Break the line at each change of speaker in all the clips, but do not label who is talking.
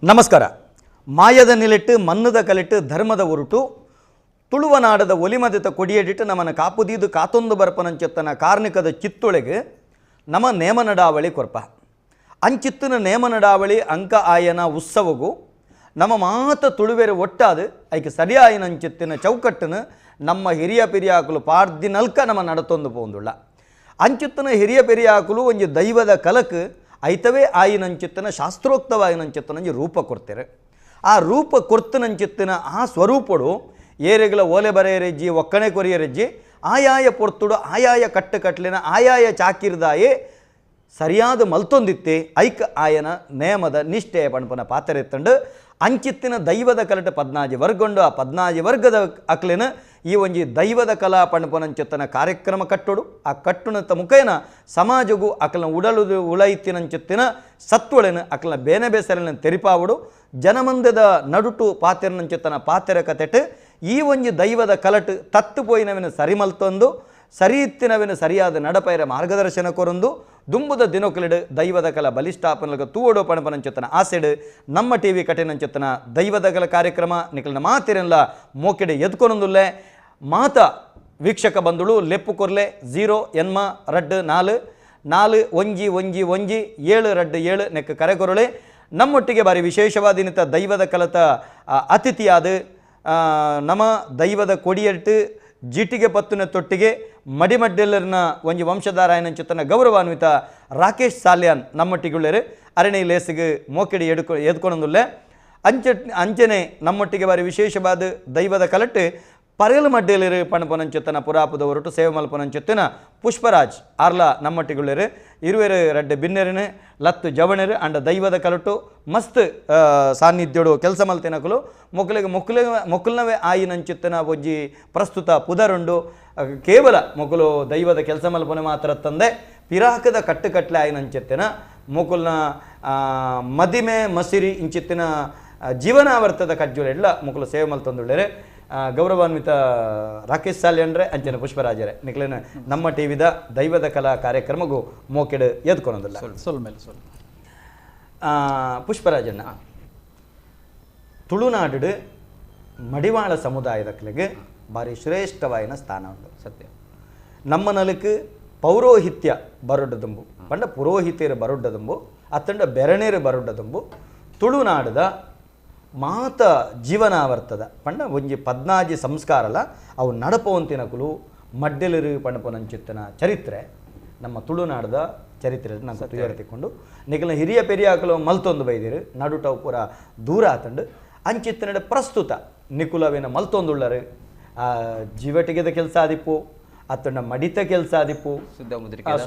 ನಮಸ್ಕಾರ. ಮಾಯದ ನಿಲೆಟ್ಟು ಮನ್ನದ ಕಲೆಟ್ಟು ಧರ್ಮದ ಉರುಟು ತುಳುವನಾಡದ ಒಲಿಮದತ ಕೊಡಿಯಡಿಟ್ಟು ನಮ್ಮನ ಕಾಪುದೀದು ಕಾತೊಂದು ಬರ್ಪನಂಚೆತ್ತನ ಕಾರ್ಣಿಕದ ಚಿತ್ತೊಳಗೆ ನಮ್ಮ ನೇಮನಡಾವಳಿ ಕೊರ್ಪ ಅಂಚಿತ್ತಿನ ನೇಮನಡಾವಳಿ ಅಂಕ ಆಯನ ಉತ್ಸವಗೂ ನಮ್ಮ ಮಾತ ತುಳುವೆರೆ ಒಟ್ಟಾದು ಐಕೆ ಸರಿಯಾಯಿನಂಚಿತ್ತಿನ ಚೌಕಟ್ಟನ್ನು ನಮ್ಮ ಹಿರಿಯ ಪಿರಿಯಾಕುಲು ಪಾರ್ದಿನಲ್ಕ ನಮ್ಮ ನಡತೊಂದು ಪೋಂದುಳ್ಳ ಅಂಚಿತ್ತಿನ ಹಿರಿಯ ಪಿರಿಯಾಕುಲು ಒಂಜಿ ದೈವದ ಕಲಕ್ ಐತವೇ ಆಯಿನಂಚಿತ್ತಿನ ಶಾಸ್ತ್ರೋಕ್ತವಾಗಿನಂಚಿತ್ತಿನ ರೂಪ ಕೊಡ್ತಾರೆ. ಆ ರೂಪ ಕೊರ್ತನಂಚಿತ್ತಿನ ಆ ಸ್ವರೂಪಡು ಏರೆಗಳ ಓಲೆ ಬರೆಯರೆಜ್ಜಿ ಒಕ್ಕಣೆ ಕೊರಿಯರೆಜ್ಜಿ ಆಯಾಯ ಪೊರ್ತುಡು ಆಯಾಯ ಕಟ್ಟಲಿನ ಆಯಾಯ ಚಾಕಿರ್ದಾಯೇ ಸರಿಯಾದ ಮಲ್ತೊಂದಿತ್ತೆ ಐಕ ಆಯನ ನೇಮದ ನಿಷ್ಠೆಯ ಪಣಪನ ಪಾತ್ರ ಎತ್ತಂಡು ಅಂಚಿತ್ತಿನ ದೈವದ ಕಲಟ 14 ವರ್ಗೊಂಡು ಆ 14 ವರ್ಗದ ಅಕ್ಲಿನ ಈ ಒಂಜಿ ದೈವದ ಕಲಾ ಪಣಪನಂಚಿತ್ತನ ಕಾರ್ಯಕ್ರಮ ಕಟ್ಟೋಡು ಆ ಕಟ್ಟುನತ ಮುಖೇನ ಸಮಾಜಗೂ ಅಕಲ್ನ ಉಡಲು ಉಳೈತಿನಂಚಿತ್ತಿನ ಸತ್ವಳೆನ ಅಕಲ್ನ ಬೇನೆ ಬೇಸರನ ತೆರಿಪಾವುಡು ಜನಮಂದದ ನಡುಟು ಪಾತೆರನಂಚಿತ್ತನ ಪಾತೆರ ಕತೆಟ್ ಈ ಒಂಜಿ ದೈವದ ಕಲಟ್ ತತ್ತು ಪೋಯಿನವಿನ ಸರಿಮಲ್ತೊಂದು ಸರಿಯಿತ್ತಿನವಿನ ಸರಿಯಾದ ನಡಪೈರ ಮಾರ್ಗದರ್ಶನ ಕೊರೊಂದು ದುಂಬುದ ದಿನೊಕಲಿಡು ದೈವದ ಕಲ ಬಲಿಷ್ಠಾಪನಗ ತೂವಡೋ ಪಣಪನಂಚಿತ್ತನ ಆಸೆಡು ನಮ್ಮ ಟಿವಿ ಕಟೆನಂಚಿತ್ತನ ದೈವದ ಕಲ ಕಾರ್ಯಕ್ರಮ ನಿಕಲ್ನ ಮಾತಿರಲ್ಲ ಮೋಕೆಡೆ ಎದ್ಕೊನೊಂದುಲ್ಲೆ ಮಾತ ವೀಕ್ಷಕ ಬಂದುಳು ಲೆಪ್ಪು ಕೊರ್ಲೆ 0 ಎನ್ಮ ರಡ್ಡು 4 4 ಒಂಜಿ ಒಂಜಿ ಒಂಜಿ 7 ರಡ್ಡು 7 ನೆಕ್ಕ ಕರೆ ಕೊರಳೆ ನಮ್ಮೊಟ್ಟಿಗೆ ಬಾರಿ ವಿಶೇಷವಾದಿನಿತ ದೈವದ ಕಲತ ಅತಿಥಿಯಾದ ನಮ್ಮ ದೈವದ ಕೊಡಿಯಟ್ಟು ಜಿಟಿಗೆ ಪತ್ತುನ ತೊಟ್ಟಿಗೆ ಮಡಿಮಡ್ಡೆಲ್ಲರನ್ನ ಒಂಜಿ ವಂಶಧಾರಾಯನಂಚಿತ್ತನ ಗೌರವಾನ್ವಿತ ರಾಕೇಶ್ ಸಾಲ್ಯಾನ್ ನಮ್ಮೊಟ್ಟಿಗುಳ್ಳರು ಅರಣಿ ಲೇಸಿಗೆ ಮೋಕೆಡಿ ಎದ್ಕೊಳೊಂದುಲ್ಲೆ ಅಂಚನೆ ನಮ್ಮೊಟ್ಟಿಗೆ ಬಾರಿ ವಿಶೇಷವಾದ ದೈವದ ಕಲಟ್ಟು ಪರೇಲು ಮಡ್ಡೆಲಿರು ಪಣಪನಂಚಿತ್ತನ ಪುರಾಪುದ ಹೊರಟು ಸೇವೆ ಮಲ್ಪನಂಚಿತ್ತಿನ ಪುಷ್ಪರಾಜ್ ಆರ್ಲ ನಮ್ಮೊಟ್ಟಿಗುಳ್ಳರು ಇರುವೆರು ರಡ್ಡೆ ಬಿನ್ನೆರಿನ ಲತ್ತು ಜವಣರು ಅಂಡ ದೈವದ ಕಲಟು ಮಸ್ತ್ ಸಾನ್ನಿಧ್ಯೋಡು ಕೆಲಸ ಮಲ್ತಿನಕಲು ಮೊಕ್ಕಲನವೇ ಆಯಿನಂಚಿತ್ತಿನ ಒಜ್ಜಿ ಪ್ರಸ್ತುತ ಪುದರುಂಡು ಕೇವಲ ಮೊಕಲು ದೈವದ ಕೆಲಸ ಮಲ್ಪನೆ ಮಾತ್ರ ತಂದೆ ಪಿರಾಕದ ಕಟ್ಟುಕಟ್ಲೆ ಆಯಿನಂಚಿತ್ತಿನ ಮೊಕಲ್ನ ಮದಿಮೆ ಮಸಿರಿ ಇಂಚಿತ್ತಿನ ಜೀವನಾವರ್ತದ ಕಜ್ಜುಳೆಲ್ಲ ಮೊಕಲು ಸೇವೆ ಮಲ್ತೊಂದುಳ್ಳರೆ ಗೌರವಾನ್ವಿತ ರಾಕೇಶ್ ಸಾಲ್ಯನ್ರೆ ಅಂಚನೆ ಪುಷ್ಪರಾಜರೇ ನಿಕ್ಲೇನ ನಮ್ಮ ಟಿವಿದ ದೈವದ ಕಲಾ ಕಾರ್ಯಕ್ರಮಗೂ ಮೋಕೆಡು ಎದ್ಕೊಳೋದಿಲ್ಲ ಪುಷ್ಪರಾಜಣ್ಣ ತುಳುನಾಡು ಮಡಿವಾಳ ಸಮುದಾಯದ ಕಲೆಗೆ ಭಾರಿ ಶ್ರೇಷ್ಠವಾಯಿನ ಸ್ಥಾನ ಉಂಟು ಸತ್ಯ ನಮ್ಮ ನಲಕ್ಕೆ ಪೌರೋಹಿತ್ಯ ಬರುಡ್ಡದುಂಬು ಪಂಡ ಪುರೋಹಿತರು ಬರುಡ್ಡದುಂಬು ಅತ್ತಂಡ ಬೆರಣೇರು ಬರುಡ್ಡದುಂಬು ತುಳುನಾಡದ ಮಾತ ಜೀವನಾವರ್ತದ ಪಂಡ ಒಂಜಿ 14 ಸಂಸ್ಕಾರಲ ಅವು ನಡಪವಂತಿನಕುಲು ಮಡ್ಡೆಲಿರು ಪಣಪನಂಚಿತ್ತನ ಚರಿತ್ರೆ ನಮ್ಮ ತುಳುನಾಡದ ಚರಿತ್ರೆ ನಾನು ತುಯರ್ತಿಕೊಂಡು ನಿಖಲ ಹಿರಿಯ ಪೆರಿಯಾಕಲು ಮಲ್ತೊಂದು ಬೈದಿರು ನಡುಟವು ಪೂರ ದೂರ ಆತಂಡು ಅಂಚಿತ್ತನಡೆ ಪ್ರಸ್ತುತ ನಿಕುಲವಿನ ಮಲ್ತೊಂದುಳ್ಳರು ಜೀವಟಿಗೆದ ಕೆಲಸ ಆದಿಪ್ಪು ಅತ್ತಂಡ ಮಡಿತ ಕೆಲಸ ಆದಿಪ್ಪು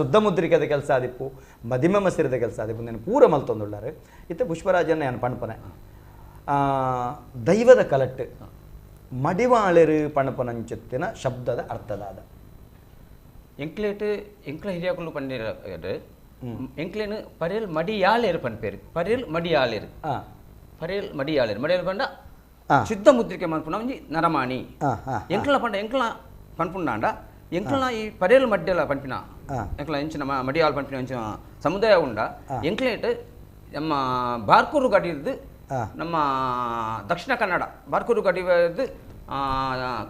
ಶುದ್ಧ ಮುದ್ರಿಕೆದ ಕೆಲಸ ಆದಿಪ್ಪು ಮದಿಮೆ ಮಸಿರದ ಕೆಲಸ ಆದಿಪ್ಪು ನಾನು ಪೂರ ಮಲ್ತೊಂದುಳ್ಳರು ಇತ್ತೆ ಪುಷ್ಪರಾಜನ ನಾನು ಪಣಪನೆ ದೈವದ ಕಲಟ್ಟು ಮಡಿವಾಳೆರು ಪಣಪನಂಚಿತ್ತಿನ ಶಬ್ದದ ಅರ್ಥದಾದ
ಎಂಕ್ಲ ಹಿರಿಯಾಕುಲು ಪಂಡಿರ ಎಂಕ್ಲೇನು ಪರೇಲ್ ಮಡಿಯಾಳೇರು ಪನ್ಪೇರು ಪರೇಲ್ ಮಡಿಯಾಳೇರು ಪರೇಲ್ ಮಡಿಯಾಳೇರು ಪಂಡ ಶುದ್ಧ ಮುದ್ರಿಕೆ ಮನ್ಪುನ ಒಂಜಿ ನರಮಾಣಿ ಎಂಕ್ಲ ಪಂಡ ಎಂಕ್ಲ ಪನ್ಪುಂಡ ಎಂಕ್ಲ ಈ ಪರೇಲ್ ಮಡ್ಡೆಲ ಪನ್ಪಿನ ಎಂಕ್ಲ ಎಂಚಿನ ಮಡಿಯಾಳ್ ಪನ್ಪಿನ ಎಂಚಿನ ಸಮುದಾಯ ಉಂಡ ಎಂಕ್ಲೇಟ್ ನಮ್ಮ ಬಾರ್ಕೂರು ಗಡಿರ್ದು ನಮ್ಮ ದಕ್ಷಿಣ ಕನ್ನಡ ಬಾರ್ಕೂರು ಗಡಿದು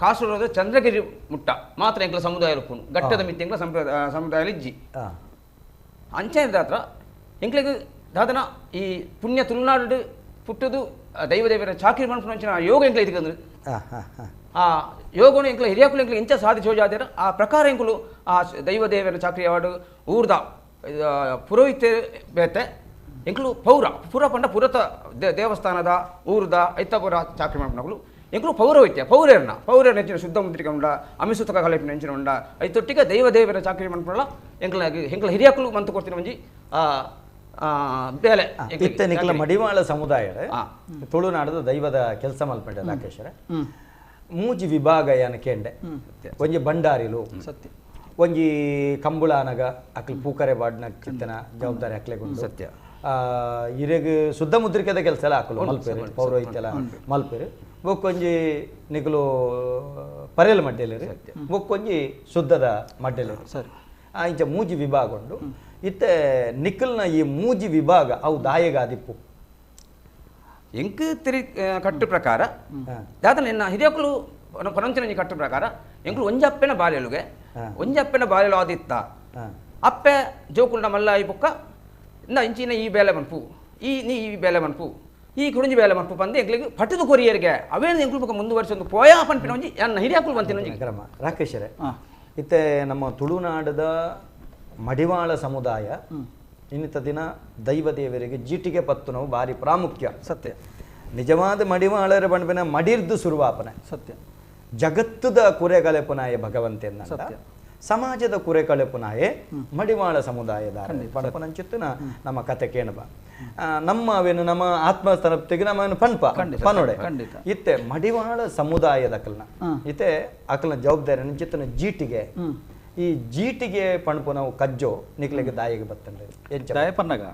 ಕಾಸರಗೋಡು ಚಂದ್ರಗಿರಿ ಮುಟ್ಟ ಮಾತ್ರ ಎಂಕ್ಲ ಸಮುದಾಯ ಉಪ್ಪುನು ಗಟ್ಟದ ಮಿತ್ತಿ ಎಂಕ್ಲ ಸಮುದಾಯ ಇಜ್ಜಿ ಅಂಚೆನ ದಾತ್ರ ಎಂಕ್ಲೆಗ್ ದಾದನ ಈ ಪುಣ್ಯ ತುಳುನಾಡು ಪುಟ್ಟದು ದೈವದೇವರ ಚಾಕಿರಿ ಮನ್ಪುನ ಯೋಗ ಎಂಕ್ಲ ಇದಕ್ಕಂದ್ರೆ ಆ ಯೋಗನು ಎಂಕ್ಲ ಹಿರಿಯಾಕುಲು ಎಂಕ್ಲ ಎಂಚ ಸಾಧಿಸಿ ಹೋಜಾದೇರ ಆ ಪ್ರಕಾರ ಎಂಕುಲು ಆ ದೈವದೇವರ ಚಾಕ್ರಿ ಅವಾರ್ಡು ಊರ್ದ ಪುರೋಹಿತ ಬೇತೆ ಎಂಕ್ಲು ಪುರ ಪಂಡ ಪುರತ ದೇವಸ್ಥಾನದ ಊರ್ದ ಐತಪುರ ಚಾಕ್ರಿ ಮಾಡ್ಕೊಂಡು ಎಂಕ್ಲು ಪೌರೋಹಿತ್ಯ ಪೌರೇರ ನೆಂಚಿನ ಶುದ್ಧ ಮುದ್ರಿಕೆ ಉಂಡ ಅಮಿಸುತಕ ಕಲೆಪಿನ ನೆಂಚಿನ ಉಂಡ ಐತೊಟ್ಟಿಗೆ ದೈವದೇವರ ಚಾಕ್ರಿ ಮಾಡ್ಕೊಳ್ಳ ಎಂಕ್ಲ ಹಿರಿಯಾಕುಲು ಮಂತು ಕೊಡ್ತೀನಿ ಒಂಜಿ ಬೇಲೆ
ಇತ್ತೆ ನಿಕ್ಲ ಮಡಿವಾಳ ಸಮುದಾಯ ತುಳುನಾಡದ ದೈವದ ಕೆಲಸ ಮಲ್ಪಂಡ ರಾಕೇಶರ ಮೂಜಿ ವಿಭಾಗ ಯಾನ ಕೇಂಡೆ ಒಂಜಿ ಬಂಡಾರಿಲು ಸತ್ಯ ಒಂಜಿ ಕಂಬುಳಾನಗ ಅಕ್ಲು ಪೂಕರೆ ಬಾಡ್ನ ಚಿತ್ತನ ಜವಾಬ್ದಾರಿ ಅಕ್ಲೆಗೊಂಡು ಸತ್ಯ ಇರೆಗ್ ಶುದ್ಧ ಮುದ್ರಿಕೆದ ಕೆಲಸ ಎಲ್ಲ ಹಾಕಲು ಮಲ್ಪೇರು ಪೌರೋಹಿತ್ಯಲ ಮಲ್ಪೇರು ಬೊಕ್ಕೊಂಜಿ ನಿಕಲು ಪರೇಲ್ ಮಡ್ಡೆಲೇರು ಬೊಕ್ಕೊಂಜಿ ಶುದ್ಧದ ಮಡ್ಡೆಲೇರು ಸರಿ ಇಂಚ ಮೂಜಿ ವಿಭಾಗ ಉಂಡು ಇತ್ತೆ ನಿಖಲ್ನ ಈ ಮೂಜಿ ವಿಭಾಗ ಅವು ದಾಯಗಾದಿಪ್ಪು
ಎಂಕ್ ತಿರಿ ಕಟ್ಟು ಪ್ರಕಾರ ದಾದನ ಎನ್ನ ಹಿರಿಯಕಲು ಪರಂಚನ ಕಟ್ಟು ಪ್ರಕಾರ ಎಂಕ್ಲು ಒಂಜಪ್ಪೆನ ಬಾಲ್ಯಲುಗೆ ಒಂಜಪ್ಪೆನ ಬಾಲ್ಯಲು ಆದಿತ್ತ ಅಪ್ಪೆ ಜೋಕುಲ್ನ ಮಲ್ಲ ಈ ಬುಕ್ಕ ಇಂದ ಇಂಚಿನ ಈ ಬೇಲೆ ಮನ್ಪು ಈ ಬೇಲೆ ಮನ್ಪು ಈ ಕುರುಂಜಿ ಬೇಲೆ ಮನ್ಪು ಬಂದು ಎಂಕ್ಲಿಗೆ ಪಟ್ಟದ ಕೊರಿಯರ್ಗೆ ಅವೇನು ಎಂಕ್ಲು ಬುಕ್ಕ ಮುಂದುವರಿಸೊಂದು ಪೋಯಾ ಪನ್ಪಿನ ಒಂಜಿ ಎನ್ನ ಹಿರಿಯಕಲು ಬಂತಿನ
ಕ್ರಮ ರಾಕೇಶರೇ ಇತ್ತೆ ನಮ್ಮ ತುಳುನಾಡದ ಮಡಿವಾಳ ಸಮುದಾಯ ಇನ್ನಿತ ದಿನ ದೈವ ದೇವರಿಗೆ ಜೀಟಿಗೆ ಪತ್ತು ನಾವು ಭಾರಿ ಪ್ರಾಮುಖ್ಯ
ಸತ್ಯ
ನಿಜವಾದ ಮಡಿವಾಳರ ಬಣ್ಣ ಮಡಿರ್ದು ಸುರುವಾಪನೆ
ಸತ್ಯ
ಜಗತ್ತದ ಕುರೆಗಳೆಪುನಾಯೆ ಭಗವಂತೆಯನ್ನ ಸತ್ಯ ಸಮಾಜದ ಕುರೆಕಳೆಪುನಾಯೆ ಮಡಿವಾಳ ಸಮುದಾಯದ ಪಣಪನಂಚಿತ್ತಿನ ನಮ್ಮ ಕತೆ ಕೇಣಬ ನಮ್ಮವೇನು ನಮ್ಮ ಆತ್ಮತೃಪ್ತಿಗೆ ನಮ್ಮ ಪನೋಡೆ ಇತ್ತೆ ಮಡಿವಾಳ ಸಮುದಾಯದ ಅಕಲ್ನ ಇತ್ತೆ ಅಕಲ್ನ ಜವಾಬ್ದಾರಿ ನಂಚಿತ್ತಿನ ಜೀಟಿಗೆ ಈ ಜೀಟಿಗೆ ಪಣಪು ನಾವು ಕಜ್ಜೋ ನಿಕ್ಲಿಗೆ ದಾಯಿಗೆ ಬರ್ತಂಡ್ರೆ
ದಾಯ ಪನ್ನಗ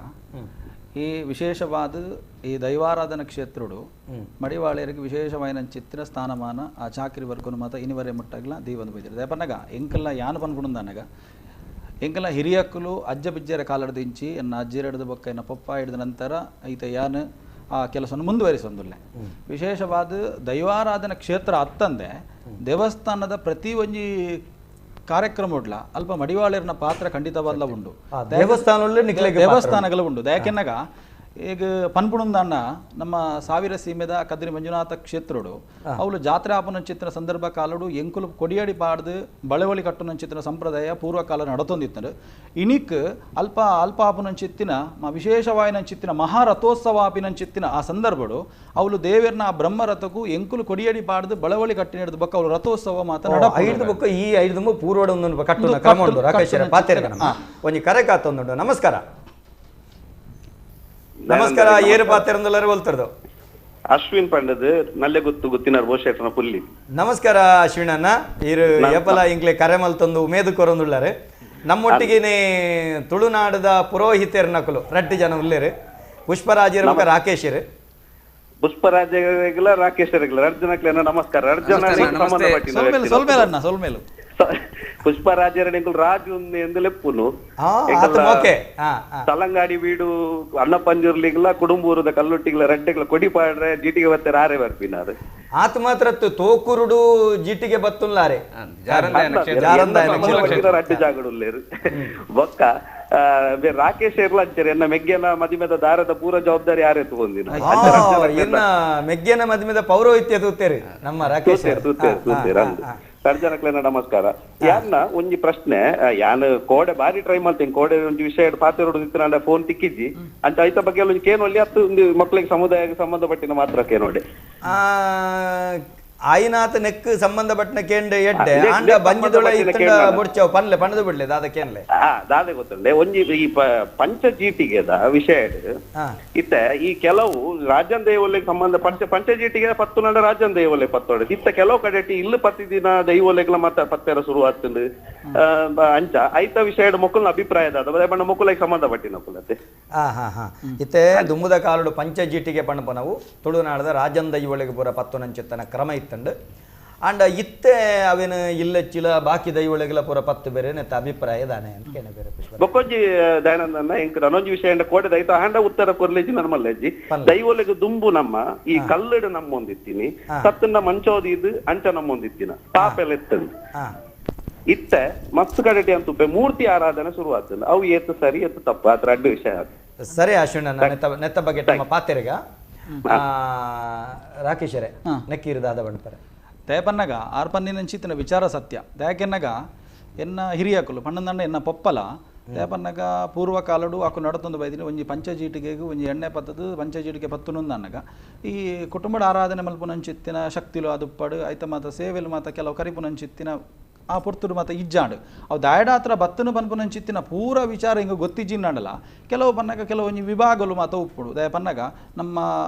ಈ ವಿಶೇಷವಾದ ಈ ದೈವಾರಾಧನ ಕ್ಷೇತ್ರಡು ಮಡಿವಾಳಿಯರಿಗೆ ವಿಶೇಷವಾದ ಚಿತ್ರ ಸ್ಥಾನಮಾನ ಆ ಚಾಕರಿ ವರ್ಗನು ಮಾತ ಇನಿವರೆ ಮುಟ್ಟಾಗಲ ದೀವಂದು ಬೈದಿರು ದಯಪನ್ನಗ ಎಂಕಲ್ಲ ಯಾನು ಪನ್ಕೊಂಡನಗ ಎಂಕಲ್ಲ ಹಿರಿಯಕ್ಕಲು ಅಜ್ಜ ಬಿಜ್ಜರ ಕಾಲಡ್ದಿಂಚಿ ಎನ್ನ ಅಜ್ಜಿರಡ್ದ ಬೊಕ್ಕ ಎನ್ನ ಪಪ್ಪ ಹಿಡಿದ ನಂತರ ಈತ ಯಾನು ಆ ಕೆಲಸವನ್ನು ಮುಂದುವರಿಸೊಂದುಲ್ಲೆ ವಿಶೇಷವಾದ ದೈವಾರಾಧನ ಕ್ಷೇತ್ರ ಅತ್ತಂದೆ ದೇವಸ್ಥಾನದ ಪ್ರತಿ ಒಂಜಿ ಕಾರ್ಯಕ್ರಮ ಉಡ್ಲ ಅಲ್ಪ ಮಡಿವಾಳರ್ನ ಪಾತ್ರ ಖಂಡಿತವಾದ ಉಂಡು ದೇವಸ್ಥಾನಗಳು ಉಂಡು ಯಾಕೆನ್ನಗ ಈಗ ಪನ್ಪುಣಂದಣ್ಣ ನಮ್ಮ ಸಾವಿರ ಸೀಮೆದ ಕದ್ರಿ ಮಂಜುನಾಥ ಕ್ಷೇತ್ರಡು ಅವಳು ಜಾತ್ರೆ ಆಪನ ಚಿತ್ರ ಸಂದರ್ಭ ಕಾಲಡು ಎಂಕುಲು ಕೊಡಿಯಡಿ ಪಾಡ್ದು ಬಳೆವಳಿ ಕಟ್ಟುನ ಚಿತ್ರ ಸಂಪ್ರದಾಯ ಪೂರ್ವಕಾಲ ನಡತೊಂದಿತ್ತರು ಇನಿಕ್ ಅಲ್ಪ ಆಪನ ಚಿತ್ತಿನ ವಿಶೇಷವಾಯಿನ ಚಿತ್ತಿನ ಮಹಾರಥೋತ್ಸವ ಆಪಿನ ಚಿತ್ತಿನ ಆ ಸಂದರ್ಭಡು ಅವಳು ದೇವರನ್ನ ಆ ಬ್ರಹ್ಮರಥಕ್ಕೂ ಎಂಕುಲು ಕೊಡಿಯಡಿ ಪಾಡ್ದು ಬಳೆವಳಿ ಕಟ್ಟಿ ಹಿಡಿದ ಬಕ್ಕ ಅವಳು ರಥೋತ್ಸವ ಮಾತನಾಡ
ಈ ಐದು ಪೂರ್ವಡ ಕಟ್ಟು ಕ್ರಮ ಉಂಟು ರಾಕೇಶ್ ಒಂಜಿ ಕರೆ ಕಾತೊಂದುಂಟು ನಮಸ್ಕಾರ ನಮಸ್ಕಾರ ಏರು ಪಾತ್ರೆಂದೆಲ್ಲರೂ ಬಲ್ತರ್ದು
ಅಶ್ವಿನ್ ಪಂಡದ್ ನಲ್ಲೆ ಗೊತ್ತಿನ ಬೋಶೇಟನ ಪುಲ್ಲಿ
ನಮಸ್ಕಾರ ಅಶ್ವಿನ್ ಅನ್ನ ಇರು ಏಪಲ ಇಂಕ್ಲೆ ಕರೆ ಮಲ್ತೊಂದು ಉಮೇದು ಕೊರೊಂದುಳ್ಳಾರೆ ನಮ್ಮೊಟ್ಟಿಗೆನೆ ತುಳುನಾಡದ ಪುರೋಹಿತರು ನಕಲು ರಡ್ಡು ಜನ ಉಳ್ಳೇರು ಪುಷ್ಪರಾಜರು ರಾಕೇಶರು
ಪುಷ್ಪರಾಜ ರಾಕೇಶ್ ಅರ್ಜುನ ನಮಸ್ಕಾರ
ಸೊಲ್ಮೇಲು
ಪುಷ್ಪರಾಜರ ರಾಜು ಎಂದು ಲೆಪ್ಪುನು ತಲಂಗಾಡಿ ವೀಡು ಅನ್ನ ಪಂಜುರ್ಲಿಗ್ಲ ಕುಡುಂಬೂರದ ಕಲ್ಲೊಟ್ಟಿಗ್ಲ ರಡ್ಡೆಗ್ಲ ಕೊಡಿ ಪಾಡ್ರೆ ಜೀಟಿಗೆ ಬತ್ತೆ ರಾರೆ ಬರ್ಪಿನಾರು
ಆತ ಮಾತ್ರ ತೋಕುರುಡು ಜೀಟಿಗೆ ಬತ್ತುಲ್ಲಾರೆ
ರಡ್ಡು ಜಾಗಡುಲ್ಲೇರು ಬೊಕ್ಕ ರಾಕೇಶ್ ಇರ್ಲಂಚರಿ ಎನ್ನ ಮೆಗ್ಗೆನ ಮದಿಮೆದ ದಾರದ ಪೂರ ಜವಾಬ್ದಾರಿ ಯಾರೇ ತಗೊಂದಿನ
ಮೆಗ್ಗೆನ ಮದಿಮೆದ ಪೌರೋಹಿತ್ಯ ತೂತೇರಿ ನಮ್ಮ ರಾಕೇಶ್
ಸರ್ಜನಕ್ಲೇನ ನಮಸ್ಕಾರ ಯಾನ್ನ ಒಂಜಿ ಪ್ರಶ್ನೆ ಯಾನ್ ಕೋಡೆ ಬಾರಿ ಟ್ರೈ ಮಾಡ್ತೀನಿ ಕೋಡೆ ಒಂಜಿ ವಿಷಯ ಪಾತ್ರ ಫೋನ್ ತಿಕ್ಕಿಜ್ಜಿ ಅಂತ ಐತ ಬಗ್ಗೆ ಒಂಜಿ ಕೇನೊಲ್ಲಿ ಹತ್ತು ಮಕ್ಕಳಿಗೆ ಸಮುದಾಯಕ್ಕೆ ಸಂಬಂಧಪಟ್ಟಿನ ಮಾತ್ರ ಕೇನೋಡೆ
ಆಯ್ನಾಥ ನೆಕ್ ಸಂಬಂಧಪಟ್ಟ ಕೇಂದ್ರ ಎಡ್ಡೆ ಆಂಡ ಬಂಜಿದೊಳ ಇತ್ತಂಡ ಬುಡ್ಚವ ಪನ್ಲೆ ಪಣದು ಬಿಡ್ಲೆ ದಾದ ಕೇನ್ಲೆ
ದಾದೆ ಗೊತ್ತಂಡೆ ಒಂಜಿ ಈ ಪಂಚಜೀಟಿಗೆದ ವಿಷಯ ಇತ್ತೆ ಈ ಕೆಲವು ರಾಜನ್ ದೈವೋಲೆಗೆ ಸಂಬಂಧ ಪಂಚಜೀಟಿಗೆ ಪತ್ತು ನಡ ರಾಜನ್ ದೈವೋಲೆ ಪತ್ತೋಡೆ ಇತ್ತ ಕೆಲವು ಕಡೆಟಿ ಇಲ್ಲಿ ಪತ್ತಿ ದಿನ ದೈವೋಲೆಗಳ ಮತ್ತ ಪತ್ತೆರ ಶುರು ಆಗ್ತಂಡು ಅಂಚ ಐತ ವಿಷಯ ಮೊಕ್ಕಲ್ನ ಅಭಿಪ್ರಾಯದ ಬಣ್ಣ ಮೊಕ್ಕಲಿಗೆ ಸಂಬಂಧಪಟ್ಟಿನ ಮೊಕ್ಕಲತ್ತೆ
ಇತ್ತೆ ದುಂಬುದ ಕಾಲಡು ಪಂಚಜೀಟಿಗೆ ಪಣಪನವು ತುಳುನಾಡದ ರಾಜನ್ ದೈವೋಲೆಗೆ ಪೂರ ಪತ್ತು ನಂಚಿತ್ತನ ಕ್ರಮ ಇತ್ತು ಅಂಡ ಇತ್ತೆ ಅವೇನು ಇಲ್ಲೆಚ್ಚಿಲ ಬಾಕಿ ದೈವಳಿಗೆಲ್ಲ ಪೂರ ಪತ್ತು ಬೇರೆ ನೆತ್ತ ಅಭಿಪ್ರಾಯ ದಾನೆ ಅಂತ ಕೇಳ ಬೇರೆ
ಬೊಕ್ಕೊಂಜಿ ದಯಾನಂದನ್ನ ಇಂಕ ನನೊಂಜಿ ವಿಷಯ ಕೋಡೆ ಐತ ಹಾಂಡ ಉತ್ತರ ಕೊರ್ಲೇಜಿ ನರ್ಮಲ್ಲೇಜಿ ದೈವಳಿಗೆ ದುಂಬು ನಮ್ಮ ಈ ಕಲ್ಲಡು ನಮ್ಮೊಂದಿತ್ತೀನಿ ಸತ್ತನ್ನ ಮಂಚೋದಿದ್ದು ಅಂಚ ನಮ್ಮೊಂದಿತ್ತಿನ ಪಾಪೆಲ್ಲ ಎತ್ತಂದು ಇತ್ತೆ ಮಸ್ತ್ ಕಡೆಟಿ ಅಂತುಪ್ಪೆ ಮೂರ್ತಿ ಆರಾಧನೆ ಶುರು ಆಗ್ತದೆ ಅವು ಏತು ಸರಿ ಏತು ತಪ್ಪು ಅದ್ರ ಅಡ್ಡು ವಿಷಯ
ಸರಿ ಅಶ್ವಿನ ನೆತ್ತ ಬಗ್ಗೆ ನಮ್ಮ ಪಾತೆರೆಗ ರಾಕೇಶರೇ ನಕ್ಕೀರದಾದ ಬಣ್ತಾರೆ
ದಯಪನ್ನಗ ಆರ್ಪನ್ನಿನಂಚಿತ್ತಿನ ವಿಚಾರ ಸತ್ಯ ದಯಕೆನ್ನಗ ಎನ್ನ ಹಿರಿಯಕಲು ಪಣ್ಣಂದಂಡ ಎನ್ನ ಪೊಪ್ಪಲ ದಯಪನ್ನಗ ಪೂರ್ವ ಕಾಲಡು ಆಕು ನಡತೊಂದು ಬೈದಿನಿ ಒಂಜಿ ಪಂಚಜೀಟಿಗೆಗೂ ಒಂಜಿ ಎಣ್ಣೆ ಪತ್ತದು ಪಂಚಜೀಟಿಗೆ ಪತ್ತುನೊಂದು ಅನ್ನಗ ಈ ಕುಟುಂಬದ ಆರಾಧನೆ ಮಲ್ಪುನಂಚಿತ್ತಿನ ಶಕ್ತಿಲು ಅದುಪ್ಪಡು ಐತ ಮಾತ ಸೇವೆಲು ಮಾತ ಕೆಲವು ಕರಿಪುನಂಚಿತ್ತಿನ ಆ ಪುರ್ತುಡು ಮತ್ತು ಇಜ್ಜಾಂಡು ಅವು ದಾಯಡ ಹತ್ರ ಬತ್ತನು ಪನ್ಪುನಂಚಿತ್ತಿನ ಪೂರ ವಿಚಾರ ಹಿಂಗೆ ಗೊತ್ತಿಜ್ಜಿನ್ನಡಲ್ಲ ಕೆಲವು ಪನ್ನಗ ಕೆಲವೊಂದು ವಿಭಾಗಲು ಮಾತ ಉಪ್ಪುಡು ದಯ ಪನ್ನಗ ನಮ್ಮ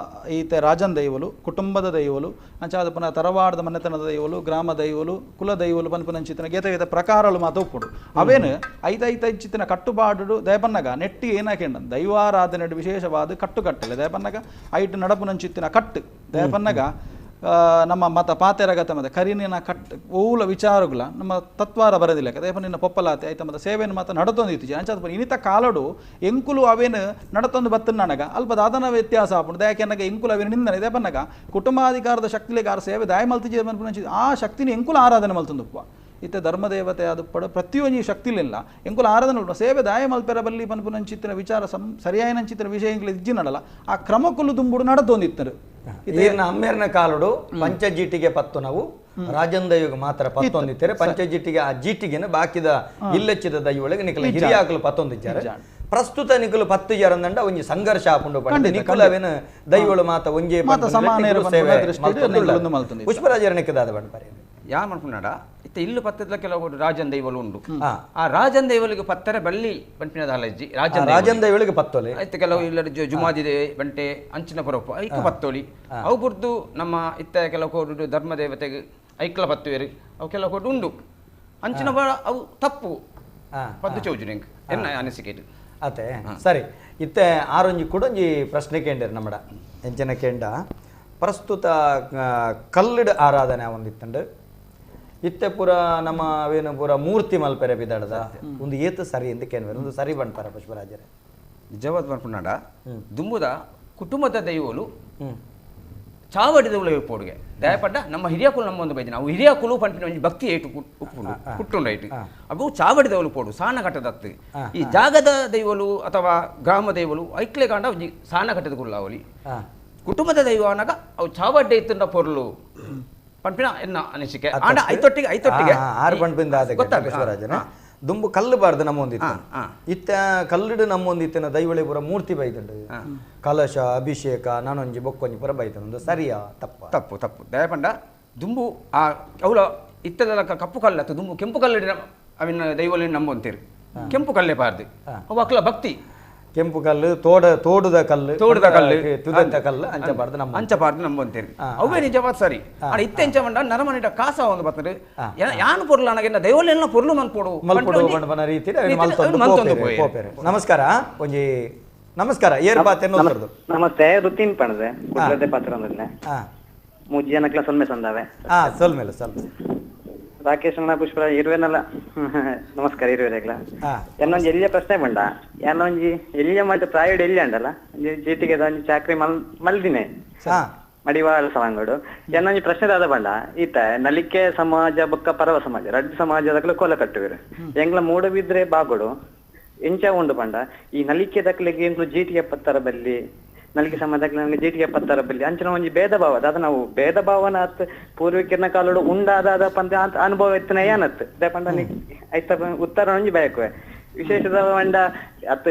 ಈತ ರಾಜನ್ ದೈವಲು ಕುಟುಂಬದ ದೈವಲು ಅಂಚಾದ ಪುನಃ ತರವಾಡದ ಮನೆತನದ ದೈವಲು ಗ್ರಾಮ ದೈವಲು ಕುಲ ದೈವಲು ಪನ್ಪುನಂಚಿತ್ತಿನ ಗೇತ ಪ್ರಕಾರಗಳು ಮಾತ ಉಪ್ಪುಡು ಅವೇನು ಐತ ಇಚ್ಚಿತ್ತಿನ ಕಟ್ಟುಪಾಡು ದಯಪನ್ನಗ ನೆಟ್ಟಿ ಏನಾಕೆಂಡ ದೈವಾರಾಧನೆ ವಿಶೇಷವಾದ ಕಟ್ಟುಕಟ್ಟಲೆ ದಯಪನ್ನಗ ಐಟು ನಡಪುನಂಚಿತ್ತಿನ ಕಟ್ಟು ದಯಪನ್ನಗ ನಮ್ಮ ಮತ ಪಾತೆರಗತ ಮತ್ತು ಕರಿನಿನ ಓಲ ವಿಚಾರಗಳ ನಮ್ಮ ತತ್ವಾರ ಬರೋದಿಲ್ಲ ಅದೇ ನಿನ್ನ ಪೊಪ್ಪಲಾತೆ ಆಯ್ತು ಮತ್ತು ಸೇವೆಯನ್ನು ಮಾತ್ರ ನಡತೊಂದಿತ್ತು ಅಂಚದ ಇನ್ನಿತ ಕಾಲಡು ಎಂಕುಲು ಅವೇನು ನಡತೊಂದು ಬತ್ತನ ನನಗ ಅಲ್ಪ ದಾದನ ವ್ಯತ್ಯಾಸ ಆಗ್ಬಿಡ್ದು ಯಾಕೆ ನನಗೆ ಎಂಕುಲು ಅವೇನು ನಿಂದನೆ ಇದೇ ಬನ್ನಗ ಕುಟುಂಬಾಧಿಕಾರದ ಶಕ್ತಿಲೆಗೆ ಆರು ಸೇವೆ ದಾಯ ಮಲ್ತಿಜಿ ಆ ಶಕ್ತಿನ ಎಂಕುಲು ಆರಾಧನೆ ಮಲ್ತಂದುಪ್ಪ ಇತ್ತೆ ಧರ್ಮದೇವತೆ ಅದು ಪಡ ಪ್ರತಿಯೊಂದು ಶಕ್ತಿಲಿಲ್ಲ ಎಂಕುಲು ಆರಾಧನೆ ಸೇವೆ ದಾಯ ಮಲ್ಪೆರ ಬಲ್ಲಿ ಪನ್ಪುನಂಚಿತ್ತಿನ ವಿಚಾರ ಸರಿಯಾಯಿನಂಚಿತ್ತಿನ ವಿಷಯಗಳು ಇಜ್ಜಿನಡಲ್ಲ ಆ ಕ್ರಮಕ್ಕುಲು ದುಂಬುಡು ನಡತೊಂದಿತ್ತರು
ಇದೇನ ಅಮ್ಮೇರ್ನ ಕಾಲುಡು ಪಂಚಜೀಟಿಗೆ ಪತ್ತು ನಾವು ರಾಜಂದಯುಗ ಮಾತ್ರ ಪತ್ತೊಂದಿತ್ತರೆ ಪಂಚಜೀಟಿಗೆ ಆ ಜೀಟಿಗೆನ ಬಾಕಿದ ಇಲ್ಲೆಚ್ಚಿದ ದೈವೊಳಗೆ ನಿಖಲ ಹಿರಿಯಾಕಲು ಪತ್ತೊಂದಿದ್ದಾರೆ ಪ್ರಸ್ತುತ ನಿಖಲು 10 ಜರಂದಂಡ ಒಂಜಿ ಸಂಘರ್ಷ ಆಪುಂಡು ಬಂದು ನಿಖಲವೇನ ದೈವಳು ಮಾತ ಒಂಜೇ ಪುಷ್ಪರಾಜರಣಕ್ಕೆದಾದ ಬಂಡ್ಪಾರೆ
ಯಾ ಮನ್ಪುನಾಡ ಇತ್ತ ಇಲ್ಲು ಪತ್ತದ ಕೆಲವು ರಾಜನ್ ದೈವಲು ಉಂಡು ಆ ರಾಜನ್ ದೈವಲಿಗೆ ಪತ್ತರ ಬಳ್ಳಿ ಬಂಟಿನದ ಅಲಜ್ಜಿ
ರಾಜನ್ ದೈವಲಿಗೆ ಪತ್ತೋಲಿ
ಆಯ್ತು ಕೆಲವು ಇಲ್ಲ ಜುಮಾದಿದೆ ಬಂಟೆ ಅಂಚಿನ ಪರೊಪ್ಪ ಐಕ ಪತ್ತೋಳಿ ಅವು ಬುರ್ದು ನಮ್ಮ ಇತ್ತ ಕೆಲವು ಕೋಡು ಧರ್ಮ ದೇವತೆಗೆ ಐಕ್ಲ ಪತ್ತುವೇರು ಅವು ಕೆಲವು ಕೋಡು ಉಂಡು ಅಂಚಿನ ಬರ ಅವು ತಪ್ಪು ಪದ್ದು ಚೌಜು ಎನ್ನ ಅನಿಸಿಕೆ
ಅತೆ ಸರಿ ಇತ್ತೆ ಆರೊಂಜಿ ಕೂಡೊಂಜಿ ಪ್ರಶ್ನೆ ಕೇಂದ್ರ ನಮ್ಮಡ ಎಂಚನ ಕೇಂಡ ಪ್ರಸ್ತುತ ಕಲ್ಲಿಡ ಆರಾಧನೆ ಒಂದಿತ್ತಂಡು ಇತ್ತೆ ಪೂರ ನಮ್ಮ ಅವೇನು ಪೂರ ಮೂರ್ತಿ ಮಲ್ಪೆರೆ ಬಿದ್ದಾಡದ ಒಂದು ಏತು ಸರಿ ಎಂದು ಕೇಳ್ಬೇಕು ಒಂದು ಸರಿ ಬಂಡ್ಪಾರ ಪುಷ್ಪರಾಜರೇ
ನಿಜವಾದ ಬರ್ಪುನಾಡ ದುಂಬುದ ಕುಟುಂಬದ ದೈವಲು ಚಾವಡಿದ ಉಳಿಗೆ ಪೋಡುಗೆ ದಯಪಡ್ಡ ನಮ್ಮ ಹಿರಿಯಕುಲು ನಮ್ಮ ಒಂದು ಬೈದಿನ ನಾವು ಹಿರಿಯಕುಲು ಪಂಪಿನ ಒಂಜಿ ಭಕ್ತಿ ಏಟು ಕುಟ್ಟುಂಡು ಐಟು ಅವು ಚಾವಡಿದವಲು ಪೋಡು ಸಾನ ಕಟ್ಟದತ್ತು ಈ ಜಾಗದ ದೈವಲು ಅಥವಾ ಗ್ರಾಮ ದೈವಲು ಐಕ್ಲೆ ಕಾಂಡ ಒಂಜಿ ಸಾನ ಕಟ್ಟದ ಕುಲ್ಲಾವಲಿ ಕುಟುಂಬದ ದೈವ ಅನ್ನಾಗ ಅವು ಚಾವಡ್ಡೆ ಇತ್ತಂಡ ಪೊರ್ಲು ಪಂಪಿನ ಎನ್ನ ಅನಿಸಿಕೆ ಆಂಡ ಐತೊಟ್ಟಿಗೆ
ಆರು ಪಂಪಿಂದ ಪುಷ್ಪರಾಜನ ದುಂಬು ಕಲ್ಲು ಬಾರ್ದು ನಮ್ಮೊಂದಿತ್ತು ಇತ್ತ ಕಲ್ಲಿಡು ನಮ್ಮೊಂದಿತ್ತಿನ ದೈವಳಿ ಪುರ ಮೂರ್ತಿ ಬೈದಂಡು ಕಲಶ ಅಭಿಷೇಕ ನಾನೊಂಜಿ ಬೊಕ್ಕೊಂಜಿ ಪುರ ಬೈತಂದು ಸರಿಯಾ
ತಪ್ಪು ದಯಪಂಡ ದುಂಬು ಆ ಅವಳ ಇತ್ತದ ಕಪ್ಪು ಕಲ್ಲು ಅಥವಾ ದುಂಬು ಕೆಂಪು ಕಲ್ಲಿಡಿನ ಅವಿನ ದೈವಳಿ ನಂಬೊಂತೀರು ಕೆಂಪು ಕಲ್ಲೇ ಪಾರ್ದು ಅವು ಅಕ್ಲ ಭಕ್ತಿ
ಕೆಂಪು ಕಲ್ಲು ತೋಡುದ ಕಲ್ಲು ತುದಂತ ಕಲ್ಲು
ಅಂಚಪಾರ್ದು ನಂಬಂತೀರಿ ಅವೇ ನಿಜವಾದ ಸರಿ ಇತ್ತೆ ಎಂಚ ಬಂಡ ನರಮನಿಟ ಕಾಸ ಒಂದು ಬರ್ತದೆ ಯಾನು ಪೊರ್ಲು ನನಗೆ ದೈವಲೆಲ್ಲ ಪೊರ್ಲು ಮಲ್ಪೋಡು
ರೀತಿ ನಮಸ್ಕಾರ ಒಂಜಿ ನಮಸ್ಕಾರ ಏರ್ ಬಾತೆನ್ನು
ನಮಸ್ತೆ ರುತೀನ್ ಪಣದೆ ಕುಡ್ಲದೆ ಪಾತ್ರದಲ್ಲಿ ಮುಜ್ಜಿಯನ ಕ್ಲಾಸ್ ಸೊಲ್ಮೆ ಸಂದಾವೆ
ಸೊಲ್ಮೇಲೆ
ರಾಕೇಶ್ ಪುಷ್ಪರಾಜ್ ಇರುವೆನಲ್ಲ ನಮಸ್ಕಾರ ಇರುವೆರೆಗ್ಲ ಎನ್ನೊಂಜಿ ಎಲ್ಲಿಯ ಪ್ರಶ್ನೆ ಬಂಡ ಎನ್ನೊಂಜಿ ಎಲ್ಲಿಯ ಮತ್ತೆ ಪ್ರಾಯೋಡ್ ಎಲ್ಲಿ ಅಂಡಲ್ಲ ಜೀಟಿಗೆ ಒಂಜಿ ಚಾಕ್ರಿ ಮಲ್ದಿನೆ ಮಡಿವಾಳ ಸವಂಗಡು ಎನ್ನೊಂಜಿ ಪ್ರಶ್ನೆ ದಾದ ಬಂಡ ಈತ ನಲಿಕೆ ಸಮಾಜ ಬೊಕ್ಕ ಪರವ ಸಮಾಜ ರಡ್ಡು ಸಮಾಜದಕ್ಲು ಕೊಲ ಕಟ್ಟುವಿರು ಎಂಗ್ಲ ಮೂಡಬಿದ್ರೆ ಬಾಗುಡು ಎಂಚ ಉಂಡು ಬಂಡ ಈ ನಲಿಕೆ ದಕ್ಲಿಗೆ ಎಂಗ್ಲು ಜೀಟಿಗೆ ಪತ್ತರ ಬಲ್ಲಿ ನಲಿಕೆ ಸಮಾಜಕ್ಕೆ ನನಗೆ ಜೀಟಿಗೆ ಪತ್ತರ ಬಲ್ಲಿ ಅಂಚನ ಒಂಜಿ ಭೇದ ಭಾವ ಅದ ನಾವು ಭೇದ ಭಾವನ ಅತ್ ಪೂರ್ವಿಕರನ ಕಾಲೋಡು ಉಂಡಾದ ಪಂದ ಅನುಭವ ಎತ್ತನ ಏನತ್ ಪಂಡ ಐತ ಉತ್ತರ ಒಂಜಿ ಬಯಕುವೆ ವಿಶೇಷದ ಬಂಡ ಅತ್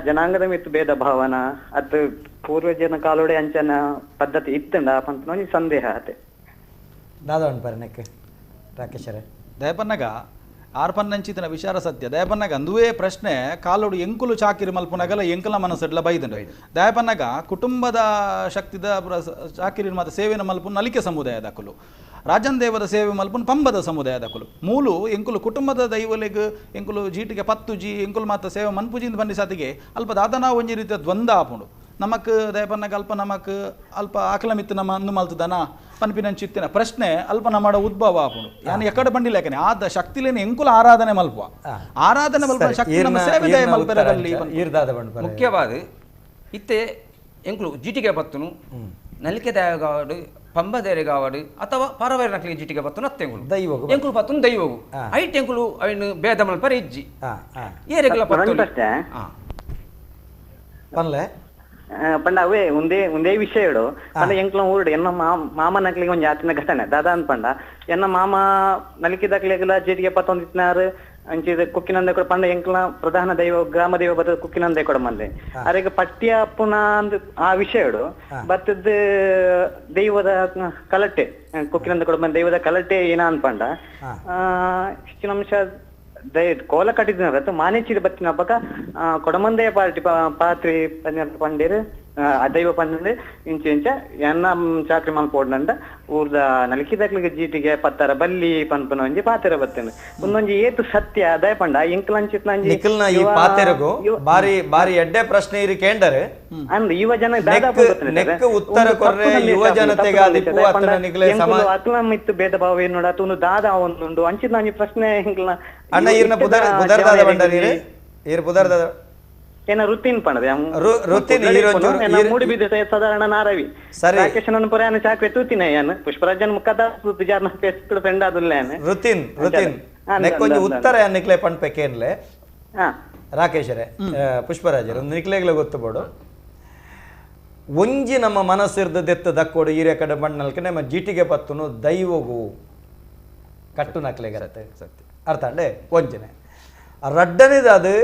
ಜನಾಂಗದ ಮಿತ್ತು ಭೇದ ಭಾವನ ಅತ್ ಪೂರ್ವಜನ ಕಾಲೋಡೆ ಅಂಚನ ಪದ್ಧತಿ ಇತ್ತಂಡ ಪಂತ ಒಂಜಿ ಸಂದೇಹ ಆತೆ
ದಾದವನ್ ಪರ್ನಕ್ಕೆ ರಾಕೇಶರೇ
ದಯಪನ್ನಗ ಆರ್ಪನ್ನಂಚಿತನ ವಿಚಾರ ಸತ್ಯ ದಯಪನ್ನಗ ಅಂದುವೇ ಪ್ರಶ್ನೆ ಕಾಲೋಡು ಎಂಕುಲು ಚಾಕಿರಿ ಮಲ್ಪುನಗಲ ಎಂಕಲ ಮನಸ್ಸಡ್ಲ ಬೈದಂಡು ದಯಪನ್ನಗ ಕುಟುಂಬದ ಶಕ್ತಿದ ಚಾಕಿರಿ ಮತ್ತು ಸೇವೆನ ಮಲ್ಪು ನಲಿಕೆ ಸಮುದಾಯದ ಕುಲು ರಾಜನ್ ದೇವದ ಸೇವೆ ಮಲ್ಪುನ್ ಪಂಬದ ಸಮುದಾಯದ ಕುಲು ಮೂಲು ಎಂಕುಲು ಕುಟುಂಬದ ದೈವಲೆಗ್ ಎಂಕುಲು ಜೀಟಿಗೆ ಪತ್ತುಜಿ ಎಂಕುಲು ಮಾತ ಸೇವೆ ಮನ್ಪುಜಿಂದ ಬಂದಿ ಸತಿಗೆ ಅಲ್ಪ ದಾದನಾ ಒಂಜಿ ರೀತಿಯ ದ್ವಂದ್ವ ಆಪುಂಡು ನಮಕ್ ದಯಪನ್ನಗ ಅಲ್ಪ ನಮಕ್ ಅಲ್ಪ ಆಕಲಮಿತ್ತು ನಮ್ಮ ಅಂದು ಮಲ್ತದನ ಪನ್ಪಿನಂಚಿತ್ತಿನ ಪ್ರಶ್ನೆ ಅಲ್ಪ ನಮ್ಮಡ ಉದ್ಭವ ಆಪುಂಡು ಯಾನು ಎಕಡೆ ಬಂಡಿಲ್ಲ ಯಾಕನೆ ಆದ ಶಕ್ತಿಲೇನೆ ಎಂಕುಲ ಆರಾಧನೆ ಮಲ್ಪುವ ಆರಾಧನೆ ಮಲ್ಪ ಶಕ್ತಿ ನಮ್ಮ ಸೇವೆ ದಯ ಮಲ್ಪೆರದಲ್ಲಿ
ಮುಖ್ಯವಾದ ಇತ್ತೆ ಎಂಕುಲು ಜೀಟಿಗೆ ಪತ್ತುನು ನಲಿಕೆ ದಯಗಾವಡು ಪಂಬದೇರೆ ಕಾವಡು ಅಥವಾ ಪರವೇರ ನಕಲಿಗೆ ಜೀಟಿಗೆ ಪತ್ತುನು ಅತ್ತೆಂಗುಲು
ದೈವಗು
ಎಂಕುಲು ಪತ್ತುನು ದೈವಗು ಐಟ್ ಎಂಕುಲು ಅವಿನ ಭೇದ ಮಲ್ಪರೆ ಇಜ್ಜಿ ಏರೆಗಲ ಪತ್ತು
ಪನ್ಲೆ
ಪಂಡ ಅವೇ ಒಂದೇ ವಿಷಯಡು ಪಂಡ ಎಂಕ್ಲ ಊರ್ಡು ಎನ್ನ ಮಾಮ ನಕ್ಲಿಗೆ ಒಂಜಿ ಆತಿನ ಘಟನೆ ದಾದ ಅನ್ಪಂಡ ಎನ್ನ ಮಾಮ ನಲಿಕಿದಕ್ಲೆಗಲ ಜೀಟಿಗೆ ಪತ್ತೊಂದಿತ್ನಾರು ಅಂಚಿದ ಕುಕ್ಕಿನಂದೆ ಕೂಡ ಪಂಡ ಎಂಕ್ಲ ಪ್ರಧಾನ ದೈವ ಗ್ರಾಮ ದೈವ ಬತ್ತದ ಕುಕ್ಕಿನಂದೆ ಕೂಡ ಮಂದೆ ಅರೆಗ ಪಟ್ಯ ಅಪ್ಪುನ ಅಂದ್ ಆ ವಿಷಯಡು ಬತ್ತದ ದೈವದ ಕಲಟೆ ಕುಕ್ಕಿನಂದೆ ಕೂಡ ಬಂದ ದೈವದ ಕಲಟೆ ಏನ ಅನ್ಪಂಡ ಹೆಚ್ಚಿನ ಅಂಶ ಕೋಲ ಕಟ್ಟಿದ ಮಾನೇಚಿದ ಬತ್ತಿನ ಹಬ್ಬಕ ಕೊಡಮಂದೆಯ ಪಾರ್ಟಿ ಪಾತ್ರಿ ಪಂಡೇರು ದೈವ ಪಂದ್ರೆ ಇಂಚೆ ಇಂಚ ಎನ್ನ ಚಾಕ್ರಿ ಮಲ್ಪೋಡ್ನಂಡ ಊರ್ದ ನಲಿಕಿದಕ್ಲಿಗೆ ಜೀಟಿಗೆ ಪತ್ತರ ಬಲ್ಲಿ ಪನ್ಪನ ಒಂಜಿ ಪಾತೆರ ಬತ್ತೇನೆ ಒಂದೊಂಜಿ ಏತು ಸತ್ಯ ದಯ ಪಂಡ ಇಂಕ್ಲಂಚಿತ್ ನಂಜಿ
ನಿಖಿಲ್ನ ಈ ಪಾತೆರಗು ಬಾರಿ ಬಾರಿ ಎಡ್ಡೆ ಪ್ರಶ್ನೆ ಇರಿ ಕೇಂಡರೆ
ಅಂದ್ರೆ ಯುವ ಜನ
ನೆಕ್ ಉತ್ತರ ಕೊರ್ರೆ ಯುವ ಜನತೆಗೆ ಆದಿಪ್ಪು ಅತ್ತನ ನಿಖಿಲೆ ಸಮಾಜ
ಅತುಲ ಮಿತ್ತು ಭೇದ ಭಾವ ಏನು ನೋಡ ಅತುನು ದಾದ ಒಂದುಂಡು ಅಂಚಿತ್ ನಂಜಿ ಪ್ರಶ್ನೆ ಹಿಂಕ್ಲ
ಅಣ್ಣ ಈರ್ನ ಪುದರ್ದಾದ ಬಂಡ ನೀರು ಈರ್ ಪುದರ್ದಾದ
ಏನ ರುತಿನ್ ಪಣದೆ
ರುತಿನ್
ಮೂಡಿ ಬಿದ್ದ ಸಾಧಾರಣ ನಾರವಿ
ಸರಿ
ರಾಕೇಶನ ಪುರಾಣ ಚಾಕ್ರೆ ತೂತಿನ ಯಾನ್ ಪುಷ್ಪರಾಜನ್ ಮುಖದ ಜಾರ್ನ ಫೇಸ್ಬುಕ್ ಫ್ರೆಂಡ್ ಆದುಲ್ಲೇನೆ
ರುತಿನ್ ನೆಕ್ಕೊಂಜಿ ಉತ್ತರ ನಿಕ್ಲೆ ಪಣ್ಪೆಕೇನ್ಲೆ ರಾಕೇಶರೇ ಪುಷ್ಪರಾಜರು ಒಂದು ನಿಕ್ಲೆಗ್ಲೆ ಗೊತ್ತುಬೋಡು ಒಂಜಿ ನಮ್ಮ ಮನಸ್ಸಿರ್ದ ದೆತ್ತ ದಕ್ಕೋಡು ಈರೆ ಕಡೆ ಬಣ್ಣಲ್ಕೆ ನಮ್ಮ ಜೀಟಿಗೆ ಪತ್ತುನು ದೈವಗು ಕಟ್ಟು ನಕ್ಲೆಗರತೆ ಸತ್ಯ ಅರ್ಥ ಅಂಡೆ ಒಂಜನೆ ರಡ್ಡನೇದು ಅದು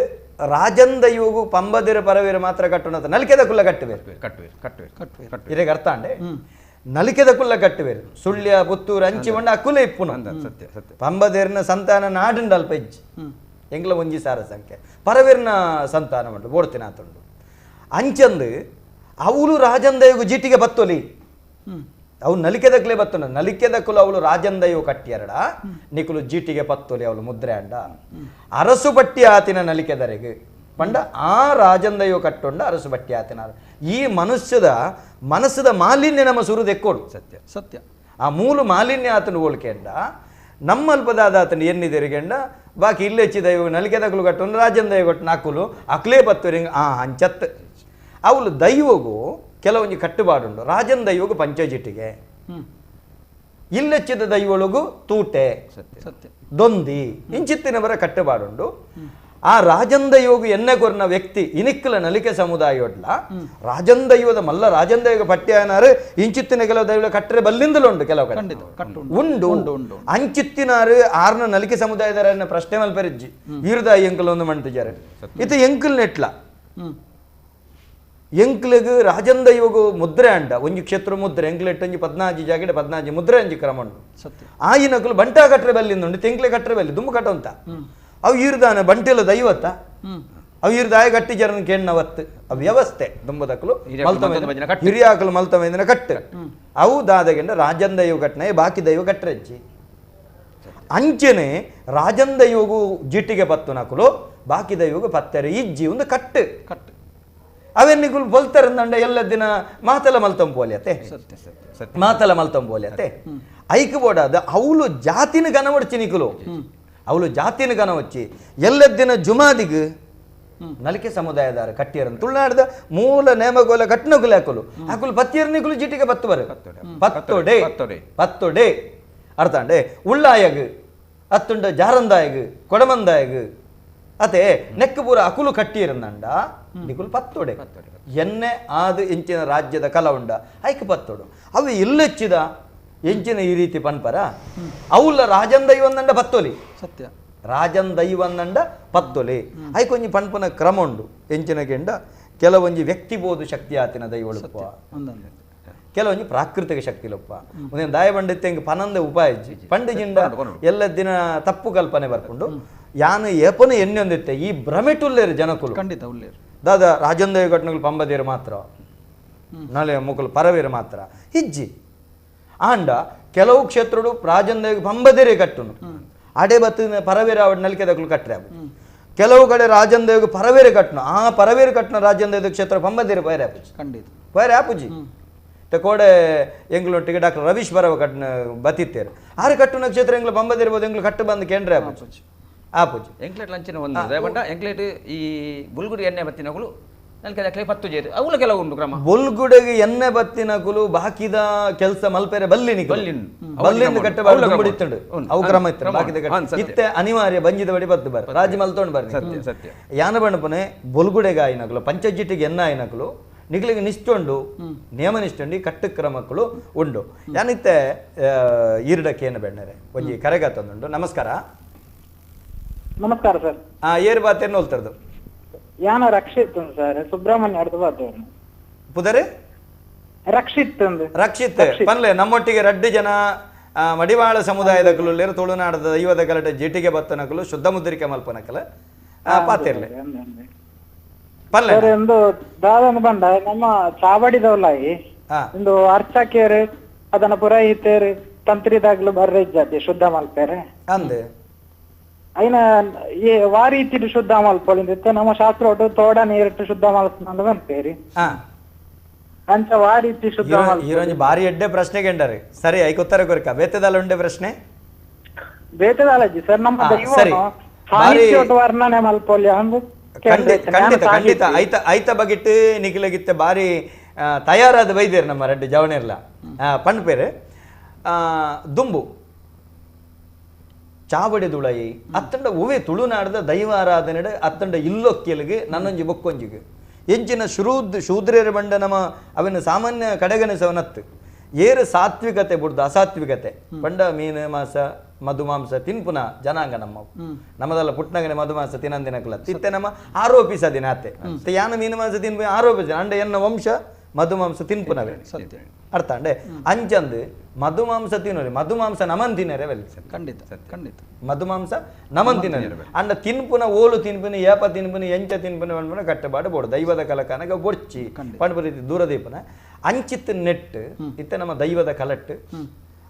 ರಾಜಂದ ಇವು ಪಂಬದಿರ ಪರವೀರ ಮಾತ್ರ ಕಟ್ಟುನತ ನಲಿಕೆದ ಕುಲ್ಲ ಕಟ್ಟುವೇರು ಇರೆಗೆ ಅರ್ಥ ಅಂಡೆ ನಲಿಕೆದ ಕುಲ್ಲ ಕಟ್ಟುವೇರು ಸುಳ್ಯ ಪುತ್ತೂರು ಅಂಚಿ ಬಂಡ ಅಕುಲ ಇಪ್ಪುನು ಪಂಬದಿರಿನ ಸಂತಾನ ನಾಡುಂಡು ಅಲ್ಪ ಇಜ್ಜಿ ಎಂಗ್ಲ ಒಂಜಿ ಸಾರ ಸಂಖ್ಯೆ ಪರವೀರ್ನ ಸಂತಾನ ಉಂಟು ಬೋಡ್ತಿನ ಆತುಂಡು ಅಂಚಂದು ಅವಳು ರಾಜಂದೈಗೂ ಜೀಟಿಗೆ ಬತ್ತೊಲಿ ಅವು ನಲಿಕೆದಕ್ಲೆ ಬತ್ತುಂಡ ನಲಿಕೆದಕ್ಕಲು ಅವಳು ರಾಜಂದೈವು ಕಟ್ಟಿಯರಡ ನಿಕುಲು ಜೀಟಿಗೆ ಪತ್ತೊಲಿ ಅವಳು ಮುದ್ರೆ ಅಂಡ ಅರಸು ಬಟ್ಟಿ ಆತಿನ ನಲಿಕೆದರೆಗೆ ಪಂಡ ಆ ರಾಜಂದೈವು ಕಟ್ಟೊಂಡ ಅರಸು ಬಟ್ಟಿ ಆತಿನ ಈ ಮನಸ್ಸದ ಮಾಲಿನ್ಯ ನಮ್ಮ ಸುರುದೆಕ್ಕೋಡು
ಸತ್ಯ ಸತ್ಯ
ಆ ಮೂಲು ಮಾಲಿನ್ಯ ಆತನು ಹೋಲ್ಕೆಂಡ ನಮ್ಮಲ್ಪದಾದ ಆತನ ಎನ್ನಿದೆರಿಗೆಂಡ ಬಾಕಿ ಇಲ್ಲಿ ಹೆಚ್ಚಿದ ನಲಿಕೆದಕ್ಕಲು ಕಟ್ಟೊಂಡು ರಾಜಂದೈವು ಕಟ್ಟು ನಾಕುಲು ಅಕ್ಲೇ ಪತ್ತುರಿಂಗ ಅಂಚತ್ ಅವಳು ದೈವಗೂ ಕೆಲವೊಂದು ಕಟ್ಟುಬಾಡುಂಡು ರಾಜನ್ ದೈವಗೂ ಪಂಚಜಿಟ್ಟಿಗೆ ಇಲ್ಲೆಚ್ಚಿದ ದೈವಳಿಗೂ ತೂಟೆ
ಸತ್ಯ
ದೊಂದಿ ಇಂಚಿತ್ತಿನವರ ಕಟ್ಟುಬಾಡುಂಡು ಆ ರಾಜನ್ ದೈವಗೂ ಎನ್ನೆ ಕೊರ್ನ ವ್ಯಕ್ತಿ ಇನಿಕ್ಕಲ ನಲಿಕೆ ಸಮುದಾಯೋಡ್ಲ ರಾಜನ್ ದೈವದ ಮಲ್ಲ ರಾಜನ್ ದೈವ ಪಟ್ಯಾನಾರು ಇಂಚಿತ್ತಿನ ಕೆಲವು ದೈವ ಕಟ್ಟರೆ ಬಲ್ಲಿಂದಲುಂಡು ಕೆಲವು ಉಂಡು ಅಂಚಿತ್ತಿನಾರು ಆರ್ನ ನಲಿಕೆ ಸಮುದಾಯದ ಪ್ರಶ್ನೆ ಮಲ್ಪರಿಜ್ಜಿ ಈರ್ದ ಎಂಕಲ್ ಒಂದು ಮಂಟಿಜಾರೆ ಇದು ಎಂಕಲ್ ನೆಟ್ಲ ಎಂಕ್ಲಿಗೆ ರಾಜಂದ ಇವಾಗ ಮುದ್ರೆ ಅಂಡ ಒಂಜಿ ಕ್ಷೇತ್ರ ಮುದ್ರೆ ಎಂಕ್ಲೆಟ್ ಒಂಜಿ 14 ಜಾಗಡೆ 14 ಮುದ್ರೆ ಅಂಜಿ ಕ್ರಮ ಉಂಡು ಆಯಿನಕುಲು ಬಂಟಾ ಕಟ್ರೆ ಬಲ್ಲಿಂದುಂಡು ತೆಂಕ್ಲೆ ಕಟ್ರೆ ಬಲ್ಲಿ ದುಂಬು ಕಟ್ಟಂತ ಅವು ಈರ್ದಾನ ಬಂಟೆಲ್ಲ ದೈವತ್ತ ಅವು ಈರ್ದಾಯ ಗಟ್ಟಿ ಜರನ ಕೇಣ್ಣವತ್ತು ಅವು ವ್ಯವಸ್ಥೆ ದುಂಬದಕ್ಕಲು ಹಿರಿಯಾಕಲು ಮಲ್ತಮೇದಿನ ಕಟ್ಟು ಅವು ದಾದಗೆಂಡ ರಾಜನ್ ದೈವ ಕಟ್ನೆ ಬಾಕಿ ದೈವ ಕಟ್ರೆಜ್ಜಿ ಅಂಚನೆ ರಾಜನ್ ದೈವಗೂ ಜಿಟ್ಟಿಗೆ ಪತ್ತು ನಕಲು ಬಾಕಿ ದೈವಗೂ ಪತ್ತೆರೆ ಇಜ್ಜಿ ಒಂದು ಕಟ್ಟು ಅವೆನ್ನಿಗುಲು ಬೊಲ್ತಾರಂದಂಡ ಎಲ್ಲ ದಿನ ಮಾತಲ ಮಲ್ತಂಬೋಲಿಯತೆ ಮಾತಲ ಮಲ್ತಂಬೋಲಿಯತೆ ಐಕ್ ಬೋಡಾದ ಅವಳು ಜಾತಿನ ಗನವಡ್ಚಿ ನಿಕುಲು ಅವಳು ಜಾತಿನ ಗನವಚ್ಚಿ ಎಲ್ಲ ದಿನ ಜುಮಾದಿಗು ನಲಿಕೆ ಸಮುದಾಯದಾರ ಕಟ್ಟಿಯರನ್ನು ತುಳುನಾಡದ ಮೂಲ ನೇಮಗೋಲ ಕಟ್ನಗುಲು ಹಾಕಲು ಹಾಕಲು ಪತ್ತಿಯರ್ನಿಗುಲು ಜಿಟಿಗೆ ಪತ್ತುವರು ಪತ್ತೊಡೆ ಅರ್ಥ ಅಂಡೆ ಉಳ್ಳಾಯಗು ಅತ್ತುಂಡ ಜಾರಂದಾಯಗು ಕೊಡಮಂದಾಯಗು ಅತೆ ನೆಕ್ಕು ಪೂರ ಅಕುಲು ಕಟ್ಟಿಯರಂದಂಡ ನಿಕುಲು ಪತ್ತೊಡೆ ಎನ್ನೆ ಆದು ಎಂಚಿನ ರಾಜ್ಯದ ಕಲ ಉಂಡ ಐಕ್ ಪತ್ತೊಡು ಅವು ಇಲ್ಲೆಚ್ಚಿದ ಎಂಚಿನ ಈ ರೀತಿ ಪನ್ಪರ ಅವಲ್ಲ ರಾಜನ್ ದೈವಂದಂಡ ಪತ್ತೊಲಿ
ಸತ್ಯ
ರಾಜನ್ ದೈವಂದಂಡ ಪತ್ತೊಲಿ ಐಕೊಂಜಿ ಪನ್ಪನ ಕ್ರಮ ಉಂಡು ಎಂಚಿನ ಕೆಂಡ ಕೆಲವೊಂಜಿ ವ್ಯಕ್ತಿಬೋಧ ಶಕ್ತಿ ಆತಿನ ದೈವಳುಪ್ಪ ಕೆಲವೊಂಜಿ ಪ್ರಾಕೃತಿಕ ಶಕ್ತಿಲಪ್ಪ ಒಂದೇ ದಾಯ ಬಂಡಿತ್ತೆ ಹಿಂಗೆ ಪನಂದ ಉಪಾಯಿಜ್ಜಿ ಪಂಡಿಜಿಂಡ ಎಲ್ಲ ದಿನ ತಪ್ಪು ಕಲ್ಪನೆ ಬರ್ಕೊಂಡು ಯಾನು ಏಪನು ಎಣ್ಣೊಂದಿತ್ತೆ ಈ ಭ್ರಮೆಟುಲ್ಲೇರು ಜನಕುಲು
ಖಂಡಿತ ಉಲ್ಲೇರು
ದಾದ ರಾಜಂದೇವ ಘಟನೆಗಳು ಪಂಬದೇರು ಮಾತ್ರ ನಾಳೆ ಮುಕುಲು ಪರವೇರು ಮಾತ್ರ ಹಿಜ್ಜಿ ಆಂಡ ಕೆಲವು ಕ್ಷೇತ್ರಡು ರಾಜಂದೇವ ಪಂಬದೇರೆ ಕಟ್ಟುನು ಅಡೆ ಬತ್ತಿನ ಪರವೇರ ಅವಡ ನಲಿಕೆ ದಕ್ಕಲು ಕಟ್ಟರೆ ಕೆಲವು ಕಡೆ ರಾಜಂದೇವಿಗೆ ಪರವೇರೆ ಕಟ್ಟನು ಆ ಪರವೇರು ಕಟ್ಟನ ರಾಜಂದೇವ ಕ್ಷೇತ್ರ ಪಂಬದೇರು ಪೈರೆ ಆಪುಜಿ
ಖಂಡಿತ
ಪೈರೆ ಆಪುಜಿ ಕೋಡೆ ಎಂಗ್ಲೊಟ್ಟಿಗೆ ಡಾಕ್ಟರ್ ರವೀಶ್ ಬರವ ಕಟ್ನ ಬತ್ತಿತ್ತೇರು ಆರು ಕಟ್ಟುನ ಕ್ಷೇತ್ರ ಎಂಗ್ಲು ಪಂಬದಿರ್ಬೋದು ಎಂಗ್ಲು ಕಟ್ಟು ಬಂದು ಕೇಂದ್ರ ಆಪುಜಿ ಆಪುಜಿ
ಎಂಕ್ಲೆಟ್ ಲಂಚಿನ ಒಂದು ಬಟ್ ಎಂಕ್ಲೆಟ್ ಈ ಬುಲ್ಗುಡಿ ಎಣ್ಣೆ ಬತ್ತಿನಗಳು ನಲ್ಕೆ ಪತ್ತು ಜೇರು ಅವುಲ ಕೆಲವು ಉಂಟು ಕ್ರಮ
ಬುಲ್ಗುಡೆಗೆ ಎಣ್ಣೆ ಬತ್ತಿನಕುಲು ಬಾಕಿದ ಕೆಲಸ ಮಲ್ಪೆರೆ ಬಲ್ಲಿನಿ ಬಲ್ಲಿಂದ ಕಟ್ಟೆ ಬಿಡಿತ್ತುಂಡು ಅವು ಕ್ರಮ ಇತ್ತು ಬಾಕಿದ ಇತ್ತೆ ಅನಿವಾರ್ಯ ಬಂಜಿದ ಬಡಿ ಬತ್ತು ಬರ್ ರಾಜಿ ಮಲ್ತೊಂಡು ಬರ್ರಿ
ಸತ್ಯ ಸತ್ಯ
ಯಾನ ಬಣ್ಣಪನೆ ಬುಲ್ಗುಡೆಗೆ ಆಯ್ನಕಲು ಪಂಚಜಿಟ್ಟಿಗೆ ಎನ್ನ ಆಯ್ನಕಲು ನಿಗ್ಲಿಗೆ ನಿಷ್ಠುಂಡು ನಿಯಮ ನಿಷ್ಠುಂಡು ಕಟ್ಟು ಕ್ರಮಕ್ಕಳು ಉಂಡು ಯಾನಿತ್ತೆ ಈರ್ಡಕ್ಕೆ ಏನು ಬೆಣ್ಣರೆ ಒಂಜಿ ಕರೆಗತ್ತೊಂದುಂಡು ನಮಸ್ಕಾರ
ನಮಸ್ಕಾರ ಸರ್
ಏರು ಬಾತೇನು ಹೋಲ್ತರದು
ಯಾನ ರಕ್ಷಿತ್ ಸರ್ ಸುಬ್ರಹ್ಮಣ್ಯ ಅರ್ಧ ಬಾತೇನು
ಪುದರೆ
ರಕ್ಷಿತ್
ರಕ್ಷಿತ್ ಪನ್ಲೆ ನಮ್ಮೊಟ್ಟಿಗೆ ರಡ್ಡು ಜನ ಮಡಿವಾಳ ಸಮುದಾಯದ ಕುಲು ತುಳುನಾಡದ ದೈವದ ಕಲಟ ಜಿಟಿಗೆ ಬತ್ತನಕಲು ಶುದ್ಧ ಮುದ್ರಿಕೆ ಮಲ್ಪನಕಲ ಪಾತಿರ್ಲೆ ಪಲ್ಲೆ
ಸರ್ ಒಂದು ದಾದನ ಬಂಡ ನಮ್ಮ ಚಾವಡಿದವಲಾಯಿ ಒಂದು ಅರ್ಚಕೇರು ಅದನ್ನ ಪುರೋಹಿತರು ತಂತ್ರಿದಾಗ್ಲು ಬರ್ರೆಜ್ಜಾತಿ ಶುದ್ಧ ಮಲ್ಪೇರೆ
ಅಂದೆ
అయిన ಈ ವಾರಿ ಇತ್ತಿಟ್ಟು ಶುದ್ಧ ಮಲ್ಪೊಳಿಂದಿತ್ತು ನಮ್ಮ ಶಾಸ್ತ್ರ ಒಟ್ಟು ತೋಡ ನೀರಿಟ್ಟು ಶುದ್ಧ ಮಲ್ಪಂದು ಬಂತೇರಿ ಅಂಚ ವಾರಿ ಇತ್ತಿ ಶುದ್ಧ
ఈరోజు భారీ ఎడ్డే ప్రశ్న గంటారు సరే అయికొత్తారు కొరక బేతదాలు ఉండే ప్రశ్ನೆ
ಬೇತದಾಲಜ್ಜಿ ಸರ್ ನಮ್ಮ
ಸರಿ.
ಸಾಹಿತ್ಯ ವರ್ಣನೆ ಮಲ್ಪೊಲ್ಯ ಅಂದು
ಖಂಡಿತ ಖಂಡಿತ ಐತ ಬಗಿಟ್ಟು ನಿಖಿಲಗಿತ್ತೆ ಬಾರಿ ತಯಾರಾದ ವೈದ್ಯರು ನಮ್ಮ ರೆಡ್ಡಿ ಜವಣಿರ್ಲ ಪಂಡ್ ಪೇರು ದುಂಬು ಚಾವಡಿದುಳೈ ಅತ್ತಂಡ ಒವೆ ತುಳುನಾಡದ ದೈವಾರಾಧನೆಡ ಅತ್ತಂಡ ಇಲ್ಲೊಕ್ಕೆಲ್ಗೆ ನನ್ನೊಂಜಿ ಬೊಕ್ಕೊಂಜಿಗೆ ಎಂಚಿನ ಶೂದ್ರರ ಬಂಡ ನಮ್ಮ ಅವನ ಸಾಮಾನ್ಯ ಕಡೆಗಣಿಸವನತ್ತು ಏರು ಸಾತ್ವಿಕತೆ ಬಿಡ್ದು ಅಸಾತ್ವಿಕತೆ ಬಂಡ ಮೀನು ಮಾಸ ಮಧುಮಾಂಸ ತಿನ್ಪುನ ಜನಾಂಗ ನಮ್ಮದೆಲ್ಲ ಪುಟ್ನಗನೆ ಮಧುಮಾಂಸ ತಿನ್ನಂದಿನಕಲ್ಲ ತಿತ್ತೆ ನಮ್ಮ ಆರೋಪಿಸದಿನ ಅತ್ತೆ ಯಾನ ಮೀನು ಮಾಂಸ ತಿನ್ಪು ಆರೋಪಿಸ ಅಂಡ ಎನ್ನ ವಂಶ ಮಧುಮಾಂಸ ತಿನ್ಪುನವೇ ಸತ್ಯ ಅರ್ಥ ಅಂಡೆ ಅಂಚಂದು ಮಧುಮಾಂಸ ತಿನ್ನೋರಿ ಮಧುಮಾಂಸ ನಮನ್ ತಿನ್ನರೆ ವೆಲ್
ಖಂಡಿತ ಖಂಡಿತ
ಮಧುಮಾಂಸ ನಮನ್ ತಿನ್ನರೆ ಅಂಡ ತಿನ್ಪುನ ಓಲು ತಿನ್ಪುನ ಏಪ ತಿನ್ಪುನ ಎಂಚ ತಿನ್ಪುನ ಪಂಪುನ ಕಟ್ಟಬಾಡು ಬೋಡು ದೈವದ ಕಲಕನಗ ಬೊಡ್ಚಿ ಪಂಪುರೀತಿ ದೂರದೀಪನ ಅಂಚಿತ್ ನೆಟ್ ಇತ್ತೆ ನಮ್ಮ ದೈವದ ಕಲಟ್ಟು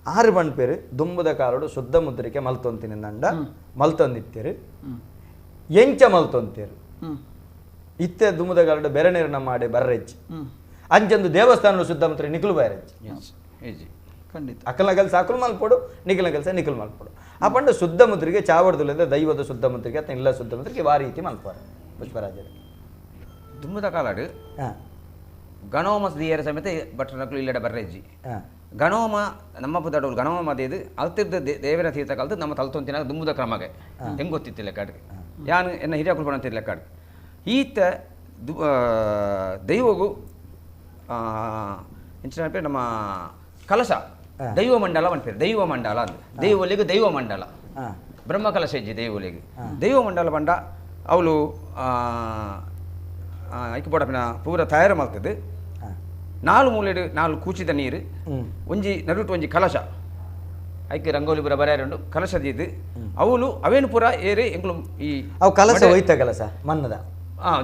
ಆರು ಬಣ್ ಪೇರು ದುಂಬುದ ಕಾಲಡು ಶುದ್ಧ ಮುದ್ರಿಕೆ ಮಲ್ತೊಂತಿನ ನಂಡ ಮಲ್ತೊಂದಿತ್ತೇರು ಎಂಚ ಮಲ್ತೊಂತೇರು ಇತ್ತೆ ದುಂಬುದ ಕಾಲಡು ಬೆರನೇರನ ಮಾಡಿ ಬರ್ರೆಜ್ಜಿ ಅಂಚಂದು ದೇವಸ್ಥಾನ ಶುದ್ಧ ಮುದ್ರೆ ನಿಖಲು ಬೈರೆಜ್ಜಿ
ಖಂಡಿತ
ಅಕ್ಕಲ ಕೆಲಸ ಅಕ್ಕಲು ಮಲ್ಪೋಡು ನಿಖಲ ಕೆಲಸ ನಿಖಲು ಮಲ್ಪೋಡು ಆ ಪಂಡು ಶುದ್ಧ ಮುದ್ರಿಗೆ ಚಾವಡದುಲಿಂದ ದೈವದ ಶುದ್ಧ ಮುದ್ರಿಗೆ ಅತ್ತ ಇಲ್ಲ ಶುದ್ಧ ಮುದ್ರಿಗೆ ವಾ ರೀತಿ ಮಲ್ಪಾರೆ ಪುಷ್ಪರಾಜರು
ದುಂಬುದ ಕಾಲಾಡು ಗಣೋಮ ದಿಯರ ಸಮೇತ ಭಟ್ರ ನಕಲು ಇಲ್ಲಡ ಬರ್ರೆಜ್ಜಿ ಗಣೋಮ ನಮ್ಮ ಪುದಡೋಳು ಗಣೋಮ ಮದೇದು ಅಲ್ತಿರ್ದ ದೇವರ ತೀರ್ಥ ಕಲ್ತು ನಮ್ಮ ತಲ್ತೊಂತಿನ ದುಂಬುದ ಕ್ರಮಗೆ ಹೆಂಗೆ ಗೊತ್ತಿತ್ತಿಲ್ಲ ಕಾಡಿಗೆ ಯಾನು ಎನ್ನ ಹಿರಿಯ ಕುಲ್ಪಣ ಅಂತಿಲ್ಲ ಕಾಡಿಗೆ ಈತ ದೈವಗೂ ಇಂಚಿನ ಪೇರು ನಮ್ಮ ಕಲಶ ದೈವ ಮಂಡಲ ಅಂತಾರೆ ದೈವ ಮಂಡಲ ಅಂದ ದೈವಲಿಗೆ ದೈವ ಮಂಡಲ ಬ್ರಹ್ಮ ಕಲಶ ಇಜ್ಜಿ ದೈವಲಿಗೆ ದೈವ ಮಂಡಲ ಬಂಡ ಅವಳು ಐಕ್ಯಪಡಪಿನ ಪೂರ ತಯಾರು ಮಾಡ್ತದೆ ನಾಲ್ ಮೂಲೆಡು ನಾಲ್ ಕೂಚಿದ ನೀರು ಒಂಜಿ ನಡುಟು ಒಂಜಿ ಕಲಶ ಐಕ್ಯ ರಂಗೋಲಿ ಪುರ ಬರೆಯರು ಕಲಶದಿದ್ದು ಅವಳು ಅವೇನು ಪುರ ಏರಿ ಎಂಗ್ಲು ಈ
ಅವು ಕಲಶ ಹೋಯ್ತ ಕಲಶ ಮನ್ನದ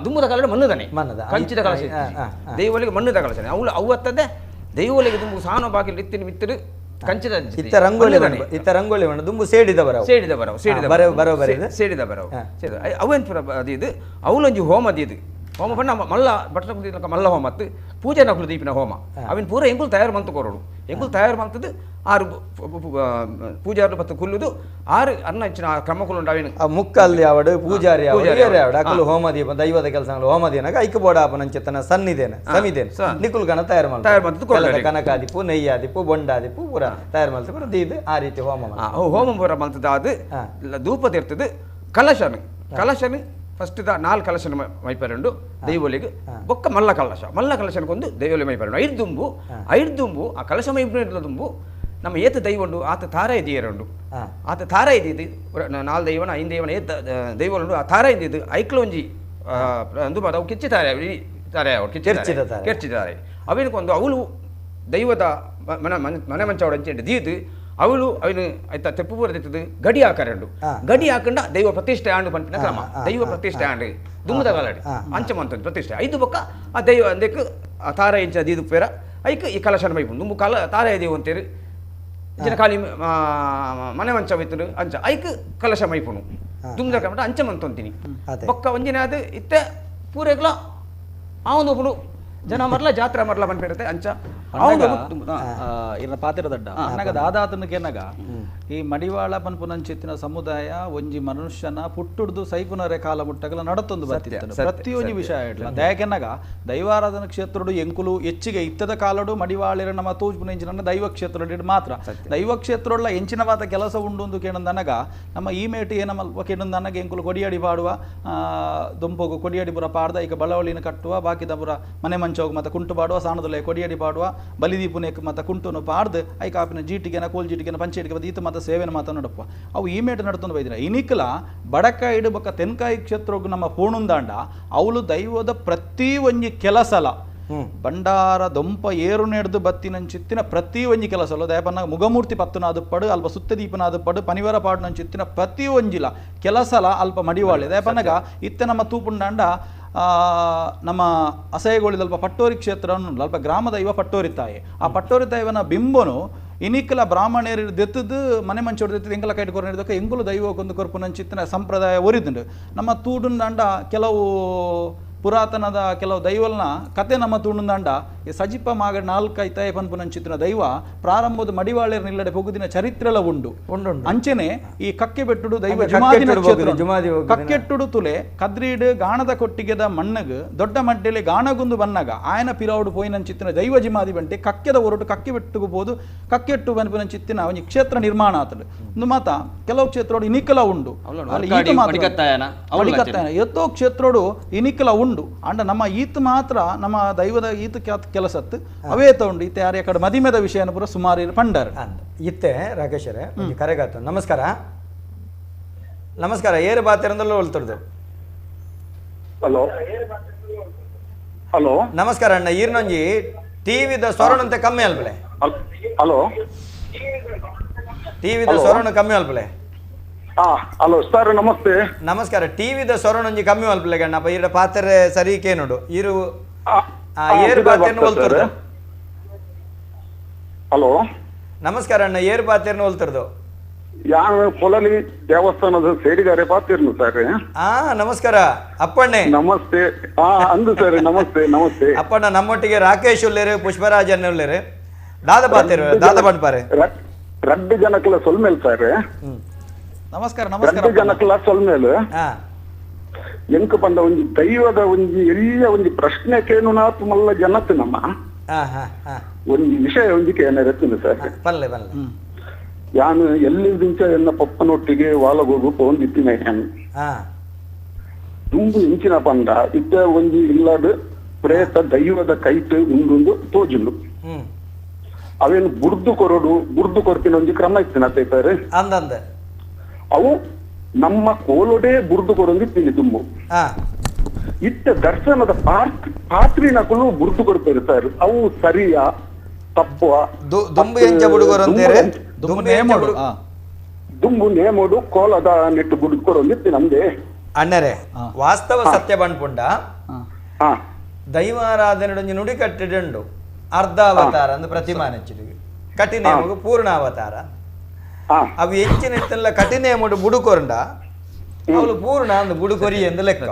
ದುಮ್ಮದ ಕಲಡ ಮಣ್ಣುದಾನೆ
ಮಣ್ಣದ
ಕಂಚಿದ ಕಲಶ ದೈವಲಿಗೆ ಮಣ್ಣುದ ಕಲಶನೆ ಅವಳು ಅವತ್ತದ್ದೇ ದೈವಲಿಗೆ ದುಂಬು ಸಾನು ಬಾಕಿ ಇತ್ತಿನ ಮಿತ್ತರು ಕಂಚಿದ
ಇತ್ತ ರಂಗೋಲಿ ಮಣ್ಣು ದುಂಬು ಸೇಡಿದ ಬರವು
ಅವೇನು ಪುರ ಅದು ಅವಳೊಂಜಿ ಹೋಮದಿದು ಹೋಮ ಪಂಡ ಮಲ್ಲ ಭಟ್ರ ಮಲ್ಲ ಹೋಮ ಅತ್ತು ಪೂಜೆ ನಕಲು ದೀಪಿನ ಹೋಮ ಅವಿನ ಪೂರ ಎಂಕುಲು ತಯಾರು ಮಂತು ಕೊರೋಡು ಎಂಕುಲು ತಯಾರು ಮಂತದ್ದು ಆರು ಪೂಜಾರು ಪತ್ತು ಕುಲ್ಲುದು ಆರು ಅನ್ನ ಇಚ್ಚಿನ ಕ್ರಮಗಳು ಅವಿನ
ಮುಕ್ಕಲ್ಲಿ ಅವಡು ಪೂಜಾರಿ ಅಕಲು ಹೋಮ ದೀಪ ದೈವದ ಕೆಲಸಗಳು ಹೋಮ ದಿನಾಗ ಐಕ ಬೋಡಾಪನಂಚಿತನ ಸನ್ನಿದೇನ ಸಮಿದೇನ ನಿಕುಲ್ ಗಣ ತಯಾರು ಮಾಡ್ತಾರೆ ಕನಕಾದಿಪ್ಪು ನೆಯ್ಯಾದಿಪ್ಪು ಬೊಂಡಾದಿಪ್ಪು ಪೂರ ತಯಾರು ಮಾಡ್ತಾರೆ ಪೂರ ದೀದು ಆ ರೀತಿ ಹೋಮ
ಪೂರ ಮಂತದ ಅದು ಧೂಪ ತೀರ್ತದೆ ಕಲಶನು ಫಸ್ಟ್ ನಾಲ್ ಕಲಶನ ಮೈಪರಂಡು ದೈವಲಿಗೆ ಬೊಕ್ಕ ಮಲ್ಲ ಕಲಶನಕ್ಕೊಂದು ದೈವಲಿ ಮೈಪರಂಡು ಐದು ದುಂಬು ಆ ಕಲಶ ಮೈಪರ ದುಂಬು ನಮ್ಮ ಏತ ದೈವಂಡು ಆತ ತಾರ ಇದೆಯರಂಡು ಆತ ತಾರ ಇದ್ದಿದ್ದು ನಾಲ್ ದೈವನ ಐದು ದೈವನ ಏತ ದೈವಲು ಆ ತಾರ ಇದ್ದಿದ್ದು ಐಕ್ಲೊಂಜಿ ಅಂದು ಅವು ಕಿಚ್ಚಿತಾರೆ ಕೆರ್ಚಿದ್ದಾರೆ ಅವೇನಕ್ಕೊಂದು ಅವಳು ದೈವದ ಮನೆ ಮಂಚ ಅವಡಂಚೆ ದೀದು ಅವಳು ಅವನು ಆಯ್ತಾ ತೆಪ್ಪು ಬರೆದಿತ್ತದು ಗಡಿ ಹಾಕರಂಡು ಗಡಿ ಹಾಕೊಂಡ ದೈವ ಪ್ರತಿಷ್ಠೆ ಆಂಡು ಪಂಪಿನ ಕ್ರಮ ದೈವ ಪ್ರತಿಷ್ಠೆ ಆಂಡು ದುಮ್ಮದ ಕಾಲಾಡಿ ಅಂಚಮಂತ ಪ್ರತಿಷ್ಠೆ ಐದು ಬೊಕ್ಕ ಆ ದೈವ ಅಂದಕ್ಕೆ ಆ ತಾರ ಇಂಚ ದೀದು ಪೇರ ಐಕ್ ಈ ಕಲಶನ ಮೈಪು ದುಂಬು ಕಾಲ ತಾರ ದೇವು ಅಂತೇರು ಇಂಚಿನ ಖಾಲಿ ಮನೆ ಮಂಚ ಹೋಯ್ತರು ಅಂಚ ಐಕ್ ಕಲಶ ಮೈಪುನು ದುಮ್ಮದ ಕ್ರಮ ಅಂಚಮಂತಂತೀನಿ ಬೊಕ್ಕ ಒಂದಿನ ಅದು ಇತ್ತೆ ಪೂರೆಗ್ಲ ಅವನು ಒಬ್ಬನು ಜನ ಮರ್ಲ ಜಾತ್ರೆ ಮರ್ಲ ಬಂದ್ಬಿಡುತ್ತೆ ಅಂಚ
ಇನ್ನ ಪಾತಿರದಡ್ಡ ಅನ್ನಗ ದಾದಾತನಕೇನಗ ಈ ಮಡಿವಾಳ ಪನ್ಪುನಂಚಿತ್ತಿನ ಸಮುದಾಯ ಒಂಜಿ ಮನುಷ್ಯನ ಪುಟ್ಟುಡ್ದು ಸೈಪುನರೆ ಕಾಲ ಮುಟ್ಟಗಲ ನಡತೊಂದು ಬರ್ತಿತ್ತು ಪ್ರತಿಯೊಂದು ವಿಷಯ ಇಡ್ಲ ದಯಕೆನ್ನಗ ದೈವಾರಾಧನ ಕ್ಷೇತ್ರಡು ಎಂಕುಲು ಹೆಚ್ಚಿಗೆ ಇತ್ತದ ಕಾಲಡು ಮಡಿವಾಳಿರ ನಮ್ಮ ತೂಜ್ಪುನ ಎಂಚಿನ ದೈವ ಕ್ಷೇತ್ರ ಮಾತ್ರ ದೈವ ಕ್ಷೇತ್ರಲ್ಲ ಎಂಚಿನವಾದ ಕೆಲಸ ಉಂಡು ಕೇಳಂದನಗ ನಮ್ಮ ಈ ಮೇಟು ಏನ ಮಲ್ಪ ಕೇಳಂದನಗ ಎಂಕುಲು ಕೊಡಿಯಡಿ ಪಾಡುವ ದುಂಪೋಗು ಕೊಡಿಯಡಿ ಪುರ ಪಾಡ್ದ ಈಗ ಬಳವಳಿನ ಕಟ್ಟುವ ಬಾಕಿದ ಪುರ ಮನೆ ಮಂಚ ಹೋಗಿ ಮತ್ತೆ ಕುಂಟು ಪಾಡುವ ಸಾಣದಲ್ಲೇ ಕೊಡಿಯಡಿ ಪಾಡುವ ಬಲಿದೀಪುನೇಕ್ ಮತ್ತೆ ಕುಂಟುನು ಪಾಡ್ದು ಐ ಕಾಪಿನ ಜೀಟಿಗೆನ ಕೋಲ್ ಜೀಟಿಗೆನ ಪಂಚಾಯಿಟಿಗೆ ಬಂದು ಈತ ಮತ್ತೆ ಸೇವೆನ ಮಾತ ನಡಪ್ಪ ಅವು ಈ ಮೇಟ್ ನಡ್ತೊಂದು ಬೈದಿನ ಇನಿಕಲ ಬಡಕಾಯಿ ಇಡಬಕ್ಕ ತೆನ್ಕಾಯಿ ಕ್ಷೇತ್ರಗೂ ನಮ್ಮ ಪೂಣುಂದಾಂಡ ಅವಳು ದೈವದ ಪ್ರತಿ ಒಂಜಿ ಕೆಲಸಲ ಬಂಡಾರ ದೊಂಪ ಏರು ನೆಡ್ದು ಬತ್ತಿನಂಚಿತ್ತಿನ ಪ್ರತಿ ಒಂಜಿ ಕೆಲಸಲು ದಯಪನ್ನ ಮುಗಮೂರ್ತಿ ಪತ್ತುನಾದು ಪಡು ಅಲ್ಪ ಸುತ್ತದೀಪನಾದು ಪಡು ಪನಿವರ ಪಾಡುನಂಚಿತ್ತಿನ ಪ್ರತಿ ಒಂಜಿಲ ಕೆಲಸಲ ಅಲ್ಪ ಮಡಿವಾಳಿ ದಯಪನ್ನಗ ಇತ್ತೆ ನಮ್ಮ ತೂಪುಂಡಾಂಡ ನಮ್ಮ ಅಸಹ್ಯಗೊಳಿದ ಅಲ್ಪ ಪಟ್ಟೋರಿ ಕ್ಷೇತ್ರವನ್ನು ಅಲ್ಪ ಗ್ರಾಮ ದೈವ ಪಟ್ಟೋರಿ ತಾಯಿ ಆ ಪಟ್ಟೋರಿ ತಾಯಿವನ ಬಿಂಬನು ಇನಿಕಲ ಬ್ರಾಹ್ಮಣರು ದೆತ್ತದು ಮನೆ ಮಂಚೋಡು ದೆತ್ತದು ಎಂಕಲ ಕೈಟ್ ಕೊರ ಹಿಡಿದಕ್ಕೆ ಎಂಕುಲು ದೈವಕ್ಕೊಂದು ಕೊರ್ಪು ನಂಚಿತ್ತಿನ ಸಂಪ್ರದಾಯ ಒರಿದುಂಡು ನಮ್ಮ ತೂಡುಂಡ ಕೆಲವು ಪುರಾತನದ ಕೆಲವು ದೈವಲ್ನ ಕತೆ ನಮ್ಮ ತೂಡುಂದಂಡ ಈ ಸಜಿಪ ಮಾಗ ನಾಲ್ಕೈತಾಯ ಪನ್ಪು ನಂಚಿತ್ತಿನ ದೈವ ಪ್ರಾರಂಭದ ಮಡಿವಾಳೇರ್ ನಿಲ್ಲಡೆ ಪೊಗುದಿನ ಚರಿತ್ರೆಲ ಉಂಡು ಅಂಚೆನೆ ಈ ಕಕ್ಕೆ ಬೆಟ್ಟುಡು ದೈವ ಕಕ್ಕೆಟ್ಟುಡು ತುಲೆ ಕದ್ರೀಡು ಗಾಣದ ಕೊಟ್ಟಿಗೆದ ಮಣ್ಣಗ್ ದೊಡ್ಡ ಮಡ್ಡೆಲೆ ಗಾಣಗುಂದು ಬನ್ನಗ ಆಯನ ಪಿರಾವುಡು ಪೋಯಿನಂಚಿತ್ತಿನ ದೈವ ಜಿಮಾದಿ ಬಂಟೆ ಕಕ್ಕೆದ ಹೊರಟು ಕಕ್ಕೆ ಬೆಟ್ಟುಗು ಬೋದು ಕಕ್ಕೆಟ್ಟು ಪನ್ಪು ನಂಚಿತ್ತಿನ ಅವನಿ ಕ್ಷೇತ್ರ ನಿರ್ಮಾಣ ಆತಡು ಒಂದು ಮಾತ ಕೆಲವು ಕ್ಷೇತ್ರೋಡು ಇನಿಕಲ ಉಂಡು ಎತ್ತೋ ಕ್ಷೇತ್ರೋಡು ಇನಿಕಲ ಉಂಡು ಅಂಡ ನಮ್ಮ ಈತ್ ಮಾತ್ರ ನಮ್ಮ ದೈವದ ಈತ್ ಕೆಲಸತ್ ಅವೇ ತಗೊಂಡು ಇತ್ತೆ ಯಾರ ಕಡೆ ಮದಿಮೆದ ವಿಷಯನ ಪೂರ ಸುಮಾರು ಪಂಡರ್
ಇತ್ತೆ ರಾಕೇಶರೇ ಕರೆಗಾತು ನಮಸ್ಕಾರ ನಮಸ್ಕಾರ ಏರು ಬಾತಿರಂದಲ್ಲೂ ಹೊಲ್ತಡ್ದು
ಹಲೋ ಹಲೋ
ನಮಸ್ಕಾರ ಅಣ್ಣ ಈರ್ನೊಂಜಿ ಟಿವಿದ ಸ್ವರಣಂತೆ ಕಮ್ಮಿ ಅಲ್ಬಲೆ
ಹಲೋ
ಟಿವಿದ ಸ್ವರಣ ಕಮ್ಮಿ ಅಲ್ಬಲೆ
ಹಲೋ ಸರ್ ನಮಸ್ತೆ
ನಮಸ್ಕಾರ ಟಿವಿದ ಸ್ವರಣೊಂಜಿ ಕಮ್ಮಿ ಅಲ್ಬಲೆ ಗಣ್ಣಪ್ಪ ಈರ ಪಾತ್ರೆ ಸರಿ ಕೇನೋಡು ಇರು ಏರು ಪಾತ್ರೆಯನ್ನು ಹೊಲ್ತರ್ದು
ಹಲೋ
ನಮಸ್ಕಾರ ಅಣ್ಣ ಏರು ಪಾತ್ರೆಯನ್ನು ಹೊಲ್ತರ್ದು
ಯಾನು ಪೊಲಲಿ ದೇವಸ್ಥಾನದ ಸೇಡಿಗಾರೆ ಪಾತಿರ್ನು ಸರ್
ನಮಸ್ಕಾರ ಅಪ್ಪಣ್ಣೆ
ನಮಸ್ತೆ ಅಂದು ಸರ್ ನಮಸ್ತೆ ನಮಸ್ತೆ
ಅಪ್ಪಣ್ಣ ನಮ್ಮೊಟ್ಟಿಗೆ ರಾಕೇಶ್ ಉಳ್ಳೇರು ಪುಷ್ಪರಾಜನ್ ಉಳ್ಳೇರು ದಾದ ಪಾತಿರು ದಾದ ಬಂಡ್ಪಾರೆ
ರಡ್ಡು ಜನಕ್ಲ ಸೊಲ್ಮೇಲ್ ಸರ್
ನಮಸ್ಕಾರ
ರಡ್ಡು ಜನಕ್ಲ ಸೊಲ್ಮೇಲ್ ಎಂಕ ಬಂದ ಒಂಜಿ ದೈವದ ಒಂಜಿ ಎಲ್ಲ ಒಂಜಿ ಪ್ರಶ್ನೆ ಕೇನುನಾತು ಮಲ್ಲ ಜನತ್ ನಮ್ಮ ಒಂಜಿ ವಿಷಯ ಒಂಜಿಕೆ ಏನಾರತ್ತಿನ ಸರ್
ಬಲ್ಲೆ ಬಲ್ಲೆ
ಯಾನು ಎಲ್ಲಿ ದಿಂಚ ಎನ್ನ ಪಪ್ಪನೊಟ್ಟಿಗೆ ವಾಲಗೋಗು ಪೋಂದಿತ್ತಿನ ಯಾನು ತುಂಬು ಇಂಚಿನ ಪಂಡ ಇತ್ತ ಒಂಜಿ ಇಲ್ಲದ ಪ್ರೇತ ದೈವದ ಕೈಟ್ ಉಂಡು ತೋಜುಂಡು ಅವೇನು ಬುರ್ದು ಕೊರಪಿನ ಒಂಜಿ ಕ್ರಮ ಇತ್ತಿನ ತೈತಾರೆ
ಅಂದಂದೆ
ಅವು ನಮ್ಮ ಕೋಲೊಡೆ ಬುರ್ದು ಕೊರೊಂದು ತಿನ್ನಿ ತುಂಬು ಇತ್ತ ದರ್ಶನದ ಪಾತ್ರಿನಕಲು ಬುರ್ದು ಕೊಡ್ತಾರೆ ಸರ್ ಅವು ಸರಿಯಾ ತಪ್ಪುವ
ದುಂಬು ಎಂಚ ಬುಡುಗರು ಅಂತೇರೆ
ದುಂಬು ನೇಮೋಡು ಕೋಲದ ನೆಟ್ಟು ಬುಡ್ದು ಕೊರೊಂದಿತ್ತು ನಮ್ದೆ
ಅಣ್ಣರೇ ವಾಸ್ತವ ಸತ್ಯ ಬಂಡ್ಪುಂಡ ದೈವಾರಾಧನೆ ನುಡಿ ಕಟ್ಟಿಡುಂಡು ಅರ್ಧಾವತಾರ ಅಂದು ಪ್ರತಿಮಾನಿಸಿಡು ಕಠಿನೇಮಗು ಪೂರ್ಣ ಅವತಾರ ಅವು ಹೆಚ್ಚಿನ ಇತ್ತಲ್ಲ ಕಠಿನೇಮುಡು ಬುಡುಕೊರಂಡ ಅವಳು ಪೂರ್ಣ ಅಂದು ಬುಡುಕೊರಿ ಎಂದು ಲೆಕ್ಕ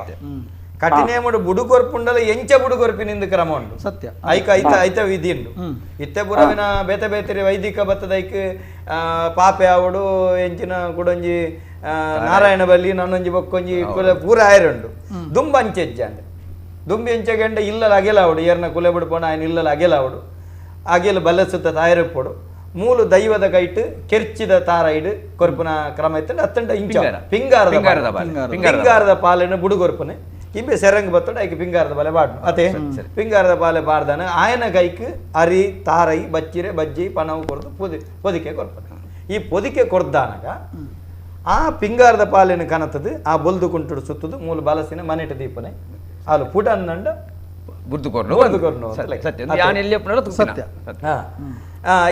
ಕಠಿನೇಮುಡು ಬುಡುಕೊರ್ಪುಂಡಲ ಎಂಚ ಬುಡುಕೊರ್ಪಿನಿಂದ ಕ್ರಮ ಉಂಡು
ಸತ್ಯ
ಐಕ ಐತ ಐತ ವಿಧಿ ಉಂಡು ಇತ್ತೆ ಪುರವಿನ ಬೇತೆ ಬೇತೆ ವೈದಿಕ ಬತ್ತದೈಕ್ ಪಾಪೆ ಆವಡು ಎಂಚಿನ ಕುಡೊಂಜಿ ನಾರಾಯಣ ಬಲ್ಲಿ ನನ್ನೊಂಜಿ ಬೊಕ್ಕೊಂಜಿ ಪೂರ ಆಯರುಂಡು ದುಂಬ ಅಂಚೆಜ್ಜ ಅಂಡೆ ದುಂಬಿ ಎಂಚೆಗಂಡ ಇಲ್ಲಲ ಅಗೆಲಾವಡು ಏರ್ನ ಕುಲೆ ಬಿಡ್ಪೋಣ ఆయన ಇಲ್ಲಲ ಅಗೆಲಾವಡು ಅಗೆಲು ಬಲ್ಲಸುತ್ತ ತಾಯರಪ್ಪೋಡು ಮೂಲು ದೈವದ ಕೈಟ್ ಕೆರ್ಚಿದ ತಾರೈಡ್ ಕೊರ್ಪುನ ಕ್ರಮ ಇತ್ತು ಅತ್ತಂಡ ಇಂಚ ಪಿಂಗಾರದ ಪಾಲೆನ ಬುಡುಗೊರ್ಪನೆ ಇಂಬೆ ಸೆರಂಗ್ ಬತ್ತೋಡು ಐಕೆ ಪಿಂಗಾರದ ಬಾಲೆ ಬಾಡ್ನು ಅದೇ ಪಿಂಗಾರದ ಬಾಲೆ ಬಾಡ್ದಾನ ಆಯನ ಕೈಕ್ ಅರಿ ತಾರೈ ಬಚ್ಚಿರೆ ಬಜ್ಜಿ ಪಣವು ಕೊರ್ದು ಪೊದಿಕೆ ಕೊರ್ಪನೆ ಈ ಪೊದಿಕೆ ಕೊರ್ದಾನಾಗ ಆ ಪಿಂಗಾರದ ಪಾಲಿನ ಕನತದು ಆ ಬೊಲ್ದು ಕುಂಟುಡು ಸುತ್ತದು ಮೂಲ ಬಾಲಸಿನ ಮನೆಟ ದೀಪನೆ ಅಲ್ಲ ಪುಟ ಅನ್ನಂಡ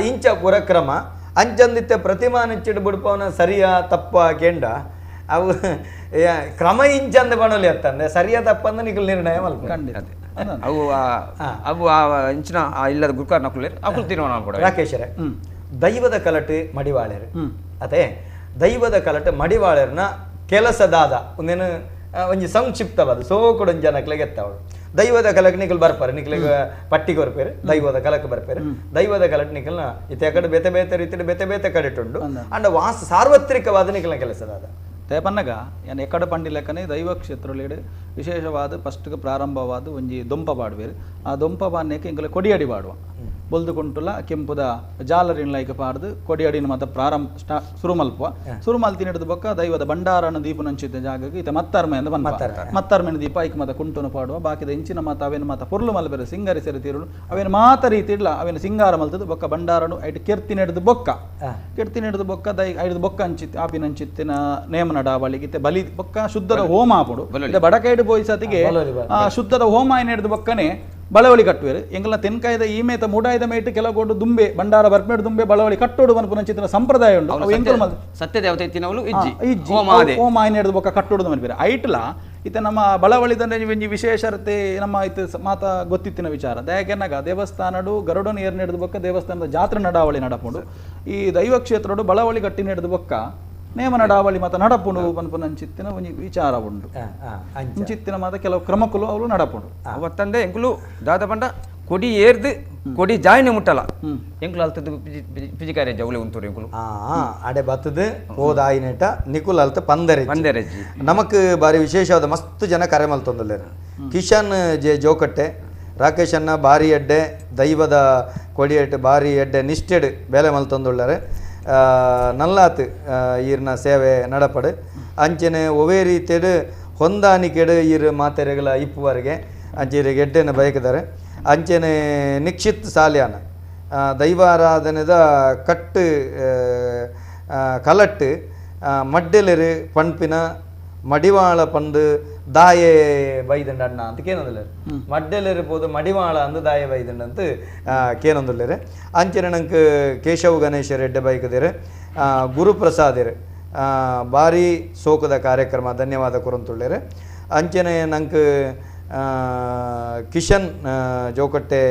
ಇಂಚ ಪುರಕ್ರಮ ಅಂಚಂದಿತ್ತೆ ಪ್ರತಿಮಾನಿಚ್ಚಿಡು ಬಿಡ್ಪವನ ಸರಿಯಾ ತಪ್ಪ ಕೇಂಡ ಅವು ಕ್ರಮ ಇಂಚಂದ ಬಣಲಿ ಅತ್ತಂದೆ ಸರಿಯಾ ತಪ್ಪಂದ ನಿಖಲ್ ನಿರ್ಣಯ ಮಲ್ಪ
ಅವು ಅವು ಇಂಚಿನ ಇಲ್ಲದ ಗುರುಕಾರ ನಕುಲೇರು ಅಕುಲ್ ತೀರ್ಮಾನ ಕೂಡ
ರಾಕೇಶರೇ ದೈವದ ಕಲಟು ಮಡಿವಾಳೆರು ಅದೇ ದೈವದ ಕಲಟು ಮಡಿವಾಳೆರ್ನ ಕೆಲಸದಾದ ಒಂದೇನು ಒಂಜಿ ಸಂಕ್ಷಿಪ್ತವಾದ ಸೋಕೊಡೊಂದು ಜನಕ್ಲೆಗೆ ಎತ್ತವಳು ದೈವದ ಕಲಕ್ ನಿಖಲ್ ಬರ್ಪಾರೆ ನಿಖಲಿಗೆ ಪಟ್ಟಿ ಕೊರ್ಪೇರು ದೈವದ ಕಲಕ್ ಬರ್ಪೇರು ದೈವದ ಕಲಟ್ ನಿಖಲ್ನ ಇತ್ತೆ ಕಡೆ ಬೇತೆ ಬೇತೆ ರೀತಿಯಲ್ಲಿ ಬೇತೆ ಬೇತೆ ಕಡೆಟುಂಡು ಅಂಡ ಸಾರ್ವತ್ರಿಕವಾದ ನಿಖಲ್ನ ಕೆಲಸದಾದ
ತೇಪನ್ನಗ ಏನು ಎಕ್ಕಡ ಪಂಡಿ ಲೆಕ್ಕನೆ ದೈವ ಕ್ಷೇತ್ರಲೇಡು ವಿಶೇಷವಾದ ಫಸ್ಟ್ಗೆ ಪ್ರಾರಂಭವಾದ ಒಂಜಿ ದೊಂಪ ಪಾಡುವೇರು ಆ ದೊಂಪ ಬಾಡ್ನೇಕೆ ಇಂಕಲೆ ಕೊಡಿಯಡಿ ಪಾಡುವ ಬೊಲ್ದುಕೊಂಟುಲ ಕೆಂಪುದ ಜಾಲರಿನ ಲೈಕ್ ಪಾಡ್ದು ಕೊಡಿಯಡಿನ ಮತ್ತೆ ಪ್ರಾರಂಭ ಶುರು ಮಲ್ಪುವ ಶುರು ಮಲ್ತಿನ ಹಿಡಿದು ಬೊಕ್ಕ ದೈವದ ಭಂಡಾರನ ದೀಪ ನಂಚಿದ್ದ ಜಾಗಕ್ಕೆ ಈತ ಮತ್ತರ್ಮೆಯಿಂದ ಮತ್ತರ್ಮೆನ ದೀಪ ಐಕ್ ಮತ ಕುಂಟುನ ಪಾಡುವ ಬಾಕಿದ ಇಂಚಿನ ಮಾತ ಅವೇನು ಮಾತ ಪೊರ್ಲು ಮಲ್ಬೇರೆ ಸಿಂಗಾರಿ ಸೇರಿ ತೀರುಳು ಅವೇನು ಮಾತ ರೀತಿ ಇಡ್ಲ ಅವೇನು ಸಿಂಗಾರ ಮಲ್ತದ್ದು ಬೊಕ್ಕ ಭಂಡಾರನು ಐಟ್ ಕೆರ್ತಿನ ಹಿಡಿದು ಬೊಕ್ಕ ಐದು ಬೊಕ್ಕ ಅಂಚಿತ್ ಆಪಿನ ಅಂಚಿತ್ತಿನ ನೇಮನ ಡಾಬಳಿಗಿತ್ತೆ ಬಲಿ ಬೊಕ್ಕ ಶುದ್ಧದ ಹೋಮ ಆಪುಡು ಬಡಕೈಡು ಬೋಯಿಸತಿಗೆ ಶುದ್ಧದ ಹೋಮ ಏನು ಹಿಡಿದು ಬೊಕ್ಕನೆ ಬಳವಳಿ ಕಟ್ಟುವೇರು ಎಂಗಲ ತೆನ್ಕಾಯ್ದ ಈ ಮೇತ ಮೂಡಾಯ್ದ ಮೇಟ್ ಕೆಲಗೋಡು ದುಂಬೆ ಭಂಡಾರ ಬರ್ಪೇಡು ದುಂಬೆ ಬಳವಳಿ ಕಟ್ಟೋಡು ಮನ್ಪುನಂಚಿತ್ತಿನ ಸಂಪ್ರದಾಯ ಉಂಟು
ಸತ್ಯ ದೇವತೆ ಇತ್ತಿನವಳು
ಹೋಮ ಏನು ಹಿಡಿದು ಬೊಕ್ಕ ಕಟ್ಟೋಡು ಮನ್ಪೇರು ಐಟ್ಲ ಇತ್ತೆ ನಮ್ಮ ಬಳವಳಿದಂಡೆ ಒಂಜಿ ವಿಶೇಷತೆ ನಮ್ಮ ಇತ್ತು ಮಾತ ಗೊತ್ತಿತ್ತಿನ ವಿಚಾರ ದಯಾಕೆನ್ನಾಗ ದೇವಸ್ಥಾನಡು ಗರುಡನ ಏರ್ ನಡೆದ ಬೊಕ್ಕ ದೇವಸ್ಥಾನದ ಜಾತ್ರೆ ನಡಾವಳಿ ನಡಪುಂಡು ಈ ದೈವ ಕ್ಷೇತ್ರಡು ಬಳವಳಿ ಗಟ್ಟಿ ನಡೆದ ಬೊಕ್ಕ ನೇಮ ನಡಾವಳಿ ಮಾತ ನಡಪುಂಡು ಪನ್ಪುನಂಚಿತ್ತಿನ ಒಂಜಿ ವಿಚಾರ ಉಂಡು ಇಂಚಿತ್ತಿನ ಮಾತ ಕೆಲವು ಕ್ರಮಕ್ಕಲು ಅವಳು ನಡಪುಂಡು
ಅವತ್ತಂದೆ ಎಂಕುಲು ದಾದ ಪಂಡ ಕೊಡಿ ಏರ್ದು ಕೊಡಿ ಜಾಯಿನ ಮುಟ್ಟಲ್ಲ ಎಂಕುಲು ಅಲ್ತದ್ದು ಪಿಜಿಕಾರಿ ಜವಳಿ ಉಂಟು ಎಂಕುಲು
ಅಡೆ ಬತ್ತದು ಹೋದಾಯಿನೇಟ ನಿಕುಲ್ ಅಲ್ತ ಪಂದರೆಜ್ಜಿ ನಮಕ್ ಬಾರಿ ವಿಶೇಷವಾದ ಮಸ್ತ್ ಜನ ಕರೆ ಮಲ್ತೊಂದುಲ್ಲೇರು ಕಿಶನ್ ಜೋಕಟ್ಟೆ ರಾಕೇಶ್ ಅನ್ನ ಬಾರಿ ಎಡ್ಡೆ ದೈವದ ಕೊಡಿಯಟ್ಟು ಬಾರಿ ಎಡ್ಡೆ ನಿಷ್ಠೆಡ್ ಬೇಲೆ ಮಲ್ತೊಂದುಳ್ಳಾರೆ ನಲ್ಲಾತ್ ಈರ್ನ ಸೇವೆ ನಡಪಡು ಅಂಚನೆ ಒವೇ ರೀತಿಯಡು ಹೊಂದಾಣಿಕೆಡು ಈರ್ ಮಾತೆರೆಗಳ ಇಪ್ಪುವರೆಗೆ ಅಂಚೆ ಗೆಡ್ಡೆನ ಬಯಕಿದ್ದಾರೆ ಅಂಚನೆ ನಿಕ್ಷಿತ್ ಸಾಲ್ಯಾನ ದೈವಾರಾಧನೆದ ಕಟ್ಟು ಕಲಟ್ಟು ಮಡ್ಡೆಲೆರು ಪಂಪಿನ ಮಡಿವಾಳ ಪಂಡು ದಾಯೆ ಬೈದಂಡ ಅಣ್ಣ ಅಂತ ಕೇನೊಂದುಲ್ಲೇರು ಮಡ್ಡೆಲಿರ್ಬೋದು ಮಡಿವಾಳ ಅಂದು ದಾಯೆ ಬೈದಂಡ ಅಂತ ಕೇನೊಂದುಲ್ಲೇರು ಅಂಚನೆ ನಂಗೆ ಕೇಶವ್ ಗಣೇಶ ರೆಡ್ಡೆ ಬೈಕದೇರು ಗುರುಪ್ರಸಾದಿರು ಭಾರಿ ಸೋಕದ ಕಾರ್ಯಕ್ರಮ ಧನ್ಯವಾದ ಕೊರಂತುಳ್ಳೇರು ಅಂಚನೆ ನಂಗೆ ಕಿಶನ್ ಜೋಕಟ್ಟೆ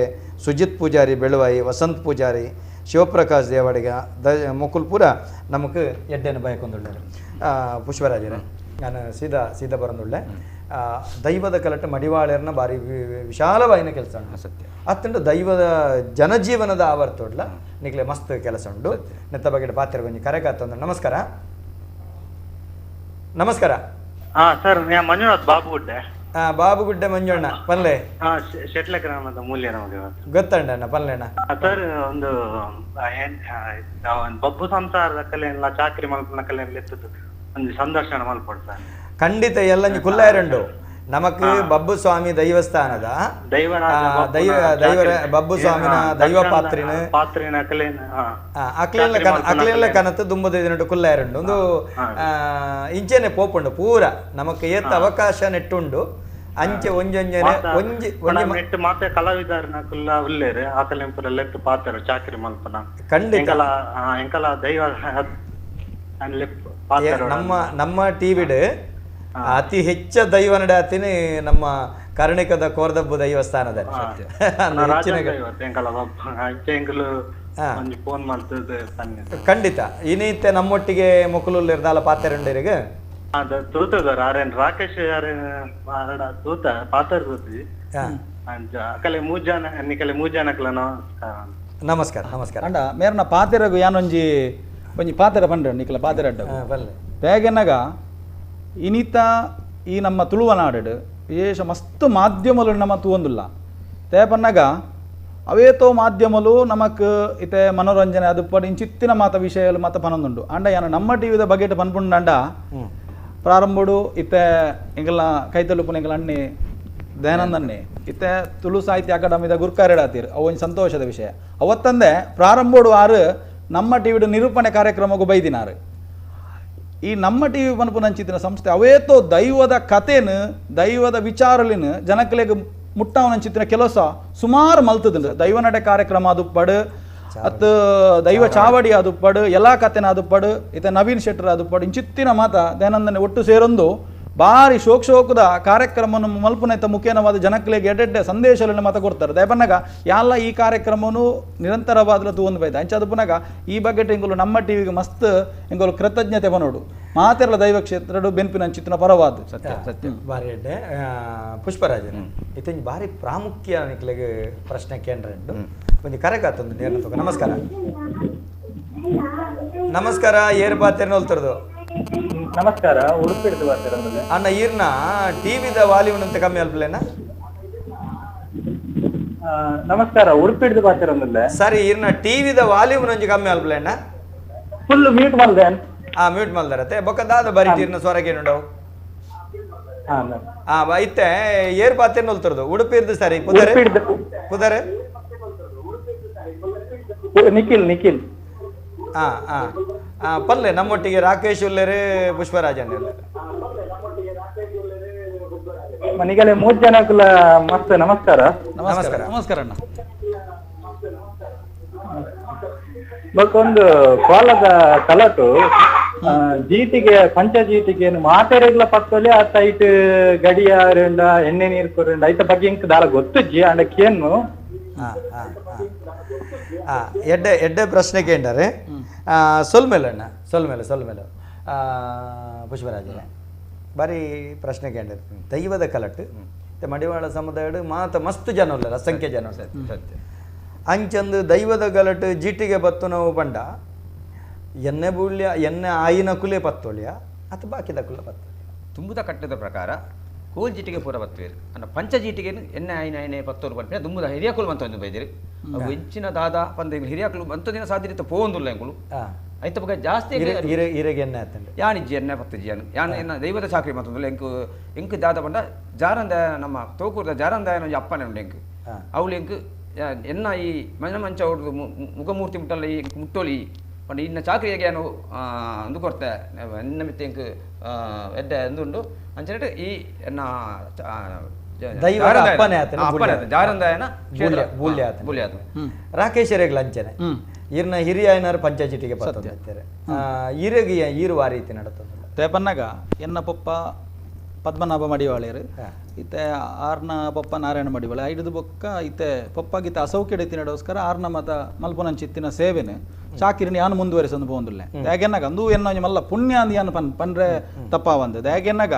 ಸುಜಿತ್ ಪೂಜಾರಿ ಬೆಳುವಾಯಿ ವಸಂತ್ ಪೂಜಾರಿ ಶಿವಪ್ರಕಾಶ್ ದೇವಾಡಿಗ ಮೊಕುಲ್ ಪೂರ ನಮಗೆ ಎಡ್ಡೆನ ಬಯಕೊಂದುಳ್ಳೇರು ಪುಷ್ಪರಾಜರೇ ನಾನು ಸೀದಾ ಬರಂದುಳ್ಳೆ ದೈವದ ಕಲಟ ಮಡಿವಾಳರ್ನ ಭಾರಿ ವಿಶಾಲವಾಯಿನ ಕೆಲಸ ಉಂಟು ಸತ್ಯ ಅತ್ತಂಡು ದೈವದ ಜನಜೀವನದ ಆವರ್ತೋಡ್ಲ ನಿಕ್ಲೆ ಮಸ್ತ್ ಕೆಲಸ ಉಂಟು ನೆತ್ತ ಬಗ್ಗೆ ಪಾತ್ರ ಕೊಂಚ ಕರೆ ಕಾತಂದ್ರೆ ನಮಸ್ಕಾರ ನಮಸ್ಕಾರ
ಸರ್ ಮಂಜುನಾಥ್ ಬಾಬುಗುಡ್ಡೆ
ಬಾಬುಗುಡ್ಡೆ ಮಂಜಣ್ಣ ಪಲ್ಲೆ
ಶೆಟ್ಲ ಗ್ರಾಮದ ಮೂಲ್ಯ ನಮಗೆ
ಗೊತ್ತಂಡಣ್ಣ ಪಲ್ಲೆಣ್ಣ
ಸರ್ ಒಂದು ಬಬ್ಬು ಸಂಸಾರದ ಕಲೆಯಲ್ಲ ಚಾಕ್ರಿ ಮಲ್ಪನ ಕಲೆಯಲ್ಲಿ ಎತ್ತದು ಒಂದು ಸಂದರ್ಶನ ಮಲ್ಪಡ್ತಾರೆ
ಖಂಡಿತ ಎಲ್ಲ ಕುಲ್ಲಾಯರಂಡು ನಮಕ್ ಬಬ್ಬು ಸ್ವಾಮಿ ದೈವಸ್ಥಾನದ ಬಬ್ಬು ಸ್ವಾಮಿನ ದೈವ ಪಾತ್ರಿನ ಅಕ್ಲೆಲ್ಲ ಕನತ್ತು ದುಂಬದೈದು ಕುಲ್ಲಾಯರಂಡು ಒಂದು ಇಂಚೆನೆ ಪೋಪುಂಡು ಪೂರ ನಮಕ್ ಏತ್ ಅವಕಾಶ ನೆಟ್ಟುಂಡು ಅಂಚೆ ಒಂಜೊಂಜನೆ
ನೆಟ್ಟು ಮಾತೆ ಕಲಾವಿದಾರನ ಕುಲ್ಲ ಉಲ್ಲೇರು ಆಕಲೆಂಪುರ ಲೆತ್ತು ಪಾತ್ರ ಚಾಕ್ರಿ ಮಲ್ಪನ
ಖಂಡಿತ
ಎಂಕಲ ದೈವ
ನಮ್ಮ ಟಿವಿಡ್ ಅತಿ ಹೆಚ್ಚ ದೈವ ನಡಾತಿನಿ ನಮ್ಮ ಕರ್ಣಿಕದ ಕೋರ್ದಬ್ಬು ದೈವಸ್ಥಾನದ ಖಂಡಿತ ಇನ್ನಿತ್ತೆ ನಮ್ಮೊಟ್ಟಿಗೆ ಮುಕುಲುಲ್ ಇರ್ದಾಲ ಪಾತೆರಂಡರಿಗೆ
ರಾಕೇಶ್ ತೂತ ಪಾತ್ರ
ನಮಸ್ಕಾರ ನಮಸ್ಕಾರ
ಅಂಡ ಮೇರ್ನ ಪಾತೆರಗು ಯಾನೊಂಜಿ ಒಂಜಿ ಪಾತೆರ ಪಂಡ್ರೆ ನಿಕ್ಲ ಪಾತೆರ ಅಡ್ಡ ಬೇಗನ್ನಗ ಇನಿತ ಈ ನಮ್ಮ ತುಳುವನಾಡು ವಿಶೇಷ ಮಸ್ತ್ ಮಾಧ್ಯಮಗಳು ನಮ್ಮ ತೂವೊಂದುಲ್ಲ ತೇಪನ್ನಗ ಅವೇತೋ ಮಾಧ್ಯಮಲು ನಮಕ್ ಇತೆ ಮನೋರಂಜನೆ ಅದು ಪಡಿ ಇಂಚಿತ್ತಿನ ಮಾತ ವಿಷಯಗಳು ಮಾತ ಪನೊಂದುಂಡು ಅಂಡ ಯಾನ ನಮ್ಮ ಟಿವಿದ ಬಗೆಟ್ ಪನ್ಪುಂಡಂಡ ಪ್ರಾರಂಭಡು ಇತ್ತೆ ಎಂಗೆಲ್ಲ ಕೈತಲುಪುನ ಎಂಗೆಲ್ಲ ಅಣ್ಣಿ ದಯಾನಂದನ್ನೇ ಇತ್ತೆ ತುಳು ಸಾಹಿತ್ಯ ಅಕಾಡೆಮಿದ ಗುರ್ಕಾರೆಡಾತೀರ್ ಅವು ಒಂದು ಸಂತೋಷದ ವಿಷಯ ಅವತ್ತಂದೆ ಪ್ರಾರಂಭಡು ಆರು ನಮ್ಮ ಟಿವಿಡ ನಿರೂಪಣೆ ಕಾರ್ಯಕ್ರಮಕ್ಕೂ ಬೈದಿನಾರು ಈ ನಮ್ಮ ಟಿವಿ ಪನ್ಪುನಂಚಿತ್ತಿನ ಸಂಸ್ಥೆ ಅವೇತೋ ದೈವದ ಕಥೆನು ದೈವದ ವಿಚಾರಲಿನ ಜನಕಲೆಗೆ ಮುಟ್ಟವನಂಚಿತ್ತಿನ ಕೆಲಸ ಸುಮಾರು ಮಲ್ತದುಂಡು ದೈವ ನಡೆ ಕಾರ್ಯಕ್ರಮ ಅದು ಪಡು ಅತ್ತು ದೈವ ಚಾವಡಿ ಅದು ಪಡು ಎಲ್ಲ ಕಥೆನ ಅದು ಪಡು ಇತ ನವೀನ್ ಶೆಟ್ಟರ್ ಅದು ಪಡು ಇಂಚಿತ್ತಿನ ಮಾತ ದಯಾನಂದನೆ ಒಟ್ಟು ಸೇರೊಂದು ಭಾರಿ ಶೋಕದ ಕಾರ್ಯಕ್ರಮವನ್ನು ಮಲ್ಪುನೈತ ಮುಖೇನವಾದ ಜನಕಲೆಗೆ ಎಡ್ಡೆಡ್ಡೆ ಸಂದೇಶಗಳನ್ನು ಮಾತ ಕೊಡ್ತಾರೆ ದಯಪನ್ನಾಗ ಯಾಲ್ಲ ಈ ಕಾರ್ಯಕ್ರಮವನ್ನು ನಿರಂತರವಾದ ತೂಂದು ಬೈದ ಅಂಚದು ಪುನಗ ಈ ಬಗ್ಗೆ ಇಂಗಲು ನಮ್ಮ ಟಿವಿಗೆ ಮಸ್ತ್ ಇಂಗಲು ಕೃತಜ್ಞತೆ ಬನೋಡು ಮಾತೆರಲ ದೈವ ಕ್ಷೇತ್ರಡು ಬೆನ್ಪಿನ ಚಿತ್ರ ಪರವಾದ
ಸತ್ಯ ಸತ್ಯ ಬಾರಿ ಎಡ್ಡೆ ಪುಷ್ಪರಾಜನ್ ಇತ್ತಂಜಿ ಬಾರಿ ಪ್ರಾಮುಖ್ಯ ನಿಕ್ಲೆಗೆ ಪ್ರಶ್ನೆ ಕೇಂದ್ರಂಡು ಒಂದು ಕರೆ ಕಾತೊಂದು ನೇರ ತಗೋ ನಮಸ್ಕಾರ ನಮಸ್ಕಾರ ಏರ್ ಪಾತೆರ್ನ ಹೊಲ್ತರದು
ನಮಸ್ಕಾರ ಉಡುಪಿಡ್ದು ಬರ್ತೀರ
ಅಣ್ಣ ಈರ್ನ ಟಿವಿದ ವಾಲ್ಯೂಮ್ ಅಂತ ಕಮ್ಮಿ ಅಲ್ಪಲೇನ
ನಮಸ್ಕಾರ ಉಡುಪಿಡ್ದು ಬರ್ತೀರ
ಸರಿ ಈರ್ನ ಟಿವಿದ ವಾಲ್ಯೂಮ್ ನಂಜಿ ಕಮ್ಮಿ ಅಲ್ಪಲೇನ
ಫುಲ್ ಮ್ಯೂಟ್ ಮಾಡ್ದೆ
ಮ್ಯೂಟ್ ಮಲ್ದಾರತ್ತೆ ಬೊಕ್ಕ ದಾದ ಬರೀತೀರ್ನ ಸ್ವರಗೇನುಂಡವು ಇತ್ತೆ ಏರ್ ಪಾತೆರ್ನ ಹೊಲ್ತರದು ಉಡುಪಿರ್ದು ಸರಿ ಪುದರೆ
ನಿಖಿಲ್
ಪಲ್ಲೆ ನಮ್ಮೊಟ್ಟಿಗೆ ರಾಕೇಶ್ ಉಲ್ಲೇರೆ ಪುಷ್ಪರಾಜನ್
ಮನಿಗಲೆ 3 ಜನಕ್ಕಲ್ಲ ಮಸ್ತ್ ನಮಸ್ಕಾರ
ನಮಸ್ಕಾರ ನಮಸ್ಕಾರ ಅಣ್ಣ
ಒಂದು ಕೋಲದ ಕಲಟು
ಜೀಟಿಗೆ ಪಂಚ ಜೀಟಿಗೆ ಮಾತೆರೆಗ್ಲ ಪತ್ತೊಲೆ ಆ ಸೈಟ್ ಗಡಿಯಾರಿಂದ ಎಣ್ಣೆ ನೀರು ಕೊರಿಂದ ಐತ ಬಗ್ಗೆ ಇಂಕ ದಾಲ ಗೊತ್ತಜ್ಜಿ ಅಂಡಕ್ಕೇನು
ಎಡ್ಡೆ ಪ್ರಶ್ನೆ ಕೇಂಡರೆ ಸೊಲ್ಮೇಲಣ್ಣ ಸೊಲ್ಮೇಲೆ ಪುಷ್ಪರಾಜರೇ ಬಾರಿ ಪ್ರಶ್ನೆ ಕೇಂದ್ರ ದೈವದ ಕಲಟ್ ಮಡಿವಾಳ ಸಮುದಾಯ ಮಾತ ಮಸ್ತ್ ಜನ ಉಳ್ಳಲ್ಲ ಅಸಂಖ್ಯ ಜನ ಅಂಚಂದು ದೈವದ ಗಲಟ್ ಜೀಟಿಗೆ ಬತ್ತು ನಾವು ಪಂಡ ಎಣ್ಣೆ ಬೂಳ್ಯ ಎಣ್ಣೆ ಆಯಿನ ಕುಲೆ ಪತ್ತೊಳ್ಯ ಅಥವಾ ಬಾಕಿದ ಕುಲ ಪತ್ತೊಳ್ಯ
ತುಂಬುದ ಕಟ್ಟದ ಪ್ರಕಾರ ಕೋಲ್ ಜೀಟಿಗೆ ಪೂರ ಬತ್ತುವೇರು ಅನ್ನ ಪಂಚ ಜೀಟಿಗೆ ಎಣ್ಣೆ ಆಯ್ನೆ ಪತ್ತೋರು ಬರ್ಪೆ ದುಂಬುದ ಹಿರಿಯಕುಲು ಬಂತ ಬೈದಿರು ಅವು ಹೆಚ್ಚಿನ ದಾದ ಪಂದ ಹಿರಿಯಕುಲು ಬಂತ ದಿನ ಸಾಧ್ಯತೆ ಪೋಂದುಲ್ಲ ಎಂಕುಲು ಐತ ಬಗ್ಗೆ ಜಾಸ್ತಿ
ಇರೆಗೆ ಎಣ್ಣೆ ಆತಂಡೆ
ಯಾನಿಜ್ಜಿ ಎಣ್ಣೆ ಪತ್ತಜ್ಜಿ ಅನ್ನು ಯಾನ್ ಎನ್ನ ದೈವದ ಚಾಕ್ರಿ ಮತ್ತೊಂದು ಎಂಕು ದಾದ ಪಂಡ ಜಾರಂದಾಯ ನಮ್ಮ ತೋಕೂರದ ಜಾರಂದಾಯನ ಅಪ್ಪನೇ ಉಂಡು ಎಂಕು ಅವಳು ಎಂಕು ಎನ್ನ ಈ ಮನ ಮಂಚ ಹೊಡೆದು ಮುಖಮೂರ್ತಿ ಮುಟ್ಟಲ್ಲ ಈ ಮುಟ್ಟೋಳಿ ಪಂಡ ಇನ್ನ ಚಾಕ್ರಿ ಹೇಗೆ ಏನು ಅಂದು ಕೊಡ್ತೆ ಎನ್ನ ಮಿತ್ತೆ ಎಂಕು ಎಡ್ಡೆ ಎಂದುಂಡು ಅಂಚನೆ ಈ ಎನ್ನ ಜಾರಂದಾಯನ ಬೂಲ್ಯ
ರಾಕೇಶ್ ರೇಗ್ಲ ಅಂಚನೆ ಇರ್ನ ಹಿರಿಯ ಏನಾರು ಪಂಚಾಯತಿಗೆ ಬರ್ತಾರೆ ಇರೆಗೆ ಈರು ಆ ರೀತಿ ನಡತದೆ
ತೇಪನ್ನಾಗ ಎನ್ನ ಪಪ್ಪ ಪದ್ಮನಾಭ ಮಡಿವಾಳೆರು ಇತ್ತೆ ಆರ್ನ ಪಪ್ಪ ನಾರಾಯಣ ಮಡಿವಾಳೆ ಐದು ಬೊಕ್ಕ ಇತ್ತೆ ಪಪ್ಪ ಗೀತೆ ಅಸೌಖ್ಯ ನಡೋಸ್ಕರ ಆರ್ನ ಮತ ಮಲ್ಪನಂಚಿತ್ತಿನ ಸೇವೆನೆ ಚಾಕಿರಿನ ಯಾನು ಮುಂದುವರಿಸೊಂದು ಪೋಂದುಲ್ಲೆ ದ್ಯಾಗೆನ್ನಾಗ ಅಂದು ಎನ್ನ ಮಲ್ಲ ಪುಣ್ಯ ಅಂದ್ ಯಾನು ಪನ್ರೆ ತಪ್ಪಾವಂದು ದ್ಯಾಗೆನ್ನಾಗ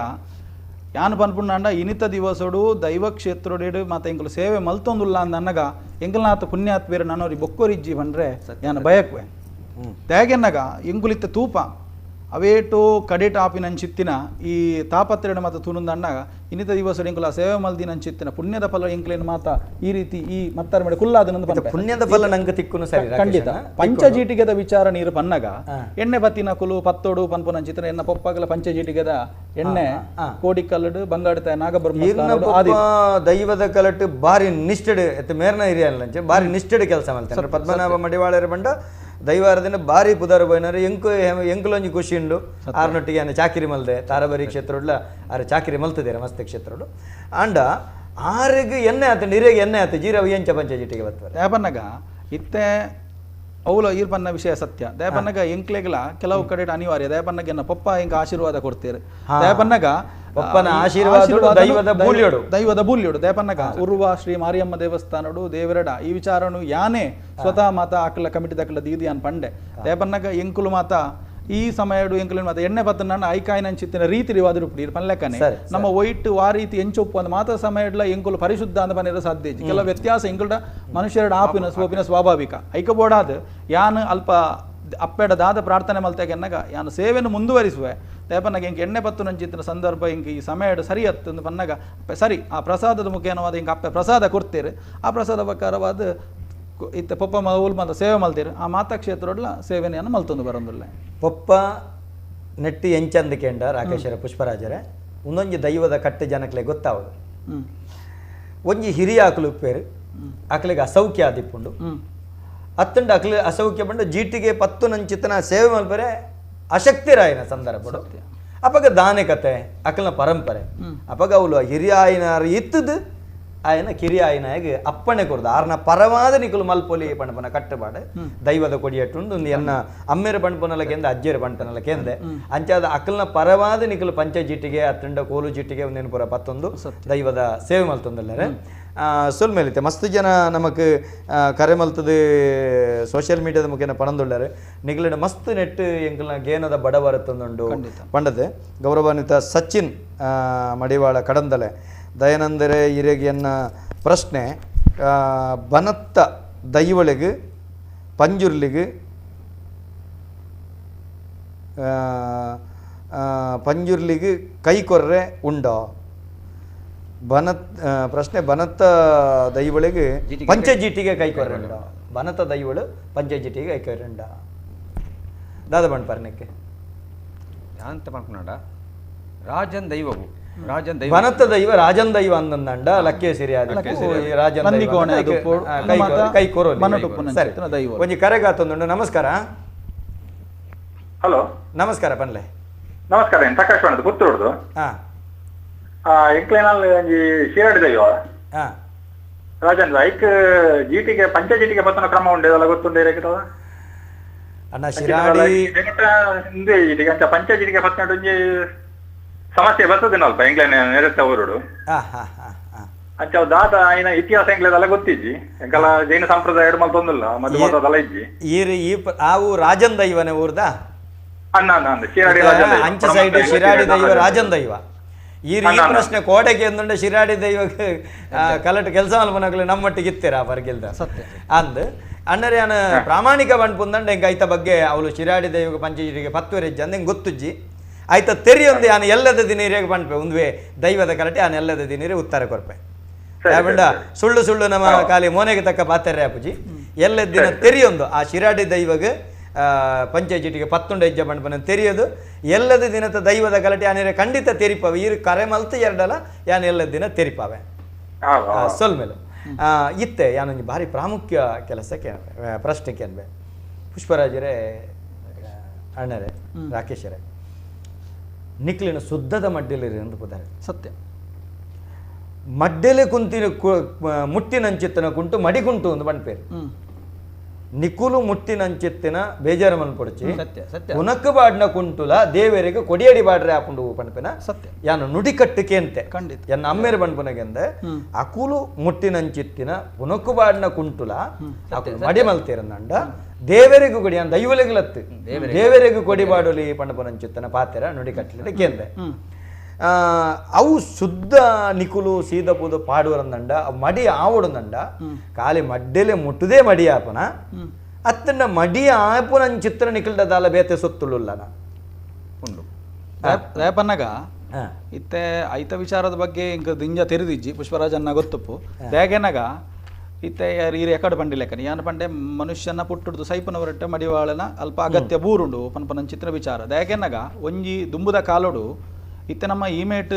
ಯಾನು ಪನ್ಪುಂಡ ಇನಿತ ದಿವಸಡು ದೈವ ಕ್ಷೇತ್ರಡು ಮತ್ತೆ ಎಂಕಲು ಸೇವೆ ಮಲ್ತೊಂದುಲ್ಲ ಅಂದನ್ನಗ ಎಂಕಲ್ನಾಥ ಪುಣ್ಯಾತ್ ಬೇರೆ ನನ್ನವ್ರಿಗೆ ಬೊಕ್ಕೋರಿಜ್ಜಿ ಪಂಡ್ರೆ ಯಾನು ಭಯಕ್ವೆ ತ್ಯಾಗೆನ್ನಗ ಎಂಕುಲಿತ್ತ ತೂಪ ಅವೇಟು ಕಡೆಟ್ ಆಪಿನಂಚಿತ್ತಿನ ಈ ತಾಪತ್ರೆಡ ಮಾತ ತುನುಂದಣ್ಣಗ ಇನಿತ ದಿವಸ ಎಂಕುಲ ಸೇವೆ ಮಲ್ದಿನಂಚಿತ್ತಿನ ಪುಣ್ಯದ ಫಲ ಎಂಕಲೇನು ಮಾತ ಈ ರೀತಿ ಈ ಮತ್ತಾರ ಮೇಲೆ ಕುಲ್ಲಾದನಂದು
ಪುಣ್ಯದ ಫಲ ನಂಗೆ ತಿಕ್ಕುನು ಸರಿ
ಖಂಡಿತ ಪಂಚಜೀಟಿಗೆದ ವಿಚಾರ ನೀರು ಪನ್ನಗ ಎಣ್ಣೆ ಬತ್ತಿನ ಕುಲು ಪತ್ತೋಡು ಪನ್ಪುನಂಚಿತ್ತಿನ ಎನ್ನ ಪೊಪ್ಪಗಲ ಪಂಚಜೀಟಿಗೆದ ಎಣ್ಣೆ ಕೋಡಿ ಕಲ್ಲಡು ಬಂಗಾಡತ ನಾಗಬರ್ಮ
ದೈವದ ಕಲಟ್ ಬಾರಿ ನಿಷ್ಠೆಡ್ ಮೇರ್ನ ಹಿರಿಯ ಬಾರಿ ನಿಷ್ಠೆಡ್ ಕೆಲಸ ಮಾಡ್ತಾರೆ ಪದ್ಮನಾಭ ಮಡಿವಾಳರ ಬಂಡ ದೈವಾರದಿಂದ ಬಾರಿ ಪುದಾರ ಬೈನಾರು ಎಂಕುಲೊಂಜಿ ಖುಷಿ ಉಂಡು ಆರ್ನೊಟ್ಟಿಗೆ ಚಾಕಿರಿ ಮಲ್ದೆ ತಾರಬರಿ ಕ್ಷೇತ್ರಡ್ಲ ಆರು ಚಾಕಿರಿ ಮಲ್ತದೇರ ಮಸ್ತ್ ಕ್ಷೇತ್ರಡು ಅಂಡ ಆರಿಗೆ ಎಣ್ಣೆ ಆತ ನೀರಿಗೆ ಎಣ್ಣೆ ಆತ ಜೀರವ ಎಂಚ ಪಂಚಾಯತಿಗೆ ಬರ್ತಾರೆ
ದೇಪನ್ನಗ ಇತ್ತೆ ಅವಳು ಈರ್ಪನ್ನ ವಿಷಯ ಸತ್ಯ ದೇಪನ್ನಗ ಎಂಕ್ಲೆಗ್ಲ ಕೆಲವು ಕಡೆ ಅನಿವಾರ್ಯ ದೇಪನ್ನಗ ಎನ್ನ ಪಪ್ಪ ಎಂಕ ಆಶೀರ್ವಾದ ಕೊಡ್ತೀರಿ ದೇಪನ್ನಗ
ಪಪ್ಪನ ಆಶೀರ್ವಾದ
ದೈವದ ಬೂಲ್ಯೋಡು ದೇಪನ್ನಗ ಉರ್ವ ಶ್ರೀ ಮಾರಿಯಮ್ಮ ದೇವಸ್ಥಾನಡು ದೇವರಡ ಈ ವಿಚಾರನು ಯಾನೇ ಸ್ವತಃ ಮಾತ ಅಕ್ಕಲ ಕಮಿಟಿ ದಕ್ಕಲ ದೀದಿ ಅನ್ ಪಂಡೆ ದೇಪನ್ನಗ ಎಂಕುಲು ಮಾತ ಈ ಸಮಯಡು ಎಂಕುಲು ಮಾತ ಎಣ್ಣೆ ಬತ್ತ ಐಕಾಯಿನಂಚಿತ್ತಿನ ರೀತಿ ರಿವಾದ ಪುಡಿ ಪನ್ಲೆಕ್ಕನೆ ನಮ್ಮ ಒಯ್ಟ್ ಆ ರೀತಿ ಎಂಚೊಪ್ಪು ಅಂದ ಮಾತ ಸಮಯಡ್ಲ ಎಂಕುಲು ಪರಿಶುದ್ಧ ಅಂತ ಬನ್ನಿರೋ ಸಾಧ್ಯ ಕೆಲವು ವ್ಯತ್ಯಾಸ ಎಂಕುಲ್ಡ ಮನುಷ್ಯರ ಆಪಿನ ಸೋಪಿನ ಸ್ವಾಭಾವಿಕ ಐಕಬೋಡಾದ ಯಾನು ಅಲ್ಪ ಅಪ್ಪೆಡ ದಾದ ಪ್ರಾರ್ಥನೆ ಮಲ್ತೆಗೆನ್ನಗ ಯಾನು ಸೇವೆಯನ್ನು ಮುಂದುವರಿಸುವೆ ದೇಪನ್ನಗ ಇಂಕ ಎಣ್ಣೆ ಪತ್ತು ನಂಚಿತ್ತಿನ ಸಂದರ್ಭ ಇಂಕ ಈ ಸಮಯ ಸರಿ ಹತ್ತು ಪನ್ನಗ ಸರಿ ಆ ಪ್ರಸಾದದ ಮುಖೇನವಾದ ಇಂಕ ಅಪ್ಪೆ ಪ್ರಸಾದ ಕೊಡ್ತೀರಿ ಆ ಪ್ರಸಾದ ಪ್ರಕಾರವಾದ ಇತ್ತ ಪಪ್ಪ ಮೌಲ್ ಮತ್ತು ಸೇವೆ ಮಲ್ತೀರಿ ಆ ಮಾತಾ ಕ್ಷೇತ್ರಡ್ಲ ಸೇವೆನೆಯನ್ನು ಮಲ್ತೊಂದು ಬರೋದಿಲ್ಲ
ಪಪ್ಪ ನೆಟ್ಟಿ ಎಂಚಂದ ಕೇಂಡ ರಾಕೇಶರ ಪುಷ್ಪರಾಜರೇ ಒಂದೊಂಜಿ ದೈವದ ಕಟ್ಟೆ ಜನಕ್ಲೆ ಗೊತ್ತಾವುದು ಒಂಜಿ ಹಿರಿಯ ಆಕಲು ಉಪ್ಪೇರು ಆಕಲಿಗೆ ಅಸೌಖ್ಯ ಆದಿಪ್ಪುಂಡು ಅತ್ತಂಡ ಅಕ್ಲ ಅಸೌಖ್ಯ ಬಂದು ಜೀಟಿಗೆ ಪತ್ತು ನಂಚಿತ್ತನ ಸೇವೆ ಮಲ್ಪರೆ ಅಶಕ್ತಿ ರಾಯನ ಸಂದರ್ಭ ಅಪಗ ದಾನೆ ಕತೆ ಅಕಲ್ನ ಪರಂಪರೆ ಅಪಗ ಅವಳು ಹಿರಿಯ ಆಯ್ನಾರು ಇತ್ತದು ಆಯ್ನ ಕಿರಿಯ ಆಯ್ನಾಗ ಅಪ್ಪಣೆ ಕೊಡ್ದು ಆರ್ನ ಪರವಾದ ನಿಕುಲು ಮಲ್ಪೊಲಿ ಪಂಪನ ಕಟ್ಟುಪಾಡು ದೈವದ ಕೊಡಿಯಟ್ಟುಂಡು ಎನ್ನ ಅಮ್ಮೆರ ಪಂಪನಲಕೆಂದ ಅಜ್ಜೆರ ಪಂಪನಲಕೆಂದೆ ಅಂಚಾದ ಅಕಲ್ನ ಪರವಾದ ನಿಕುಲು ಪಂಚ ಜೀಟಿಗೆ ಅತ್ತಂಡ ಕೋಲು ಜೀಟಿಗೆ ಒಂದೇನು ಪುರ ಪತ್ತೊಂದು ದೈವದ ಸೇವೆ ಮಲ್ತೊಂದಲ್ಲರೆ ಸೊಲ್ಮೇಲಿತ್ತೆ ಮಸ್ತ್ ಜನ ನಮಕ್ ಕರೆ ಮಲ್ತದು ಸೋಷಿಯಲ್ ಮೀಡಿಯಾದ ಮುಖೇನ ಪಣಂದುಳ್ಳಾರೆ ನಿಗಲಿನ ಮಸ್ತ್ ನೆಟ್ ಎಂಕಲ್ನ ಗೇನದ ಬಡವರತ್ತೊಂದುಂಡು ಪಂಡದೆ ಗೌರವಾನ್ವಿತ ಸಚಿನ್ ಮಡಿವಾಳ ಕಡಂದಲೆ ದಯಾನಂದರೆ ಇರೆಗಿಯನ್ನ ಪ್ರಶ್ನೆ ಬನತ್ತ ದೈವಳಿಗೆ ಪಂಜುರ್ಲಿಗೆ ಪಂಜುರ್ಲಿಗೆ ಕೈ ಕೊರ್ರೆ ಉಂಡೋ ಪ್ರಶ್ನೆ ಬನತ್ತ ದೈವಳಿಗೆ ಪಂಚಜೀಟಿಗೆ ಕೈ ಕೊರ್ರೆ ಉಂಡೋ ಬನತ್ತ ದೈವಳು ಪಂಚಜೀಟಿಗೆ ಕೈ ಕೊರ್ರೆ ಉಂಡ ದಾದ ಬಣ್ಣ ಪರ್ಣಕ್ಕೆ
ಅಂತ ಪಂಪನಾಡ ರಾಜನ್ ದೈವವು
ವನತ್ತ ದೈವ ರಾಜನ್ ದೈವ ಅಂದಂಡ ಲಕ್ಕೆ ಸಿರಿಯಾದ ರಾಜನ್ ಕೈ ಕೊರೋಲಿ ಒಂಜಿ ಕರೆಗಾತೊಂದುಂಡು ನಮಸ್ಕಾರ
ಹಲೋ
ನಮಸ್ಕಾರ ಪನ್ಲೆ
ನಮಸ್ಕಾರ ಆಕಾಶವಾಣಿ ಪುತ್ತೂರ್ದು ಎಂಕ್ಲೇನಲ್ ಒಂಜಿ ಶಿರಾಡಿ ದೈವ ರಾಜನ್ ಐಕ್ ಜೀಟಿಗೆ ಪಂಚ ಜೀಟಿಗೆ ಬತ್ತನ ಕ್ರಮ ಉಂಡೆ ಗೊತ್ತುಂಡೆ
ಅಣ್ಣ ಶಿರಾಡಿ
ಪಂಚಾಯತಿಗೆ ಪತ್ನಾಡು ಸಮಸ್ಯೆ ಬರ್ತದೆ ಅಲ್ಪ ಎಂಗ್ಲೇನೆ ನೆರೆತ್ತ ಊರುಡು ಅಂಚ ದಾದ ಆಯ್ನ ಇತಿಹಾಸ ಎಂಗ್ಲೇದೆಲ್ಲ ಗೊತ್ತಿಜ್ಜಿ ಎಂಕಲ ಜೈನ ಸಂಪ್ರದಾಯ ಮಲ್ ತೊಂದಿಲ್ಲ ಮದ್ದು ಮತ್ತದೆಲ್ಲ ಇಜ್ಜಿ
ಆವು ರಾಜನ್ ದೈವನೇ ಊರ್ದ
ಅಣ್ಣ ಶಿರಾಡಿ
ಅಂಚೆ ಸೈಡ್ ಶಿರಾಡಿ ದೈವ ರಾಜನ್ ದೈವ ಈ ಪ್ರಶ್ನೆ ಕೋಟೆಗೆ ಎಂದುಂಡೆ ಶಿರಾಡಿ ದೈವಕ್ಕೆ ಕಲೆಕ್ಟ್ ಕೆಲಸ ಮಲ್ಪನಾಗಲಿ ನಮ್ಮೊಟ್ಟಿಗೆ ಇತ್ತೀರ ಬರ್ಗಿಲ್ದ ಅಂದ್ ಅಣ್ಣರೇ ಅನ್ನ ಪ್ರಾಮಾಣಿಕ ಬಂಡ್ಪುಂದಂಡೆ ಹೆಂಗೆ ಐತ ಬಗ್ಗೆ ಅವಳು ಶಿರಾಡಿ ದೈವಕ್ಕೆ ಪಂಚಜೀರಿಗೆ 10 ವರೆಜ್ಜಿ ಅಂದ ಹೆಂಗೆ ಗೊತ್ತುಜ್ಜಿ ಆಯ್ತ ತೆರಿಯೊಂದು ಆನೆ ಎಲ್ಲದ ದಿನೀರಿಗೆ ಬಂಡ್ಪೆ ಒಂದುವೆ ದೈವದ ಕರಟೆ ಆನೆ ಎಲ್ಲದ ದಿನೀರಿಗೆ ಉತ್ತರ ಕೊರ್ಪೆ ಯಾಬಂಡ ಸುಳ್ಳು ಸುಳ್ಳು ನಮ್ಮ ಕಾಲಿ ಮೋನೆಗೆ ತಕ್ಕ ಪಾತ್ರೆ ಅಪ್ಪುಜಿ ಎಲ್ಲದ ದಿನ ತೆರಿಯೊಂದು ಆ ಶಿರಾಡಿ ದೈವಗೆ ಪಂಚಾಯತಿಗೆ 11 ಹೆಜ್ಜೆ ಬಂಡ್ಪನ ತೆರೆಯೋದು ಎಲ್ಲದ ದಿನದ ದೈವದ ಗಲಾಟೆ ಆನೆ ಖಂಡಿತ ತೆರಿಪಾವೆ ಈ ಕರೆ ಮಲ್ತು ಎರಡಲ್ಲ ಯಾನು ಎಲ್ಲದ ದಿನ ತೆರಿಪಾವೆ ಸೊಲ್ಮೇಲೆ ಇತ್ತೆ ಯಾನೊಂದು ಭಾರಿ ಪ್ರಾಮುಖ್ಯ ಕೆಲಸಕ್ಕೆ ಪ್ರಶ್ನೆಗೆ ಅನ್ಬೆ ಪುಷ್ಪರಾಜರೇ ಅಣ್ಣರೇ ರಾಕೇಶರೇ ನಿಕ್ಲಿನ ಶುದ್ಧದ ಮಡ್ಡೆಲಿರಿ ಎಂದು ಪುದಾರೆ
ಸತ್ಯ
ಮಡ್ಡೆಲೆ ಕುಂತಿನ ಮುಟ್ಟಿನಂಚಿತ್ತನ ಕುಂಟು ಮಡಿಗುಂಟು ಒಂದು ಬಂಡ್ಪೇರು ನಿಕುಲು ಮುಟ್ಟಿನಂಚಿತ್ತಿನ ಬೇಜಾರು ಮನ್ಪೊಡಚಿ ಉನಕ್ಕು ಬಾಡ್ನ ಕುಂಟುಲ ದೇವರಿಗೆ ಕೊಡಿಯಡಿ ಬಾಡ್ರೆ ಆಪುಂಡು ಪಂಪಿನ
ಸತ್ಯ
ಯಾನು ನುಡಿಕಟ್ಟುಕೆ ಅಂತೆ
ಖಂಡಿತ
ಎನ್ನ ಅಮ್ಮೇರು ಬಂಡ್ಪನಗೆಂದೆ ಅಕುಲು ಮುಟ್ಟಿನಂಚಿತ್ತಿನ ಉನಕ್ಕು ಬಾಡ್ನ ಕುಂಟುಲ ಮಡಿ ಮಲ್ತೀರನ್ನಂಡ ದೇವರಿಗೂ ಕೊಡಿ ಅಂತ ದೈವಲೆಗಳತ್ತು ದೇವರಿಗೂ ಕೊಡಿ ಬಾಡುಲಿ ಪಂಡಪನಂಚಿತ್ತನ ಪಾತೆರ ನುಡಿಕಟ್ಟಲಿದೆ ಕೇಂದ್ರೆ ಅವು ಶುದ್ಧ ನಿಕುಲು ಸೀದಪುದು ಪಾಡುವರಂದಂಡ ಮಡಿ ಆವಡುಂದಂಡ ಕಾಲಿ ಮಡ್ಡೆಲೆ ಮುಟ್ಟುದೇ ಮಡಿ ಆಪನ ಅತ್ತಂಡ ಮಡಿ ಆಪುನ ಚಿತ್ರ ನಿಕಲ್ದಾಲ ಬೇತೆ ಸೊತ್ತುಳುಲ್ಲನ ಉಂಡು
ರೇಪನ್ನಗ ಇತ್ತೆ ಐತ ವಿಚಾರದ ಬಗ್ಗೆ ಇಂಕ ದಿಂಜ ತೆರೆದಿಜ್ಜಿ ಪುಷ್ಪರಾಜನ್ನ ಗೊತ್ತಪ್ಪು ಹೇಗೆನಗ ಇತ್ತೆ ಈ ಎಕಡೆ ಬಂಡಿಲೆಕ್ಕನಿ ಯಾನ ಪಂಡೆ ಮನುಷ್ಯನ ಪುಟ್ಟುಡ್ದು ಸೈಪನ ಹೊರಟೆ ಮಡಿವಾಳನ ಅಲ್ಪ ಅಗತ್ಯ ಬೂರುಂಡು ಪನ್ಪನ ಚಿತ್ರ ವಿಚಾರ ಹೇಗೆನಗ ಒಂಜಿ ದುಂಬುದ ಕಾಲೋಡು ಇತ್ತೆ ನಮ್ಮ ಈ ಮೇಟ್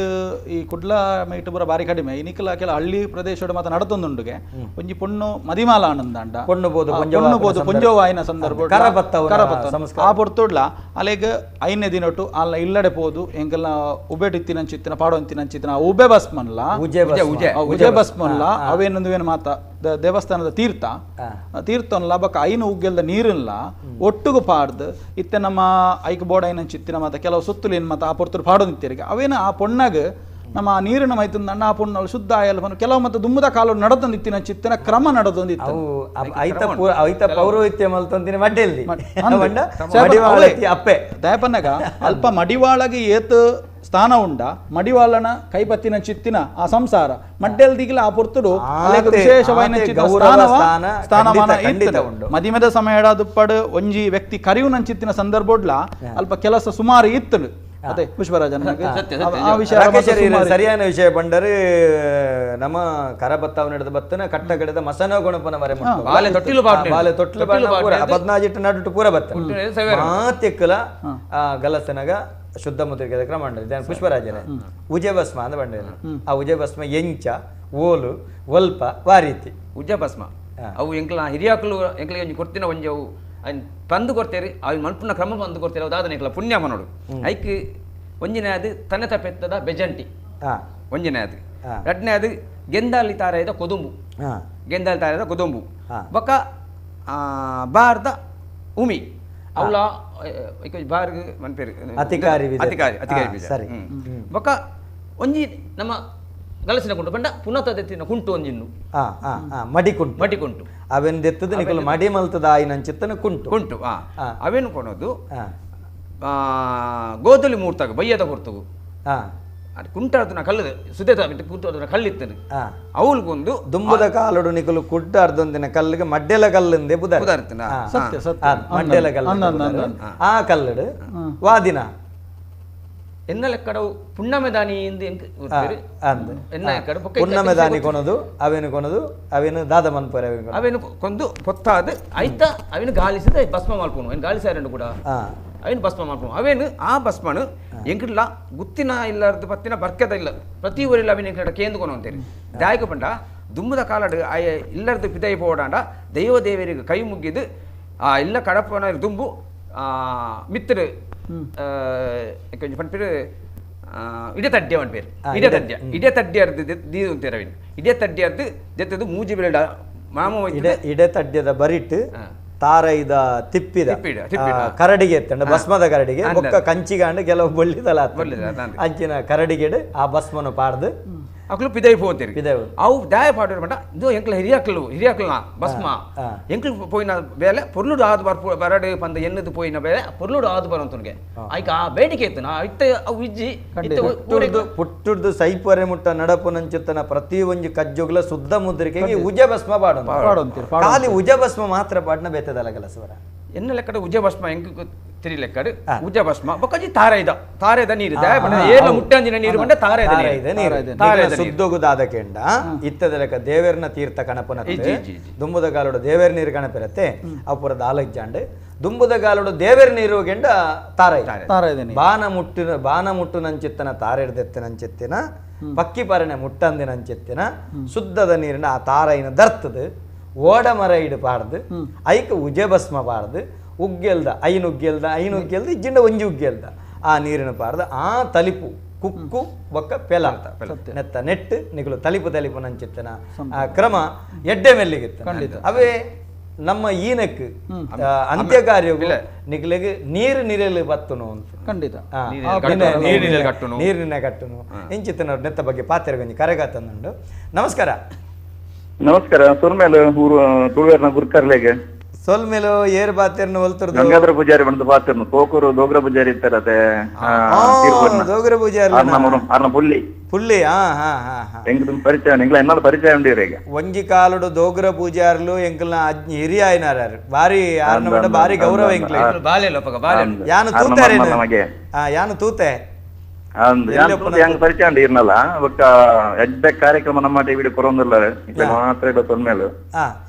ಈ ಕುಡ್ಲ ಮೇಟ್ ಪೂರ ಬಾರಿ ಕಡಿಮೆ ಇನಿಕಲ ಕೆಲ ಹಳ್ಳಿ ಪ್ರದೇಶದ ಮಾತ ನಡತೊಂದುಂಡುಗೆ ಒಂಜಿ ಪೊಣ್ಣು ಮದಿಮಾಲ ಆನಂದಂಡ ಪೊಣ್ಣು ಪುಂಜೋವಾಯಿನ ಸಂದರ್ಭ ಆ ಪೊರ್ತುಡ್ಲ ಅಲೆಗ್ 5ನೇ ದಿನೊಟ್ಟು ಅಲ್ಲ ಇಲ್ಲಡೆ ಪೋದು ಎಂಕಲ್ನ ಉಬೆಟಿತ್ತಿನಂಚಿತ್ತಿನ ಪಾಡೋಂತಿನಂಚಿತ್ತಿನ ಉಬೆ ಬಸ್ಮನ್ಲ ಉಜೆ ಬಸ್ಮನ್ಲ ಅವೇನೊಂದುವೇನು ಮಾತ ದೇವಸ್ಥಾನದ ತೀರ್ಥನ್ಲ ಬಕ್ಕ ಐನು ಉಗ್ಗೆಲ್ದ ನೀರನ್ಲ ಒಟ್ಟುಗು ಪಾಡ್ದು ಇತ್ತೆ ನಮ್ಮ ಐಕ್ ಬೋರ್ಡ್ ಐನಂಚಿತ್ತಿನ ಮಾತ ಕೆಲವು ಸುತ್ತಲಿನ ಮಾತ ಆ ಪೊರ್ತರು ಪಾಡೋಂತಿರಿಗೆ ಅವೇನ ಆ ಪೊಣ್ಣಾಗ ನಮ್ಮ ನೀರಿನ ಮೈತಂದ ಅಣ್ಣ ಆ ಪೊಣ್ಣಲ್ಲಿ ಶುದ್ಧ ಆಯಲ್ಲ ಕೆಲವು ಮತ್ತೆ ದುಮ್ಮದ ಕಾಲು ನಡತಂದಿತ್ತಿನ ಚಿತ್ತಿನ ಕ್ರಮ ನಡತಂದಿತ್ತು
ಪೌರೋಹಿತ್ಯ ಮಲ್ತಂದಿನ ಮಡ್ಡೆಲ್ಲಿ
ಅಪ್ಪೆ ದಯಪನ್ನಗ ಅಲ್ಪ ಮಡಿವಾಳಗೆ ಏತು ಸ್ಥಾನ ಉಂಡ ಮಡಿವಾಳನ ಕೈಪತ್ತಿನ ಚಿತ್ತಿನ ಆ ಸಂಸಾರ ಮಡ್ಡೆಲ್ ದಿಗಿಲ ಆ ಪೊರ್ತುಡು ವಿಶೇಷವಾದ ಸ್ಥಾನಮಾನ ಮದಿಮೆದ ಸಮಯ ದುಪ್ಪಡು ಒಂಜಿ ವ್ಯಕ್ತಿ ಕರಿವು ಚಿತ್ತಿನ ಸಂದರ್ಭಡ್ಲ ಅಲ್ಪ ಕೆಲಸ ಸುಮಾರು ಇತ್ತು ಅದೇ ಪುಷ್ಪರಾಜನ್
ಸರಿಯಾದ ವಿಷಯ ಬಂಡರು ನಮ್ಮ ಕರಬತ್ತಾವ್ ನಡೆದ ಬತ್ತನ ಕಟ್ಟ ಕಡೆದ ಮಸನ ಗುಣಪನ ವರೆ ಬಾಲೆ ತೊಟ್ಟಿಲು 14 ನಡುಟು ಪೂರ ಬತ್ತ ಮಾತೆಕ್ಕಲ ಗಲಸನಗ ಶುದ್ಧ ಮುದ್ರಿಕೆ ಕ್ರಮ ಮಾಡಿದೆ ಪುಷ್ಪರಾಜನೇ ಉಜೆ ಭಸ್ಮ ಅಂತ ಬಂಡಿಲ್ಲ ಆ ಉಜೆ ಭಸ್ಮ ಎಂಚ ಓಲು ಒಲ್ಪ ವಾರೀತಿ
ಉಜೆ ಭಸ್ಮ ಅವು ಎಂಕ್ಲ ಹಿರಿಯಾಕಲು ಎಂಕ್ಲಿಗೆ ಒಂಜಿ ಕೊಡ್ತಿನ ಒಂಜಿ ಅವು ಪಂದು ಕೊಡ್ತೇರಿ ಅವು ಮಲ್ಪುನ ಕ್ರಮ ಪಂದು ಕೊಡ್ತೇರಿ ಅದಾದ ಎಂಕ್ಲ ಪುಣ್ಯ ಮನೋಡು ಐಕ್ ಒಂಜಿನೇ ಅದು ತನ್ನ ತಪ್ಪೆತ್ತದ ಬೆಜಂಟಿ ಒಂಜಿನೇ ಅದು ಎರಡನೇ ಅದು ಗೆಂದಾಲಿ ತಾರೆಯದ ಕೊದುಂಬು ಗೆಂದಾಲಿ ತಾರೆಯದ ಕೊದುಂಬು ಬೊಕ್ಕ ಬಾರ್ದ ಉಮಿ ಅವಳ ಬಾರ್ಗ ಮನ್ಪೇರು
ಅಧಿಕಾರಿ
ಸರಿ ಬೊಕ್ಕ ಒಂಜಿ ನಮ್ಮ ಗಲಸಿನ ಕುಂಟು ಬಂಡ ಪುನಃ ಕುಂಟು ಒಂಜಿನ್ನು
ಮಡಿಕುಂಟು ಅವೇನು ದೆತ್ತದು ನಿಕಲು ಮಡಿ ಮಲ್ತದ ಆಯ್ನಂಚಿತ್ತನ ಕುಂಟು
ಅವೇನು ಕೊನೋದು ಗೋಧಲಿ ಮೂರ್ತಾಗ ಬಯ್ಯದ ಹೊರ್ತಗು ಅದು ಕುಂಟಾಡ್ತನ ಕಲ್ಲದು ಸುದೇತ ಕುಂಟಾಡ್ತನ ಕಲ್ಲಿತ್ತನು ಅವಳಿಗೊಂದು
ದುಂಬದ ಕಾಲುಡು ನಿಕಲು ಕುಟ್ಟಾರ್ದೊಂದಿನ ಕಲ್ಲಿಗೆ ಮಡ್ಡೆಲ ಕಲ್ಲಿಂದೆ
ಬುದಾರ್ತನ
ಮಡ್ಡೆಲ ಕಲ್ಲು ಆ ಕಲ್ಲಡು ವಾದಿನ
ಎನ್ನಲೆಕ್ಕಡವು ಪುಣ್ಣಮೆದಾನಿ
ಪುಣ್ಣಮೆದಾನಿ ಕೊನದು ಅವೇನು ದಾದ ಮನ್ಪರ
ಅವೇನು ಕೊಂದು ಪೊತ್ತಾದ ಆಯ್ತ ಅವೇನು ಗಾಲಿಸಿದ ಭಸ್ಮ ಮಲ್ಪುನು ಏನು ಗಾಲಿಸಾರನ್ನು ಕೂಡ ಅವೇನು ಭಸ್ಮ ಮಲ್ಪುನು ಅವೇನು ಆ ಭಸ್ಮನು ಎಂಕಿಲ್ಲ ಗುತ್ತಿನ ಇಲ್ಲಾರ್ದು ಪತ್ತಿನ ಬರ್ಕೆದ ಇಲ್ಲ ಪ್ರತಿ ಊರಿಲ್ಲ ಅವೇನು ಎಂಕಡ ಕೇಂದ್ಕೊನು ಅಂತೇಳಿ ದಾಯಕ ಪಂಡ ದುಮ್ಮದ ಕಾಲಡು ಇಲ್ಲರ್ದು ಪಿದೈ ಪೋಡಾಂಡ ದೈವ ದೇವರಿಗೆ ಕೈ ಮುಗಿದು ಆ ಇಲ್ಲ ಕಡಪನ ದುಂಬು ಮಿತ್ರ ಪಂಪೇರು ಇಡತಡ್ಡೆ ಅವನ ಪೇರು ಇಡತಡ್ಡೆ ಅರ್ದು ದೀದು ಅಂತಾರೆ ಅವಿನ ಇಡತಡ್ಡೆ ಅರ್ದು ಜೊತೆದು ಮೂಜಿ ಬೆಳೆಡ ಮಾಮ
ಇಡತಡ್ಯದ ಬರಿಟ್ ತಾರೈದ ತಿಪ್ಪಿದ ಕರಡಿಗೆ ಎತ್ತಂಡ ಭಸ್ಮದ ಕರಡಿಗೆ ಬೊಕ್ಕ ಕಂಚಿಗಾಂಡು ಕೆಲವು ಬೊಳ್ಳಿದಲ್ಲ ಅಂಚಿನ ಕರಡಿಗೆಡು ಆ ಭಸ್ಮನ ಪಾಡ್ದು
ಅಕ್ಲು ಪಿದೈ ಪೋಂತೀರಿ ಅವು ದಾಯ ಪಾಡು ಮಟ ಇದು ಎಂಕ್ಲ ಹಿರಿಯಕ್ಲನ ಭಸ್ಮ ಎಂಕ್ಲು ಪೋಯಿನ ಬೇಲೆ ಪೊರ್ಲುಡು ಆದು ಬರಡು ಪಂದ ಎನ್ನದು ಪೋಯಿನ ಬೇಲೆ ಪೊರ್ಲುಡು ಆದು ಬರೋಂತನಿಗೆ ಆಯ್ಕ ಆ ಬೇಡಿಕೆ ಇತ್ತನ ಇತ್ತೆ ಅವು ಇಜ್ಜಿ
ಪುಟ್ಟುಡ್ದು ಸೈಪರೆ ಮುಟ್ಟ ನಡಪು ನಂಚುತ್ತನ ಪ್ರತಿ ಒಂಜಿ ಕಜ್ಜುಗ್ಲ ಶುದ್ಧ ಮುದ್ರಿಕೆಗೆ ಉಜ ಭಸ್ಮ ಪಾಡೋದು ಖಾಲಿ ಉಜ ಭಸ್ಮ ಮಾತ್ರ ಪಾಡ್ನ ಬೇತದಲ್ಲ ಕೆಲಸವರ
ಎನ್ನ ಲೆಕ್ಕಡ ಉಜ ಭಸ್ಮ ಎಂಕ್ ತಿರಿ ಲೆಕ್ಕಡು ಉಜ ಭಸ್ಮ ಬೊಕ್ಕಜಿ ತಾರೆದ ನೀರು ಏರ್ಲ ಮುಟ್ಟಂಜಿನ ನೀರು ಬಂಡ ತಾರೆದ
ಸುದ್ದೋಗುದಾದ ಕೆಂಡ ಇತ್ತದ ಲೆಕ್ಕ ದೇವೇರ್ನ ತೀರ್ಥ ಕಣಪನ ದುಂಬುದ ಗಾಲೋಡು ದೇವೇರ್ ನೀರು ಕಣಪಿರತ್ತೆ ಅಪುರದ ಆಲಜ್ಜಾಂಡ್ ದುಂಬುದ ಗಾಲೋಡು ದೇವೇರ್ ನೀರು ಗೆಂಡ ಬಾನ ಮುಟ್ಟು ನಂಚಿತ್ತನ ತಾರೆಡ್ದೆತ್ತೆ ನಂಚಿತ್ತಿನ ಪಕ್ಕಿ ಪರಣೆ ಮುಟ್ಟಂದಿ ನಂಚಿತ್ತಿನ ಶುದ್ಧದ ನೀರಿನ ಆ ತಾರೈನ ದರ್ತದು ಓಡ ಮರ ಇಡು ಪಾಡ್ದು ಐಕ ಉಜೆ ಭಸ್ಮ ಪಾಡ್ದು ಉಗ್ಗೆಲ್ದ ಐನುಗ್ಗೆಲ್ದ ಇಜ್ಜಿಂಡ ಒಂಜಿ ಉಗ್ಗೆಲ್ದ ಆ ನೀರಿನ ಪಾಡ್ದ ಆ ತಲಿಪು ಕುಕ್ಕು ಬೊಕ್ಕ ಪೆಲ ಅಂತ ನೆತ್ತ ನೆಟ್ಟು ನಿಗಲು ತಲಿಪು ನಂಚಿತ್ತನ ಆ ಕ್ರಮ ಎಡ್ಡೆ ಮೆಲ್ಲಿಗಿತ್ತು ಅವೇ ನಮ್ಮ ಈನಕ್ಕೆ ಅಂತ್ಯಕಾರ್ಯಗಳು ನಿಗಲಿಗೆ ನೀರಿನಲ್ಲಿ ಬತ್ತುನು ಅಂತ
ಖಂಡಿತ
ನೀರಿನ ಕಟ್ಟುನು ಇಂಚಿತ್ತನವ್ರ ನೆತ್ತ ಬಗ್ಗೆ ಪಾತ್ರೆಗೊಂಜಿ ಕರೆಗಾತಂದುಂಡು ನಮಸ್ಕಾರ
ಸುರ್ಮೇಲೆ ಊರು ತುಳುವೇರ್ನ ಗುರ್ಕರ್ಲೆಗೆ
ಸೊಲ್ಮೇಲು ಏರ್ ಬಾತಿರ್ನ ಹೊಲ್ತರ್ದು
ಗಂಗಾಧರ ಪೂಜಾರಿ ಬಂದು ಬಾತಿರ್ನು ಕೋಕೂರು ದೋಗ್ರ ಪೂಜಾರಿ ಇರ್ತಾರತೆ
ದೋಗ್ರ ಪೂಜಾರಿ
ಅರ್ನ
ಪುಲ್ಲಿ
ಪರಿಚಯ ನಿಂಗ್ಲ ಎನ್ನಾರು ಪರಿಚಯ ಉಂಡಿರ ಈಗ
ಒಂಜಿ ಕಾಲುಡು ದೋಗ್ರ ಪೂಜಾರ್ಲು ಎಂಕಲ್ನ ಹಿರಿಯ ಆಯ್ನಾರು ಬಾರಿ ಆರ್ನ ಬಡ ಬಾರಿ ಗೌರವ ಎಂಕ್ಲೆ ಯಾನು ತೂತಾರೆ ಯಾನು ತೂತೆ
ಪರಿಚಯ ಉಂಡು ಇರ್ನಲ್ಲ ಒಕ್ಕ ಎಡ್ಡೆ ಕಾರ್ಯಕ್ರಮ ನಮ್ಮ ಟಿವಿ ಕೊರೊಂದಿಲ್ಲ ಮಾತ್ರ ತೊಂದ್ಮೇಲೆ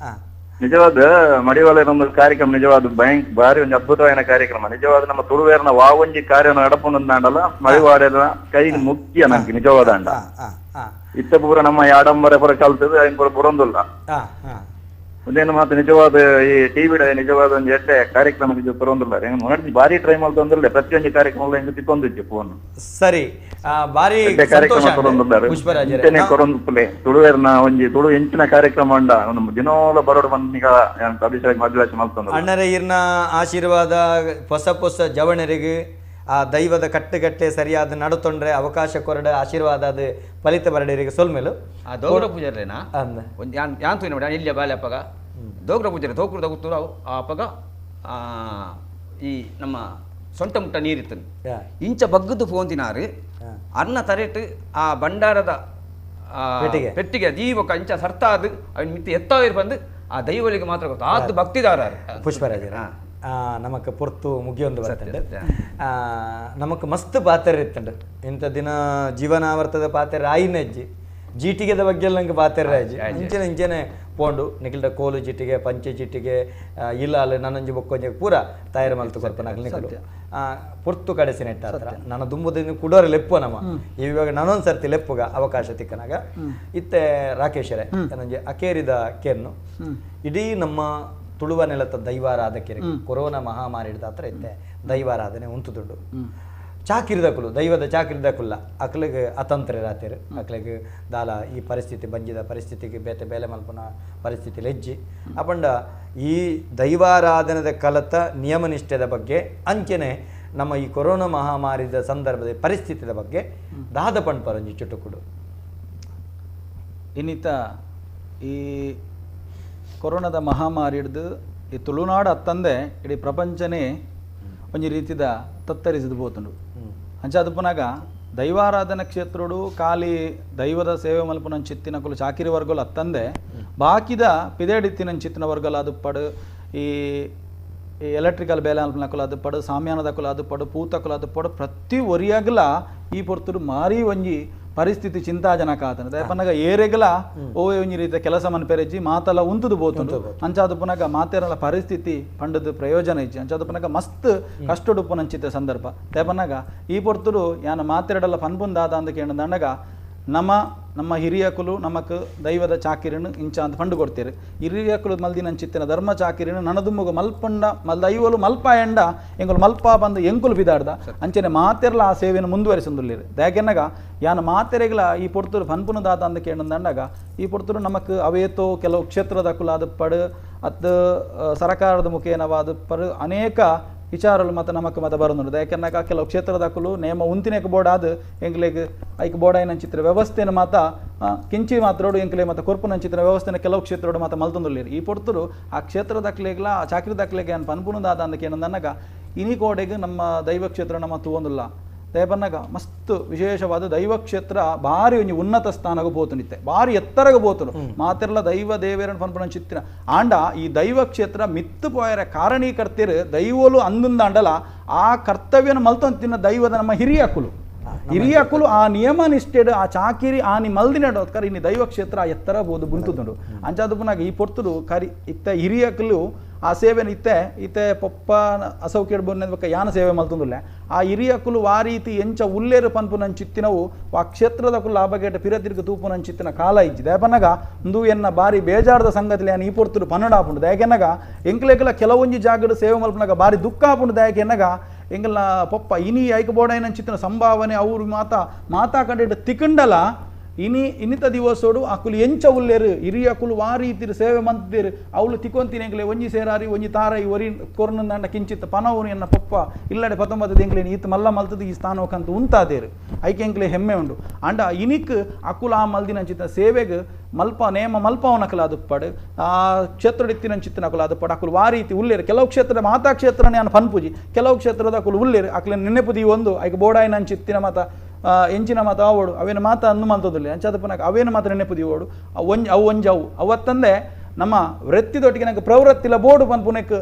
ನಿಜವಾದ ಮಡಿವಾಳ ಒಂದು ಕಾರ್ಯಕ್ರಮ ನಿಜವಾದ ಬಾರಿ ಒಂದು ಅದ್ಭುತವಾದ ಕಾರ್ಯಕ್ರಮ ನಿಜವಾದ ನಮ್ಮ ತುಳುವೇರ್ನ ವಾವಂಜಿ ಕಾರ್ಯ ನಡಪುಂಡಲ್ಲ ಮಡಿವಾಳದ ಕೈ ಮುಖ್ಯ ನಮ್ಗೆ ನಿಜವಾದ ಅಂಡ ಇತ್ತ ಪೂರ ನಮ್ಮ ಆಡಂಬರ ಪುರ ಕಲ್ತದ ಪೂರ ಬುರೊಂದಿಲ್ಲ ಒಂದೇನು ಮಾತು ನಿಜವಾದ ಈ ಟಿವಿ ನಿಜವಾದ ಒಂದು ಎಡ್ಡೆ ಕಾರ್ಯಕ್ರಮ ಬರೋದಿಲ್ಲ ಬಾರಿ ಟ್ರೈ ಮಾಡ್ತಂದ್ರೆ ಪ್ರತಿಯೊಂದು ಕಾರ್ಯಕ್ರಮ ಹೆಂಗ್ ತಿಕ್ಕೊಂದಿದ್ದೆ ಫೋನ್
ಸರಿ ಬಾರಿ
ತುಳುವೇರ್ನ ಒಂಜಿ ತುಳು ಎಂಚಿನ ಕಾರ್ಯಕ್ರಮ ಅಂಡ ಒಂದು ದಿನೋಲ ಬರೋಡು ಬಂದೀಗ ಅಭಿಷೇಕ ಮದುವೆ ಮಾಡ್ತಂದ್ರೆ
ಅಣ್ಣರ ಇರ್ನ ಆಶೀರ್ವಾದ ಹೊಸ ಜವಣರಿಗೆ ಆ ದೈವದ ಕಟ್ಟುಗಟ್ಟೆ ಸರಿಯಾದ ನಡುತೊಂಡ್ರೆ ಅವಕಾಶ ಕೊರಡ ಆಶೀರ್ವಾದ ಅದು ಫಲಿತ ಬರಡಿರಿಗೆ ಸೊಲ್ಮೇಲು
ಆ ದೋಗ್ರ ಪೂಜಾರೇನಾ ಒಂದು ಯಾಂತು ನೋಡಿ ಇಲ್ಲಿಯ ಬಾಲೆ ಅಪ್ಪಗ ದೋಗ್ರ ಪೂಜಾರಿ ತೋಕುರು ತಗುತ್ತರು ಆ ಅಪ್ಪಗ ಈ ನಮ್ಮ ಸೊಂಟ ಮುಟ್ಟ ನೀರಿತ್ತು ಇಂಚ ಬಗ್ಗದ್ದು ಫೋನ್ತಿನಾರು ಅನ್ನ ತರೆಟ್ ಆ ಭಂಡಾರದ ಪೆಟ್ಟಿಗೆ ದೀವಕ ಇಂಚ ಸರ್ತಾದು ಅವನ್ ಮಿತ್ತಿ ಎತ್ತಾವಿರ್ ಬಂದು ಆ ದೈವಲಿಗೆ ಮಾತ್ರ ಗೊತ್ತು ಆದ್ದು ಭಕ್ತಿದಾರ
ಪುಷ್ಪರಾಜರ ನಮಕ್ ಪೊರ್ತು ಮುಗಿಯೊಂದು ಬರ್ತಂಡು ನಮಕ್ ಮಸ್ತ್ ಪಾತ್ರೆ ಇತ್ತಂಡು ಇಂಥ ದಿನ ಜೀವನಾವರ್ತದ ಪಾತ್ರೆ ಆಯಿನಜ್ಜಿ ಜೀಟಿಗೆದ ಬಗ್ಗೆ ಎಲ್ಲ ನಂಗೆ ಪಾತ್ರೆ ಆಜಿ ಇಂಚೆನೆ ಪೋಂಡು ನಿಖಿಲ್ಡ ಕೋಲು ಜಿಟ್ಟಿಗೆ ಪಂಚೆ ಜಿಟ್ಟಿಗೆ ಇಲ್ಲಾಲು ನನ್ನಂಜಿ ಬೊಕ್ಕೊಂಜೆ ಪೂರ ತಯಾರು ಮಲ್ತು ಕೊಡ್ಪ ನಿಖಿಲು ಪೊರ್ತು ಕಡೆಸಿ ನೆಟ್ಟ ಹತ್ರ ನನ್ನ ದುಂಬುದಿನ ಕುಡೋರ ಲೆಪ್ಪು ನಮ್ಮ ಇವಾಗ ನಾನೊಂದು ಸರ್ತಿ ಲೆಪ್ಪುಗ ಅವಕಾಶ ತಿಕ್ಕನಾಗ ಇತ್ತೆ ರಾಕೇಶರೇ ನನಗೆ ಅಕೇರಿದ ಕೆನ್ನು ಇಡೀ ನಮ್ಮ ತುಳುವ ನೆಲದ ದೈವಾರಾಧಕರಿಗೆ ಕೊರೋನಾ ಮಹಾಮಾರಿ ಹಿಡಿದ ಹತ್ರ ಇತ್ತೆ ದೈವಾರಾಧನೆ ಉಂಟುದುಂಡು ಚಾಕಿರಿದ ದೈವದ ಚಾಕಿರಿದ ಕುಲ್ಲ ಅಕ್ಲಿಗೆ ಅತಂತ್ರ ರಾತ್ರಿ ಅಕ್ಲಿಗೆ ದಾಲ ಈ ಪರಿಸ್ಥಿತಿ ಬಂಜಿದ ಪರಿಸ್ಥಿತಿಗೆ ಬೇಲೆ ಮಲ್ಪನ ಪರಿಸ್ಥಿತಿ ಲೆಜ್ಜಿ ಅಪಂಡ ಈ ದೈವಾರಾಧನದ ಕಲತ ನಿಯಮನಿಷ್ಠದ ಬಗ್ಗೆ ಅಂಚೆನೆ ನಮ್ಮ ಈ ಕೊರೋನಾ ಮಹಾಮಾರಿದ ಸಂದರ್ಭದ ಪರಿಸ್ಥಿತಿಯ ಬಗ್ಗೆ ದಾದ ಪಂಪರಂಜಿ ಚುಟುಕುಡು
ಇನ್ನಿತ ಈ ಕೊರೋನಾದ ಮಹಾಮಾರಿ ಹಿಡಿದು ಈ ತುಳುನಾಡು ಅತ್ತಂದೆ ಇಡೀ ಪ್ರಪಂಚನೇ ಒಂಜಿ ರೀತಿದ ತತ್ತರಿಸಿದು ಬೋತುಂಡು ಅಂಚಾದ ಪುನಗ ದೈವಾರಾಧನಾ ಕ್ಷೇತ್ರಡು ಖಾಲಿ ದೈವದ ಸೇವೆ ಮಲ್ಪುನ ಚಿತ್ತಿನ ಕುಲು ಚಾಕಿರಿ ವರ್ಗಲು ಅತ್ತಂದೆ ಬಾಕಿದ ಪಿದೇಡಿತ್ತಿನ ಚಿತ್ತಿನ ವರ್ಗಲು ಅದು ಪಡು ಈ ಎಲೆಕ್ಟ್ರಿಕಲ್ ಬೇಲೆ ಮಲ್ಪನ ಕುಲ ಅದು ಪಡು ಸಾಮ್ಯಾನದ ಕುಲ ಅದು ಪಡು ಪೂತ ಕುಲ ಅದು ಪಡು ಪ್ರತಿ ಒರಿಯಾಗಲ ಈ ಪೊರ್ತುಡು ಮಾರಿ ಒಂಜಿ ಪರಿಸ್ಥಿತಿ ಚಿಂತಾಜನಕ ಆತನ ದಯಪನ್ನಗ ಏರೆಗಲ ಓವೆ ಒಂಜಿ ರೀತಿಯ ಕೆಲಸ ಮನ್ಪೆರೆಜ್ಜಿ ಮಾತಲ್ಲ ಉಂತುದು ಬೋತುಂಡು ಅಂಚಾದ ಪುನಗ ಮಾತೆರಲ ಪರಿಸ್ಥಿತಿ ಪಂಡದ ಪ್ರಯೋಜನ ಇಜ್ಜಿ ಅಂಚಾದ ಪುನಗ ಮಸ್ತ್ ಕಷ್ಟಡು ಪುನಂಚಿತ ಸಂದರ್ಭ ದಯಪನ್ನಗ ಈ ಪೊರ್ತುಡು ಯಾನ ಮಾತೆರಡಲ್ಲ ಪನ್ಪುಂದಾದ ಅಂದ ಕೇಂದ್ರದಾಗ ನಮ್ಮ ಹಿರಿಯಕುಲು ನಮಕ್ ದೈವದ ಚಾಕಿರಿನು ಇಂಚ ಅಂತ ಪಂಡು ಕೊಡ್ತೀರಿ ಹಿರಿಯಕುಲು ಮಲ್ದಿನ ಚಿತ್ತಿನ ಧರ್ಮ ಚಾಕಿರಿನು ನನದುಮ್ಮಗ ಮಲ್ಪಂಡ ದೈವಲು ಮಲ್ಪ ಎಂಡ ಎಂಗುಲು ಮಲ್ಪ ಬಂದು ಎಂಕುಲು ಬಿದಾಡ್ದ ಅಂಚನೆ ಮಾತೆರ್ಲ ಆ ಸೇವೆಯನ್ನು ಮುಂದುವರಿಸೊಂದುಲ್ಲಿರಿ ಯಾಕೆನ್ನಗ ಯಾನ ಮಾತೆರೆಗಳ ಈ ಪೊರ್ತುರು ಪನ್ಪುನದಾದ ಅಂದ ಕೇಂದ್ರದಾಗ ಈ ಪೊರ್ತುರು ನಮಕ್ ಅವೇತೋ ಕೆಲವು ಕ್ಷೇತ್ರದ ಕುಲ ಅದು ಪಡು ಅದು ಸರಕಾರದ ಮುಖೇನವಾದ ಅನೇಕ ವಿಚಾರಗಳು ಮತ್ತು ನಮಕ್ ಮತ ಬರೋದು ಯಾಕೆನ್ನಾಗ ಕೆಲವು ಕ್ಷೇತ್ರದಕ್ಕೂ ನೇಮ ಉಂತಿನೇಕ ಬೋರ್ಡ್ ಆದ ಎಂಕ್ಲೆಗ್ ಐಕ್ ಬೋರ್ಡ್ ನಂಚಿತ್ರ ವ್ಯವಸ್ಥೆನ ಮಾತ ಕಿಂಚಿ ಮಾತ್ರೋಡು ಎಂಕ್ಲೆ ಮತ್ತು ಕೊರ್ಪು ನಂಚಿತ್ರ ವ್ಯವಸ್ಥೆನ ಕೆಲವು ಕ್ಷೇತ್ರೋಡು ಮಾತ ಮಲ್ತೊಂದುಲ್ಲೇರು ಈ ಪೊರ್ತರು ಆ ಕ್ಷೇತ್ರ ದಕ್ಲೆಗ್ಲ ಆ ಚಾಕ್ರಿ ದಕ್ಲೆಗೆ ಅನ್ ಪನ್ಪುನದಾದ ಅಂದಕ್ಕೆ ಏನಂದನ್ನಾಗ ಇನಿ ಕೋಡೆಗೆ ನಮ್ಮ ದೈವ ಕ್ಷೇತ್ರ ನಮ್ಮ ತೂವೊಂದುಲ್ಲ ದಯಪನ್ನಾಗ ಮಸ್ತ್ ವಿಶೇಷವಾದ ದೈವ ಕ್ಷೇತ್ರ ಭಾರಿ ಒಂಜಿ ಉನ್ನತ ಸ್ಥಾನಗೂ ಪೋತುನಿತ್ತೆ ಭಾರಿ ಎತ್ತರಗೂ ಪೋತುನು ಮಾತೆರ್ಲ ದೈವ ದೇವೇರನ್ ಪನ್ಪುನ ಚಿತ್ರ ಆಂಡ ಈ ದೈವ ಕ್ಷೇತ್ರ ಮಿತ್ತು ಪೋಯರ ಕಾರಣೀಕರ್ತಿರು ದೈವಲು ಅಂದಂಡಲ ಆ ಕರ್ತವ್ಯನ ಮಲ್ತೊಂತಿನ ದೈವದ ನಮ್ಮ ಹಿರಿಯಕ್ಕುಲು ಆ ನಿಯಮ ನಿಷ್ಠೆಡ್ ಆ ಚಾಕಿರಿ ಆ ನಿ ಮಲ್ದಿನಡೋದ್ಕರ ಇನ್ನು ದೈವ ಕ್ಷೇತ್ರ ಎತ್ತರ ಬೋದು ಬುಂತುದುಂಡು ಅಂಚಾದ ಪುನಾಗ ಈ ಪೊರ್ತುಡು ಕರಿ ಇತ್ತ ಹಿರಿಯಕ್ಕಲು ಆ ಸೇವೆನ ಇತ್ತೆ ಪೊಪ್ಪ ಅಸೌಕ್ಯಡ್ ಬಂದ ಯಾನ ಸೇವೆ ಮಲ್ತುಂದುಲ್ಲೆ ಆ ಹಿರಿಯಕ್ಕುಲು ಆ ರೀತಿ ಎಂಚ ಉಲ್ಲೇರು ಪನ್ಪು ಚಿತ್ತಿನವು ಆ ಕ್ಷೇತ್ರದ ಲಾಭಗೇಟ ಪಿರತಿರ್ಗ ತೂಪು ಚಿತ್ತಿನ ಕಾಲ ಇಜ್ಜಿ ದಯಪನ್ನಗ ಇಂದು ಎನ್ನ ಬಾರಿ ಬೇಜಾರದ ಸಂಗತಿಲಿ ಈ ಪೊರ್ತುಡು ಪನ್ನಡ ಆಪುಂಡು ದಯಕೆನ್ನಗ ಎಂಕ್ಲೆಗ್ಲ ಕೆಲವೊಂಜಿ ಜಾಗಡು ಸೇವೆ ಮಲ್ಪನಾಗ ಬಾರಿ ದುಃಖ ಆಪುಂಡು ದಯಕೆನ್ನಗ ಎಂಗಲ್ನ ಪೊಪ್ಪ ಇನಿ ಐಕಬೋಡೈನ ಚಿತ್ತಿನ ಸಂಭಾವನೆ ಅವ್ರು ಮಾತಾ ಕಂಡಿಟ್ಟು ತಿಕ್ಕಂಡಲ ಇನ್ನಿತ ದಿವಸೋಡು ಅಕುಲು ಎಂಚ ಉಲ್ಲೇರು ಹಿರಿಯಕುಲು ಆ ರೀತಿ ಸೇವೆ ಮಂತಿರು ಅವಳು ತಿಕ್ಕೊಂತೀನಿ ಎಂಗ್ಲೆ ಒಂಜಿ ಸೇರಾರಿ ಒಂಜಿ ತಾರೈ ಒರಿ ಕೊರ್ನಂದ ಕಿಂಚಿತ್ ಪನವು ಎನ್ನ ಪೊಪ್ಪ ಇಲ್ಲಡೆ 19 ಎಂಗ್ಲೇನು ಈತ ಮಲ್ಲ ಮಲ್ತದ ಈ ಸ್ಥಾನಕ್ಕಂತ ಉಂತಾದೇರು ಐಕೆ ಎಂಗ್ಲೆ ಹೆಮ್ಮೆ ಉಂಡು ಅಂಡ ಇನಿಕ್ ಅಕುಲು ಆ ಮಲ್ದಿನ ಚಿತ್ತ ಸೇವೆಗೆ ಮಲ್ಪ ನೇಮ ಮಲ್ಪವನಕಲ ಅದುಪ್ಪಡು ಆ ಕ್ಷೇತ್ರಡಿತ್ತಿನ ಚಿತ್ತನ ಅಕುಲು ಅದುಪ್ಪಡು ಅಕುಲು ಆ ರೀತಿ ಉಲ್ಲೇರು ಕೆಲವು ಕ್ಷೇತ್ರ ಮಾತಾ ಕ್ಷೇತ್ರನೇ ನಾನು ಪನ್ಪುಜಿ ಕೆಲವು ಕ್ಷೇತ್ರದ ಅಕುಲು ಉಲ್ಲೇರು ಅಕಲ ನೆನೆಪುದಿ ಒಂದು ಐಕೆ ಬೋಡಾಯಿನ ಚಿತ್ತಿನ ಮತ ಎಂಚಿನ ಮಾತು ಆವೋಡು ಅವೇನು ಮಾತು ಅನ್ನು ಮಂತದಿಲ್ಲ ಅಂಚಾದ ಪುನಃ ಅವೇನು ಮಾತ್ರ ನೆನಪುದಿ ಓಡು ಅವು ಒಂಜವು ಅವತ್ತಂದೆ ನಮ್ಮ ವೃತ್ತಿದೊಟ್ಟಿಗೆ ನಂಗೆ ಪ್ರವೃತ್ತಿಲ ಬೋರ್ಡು ಪನ್ಪುನಕ್ಕೆ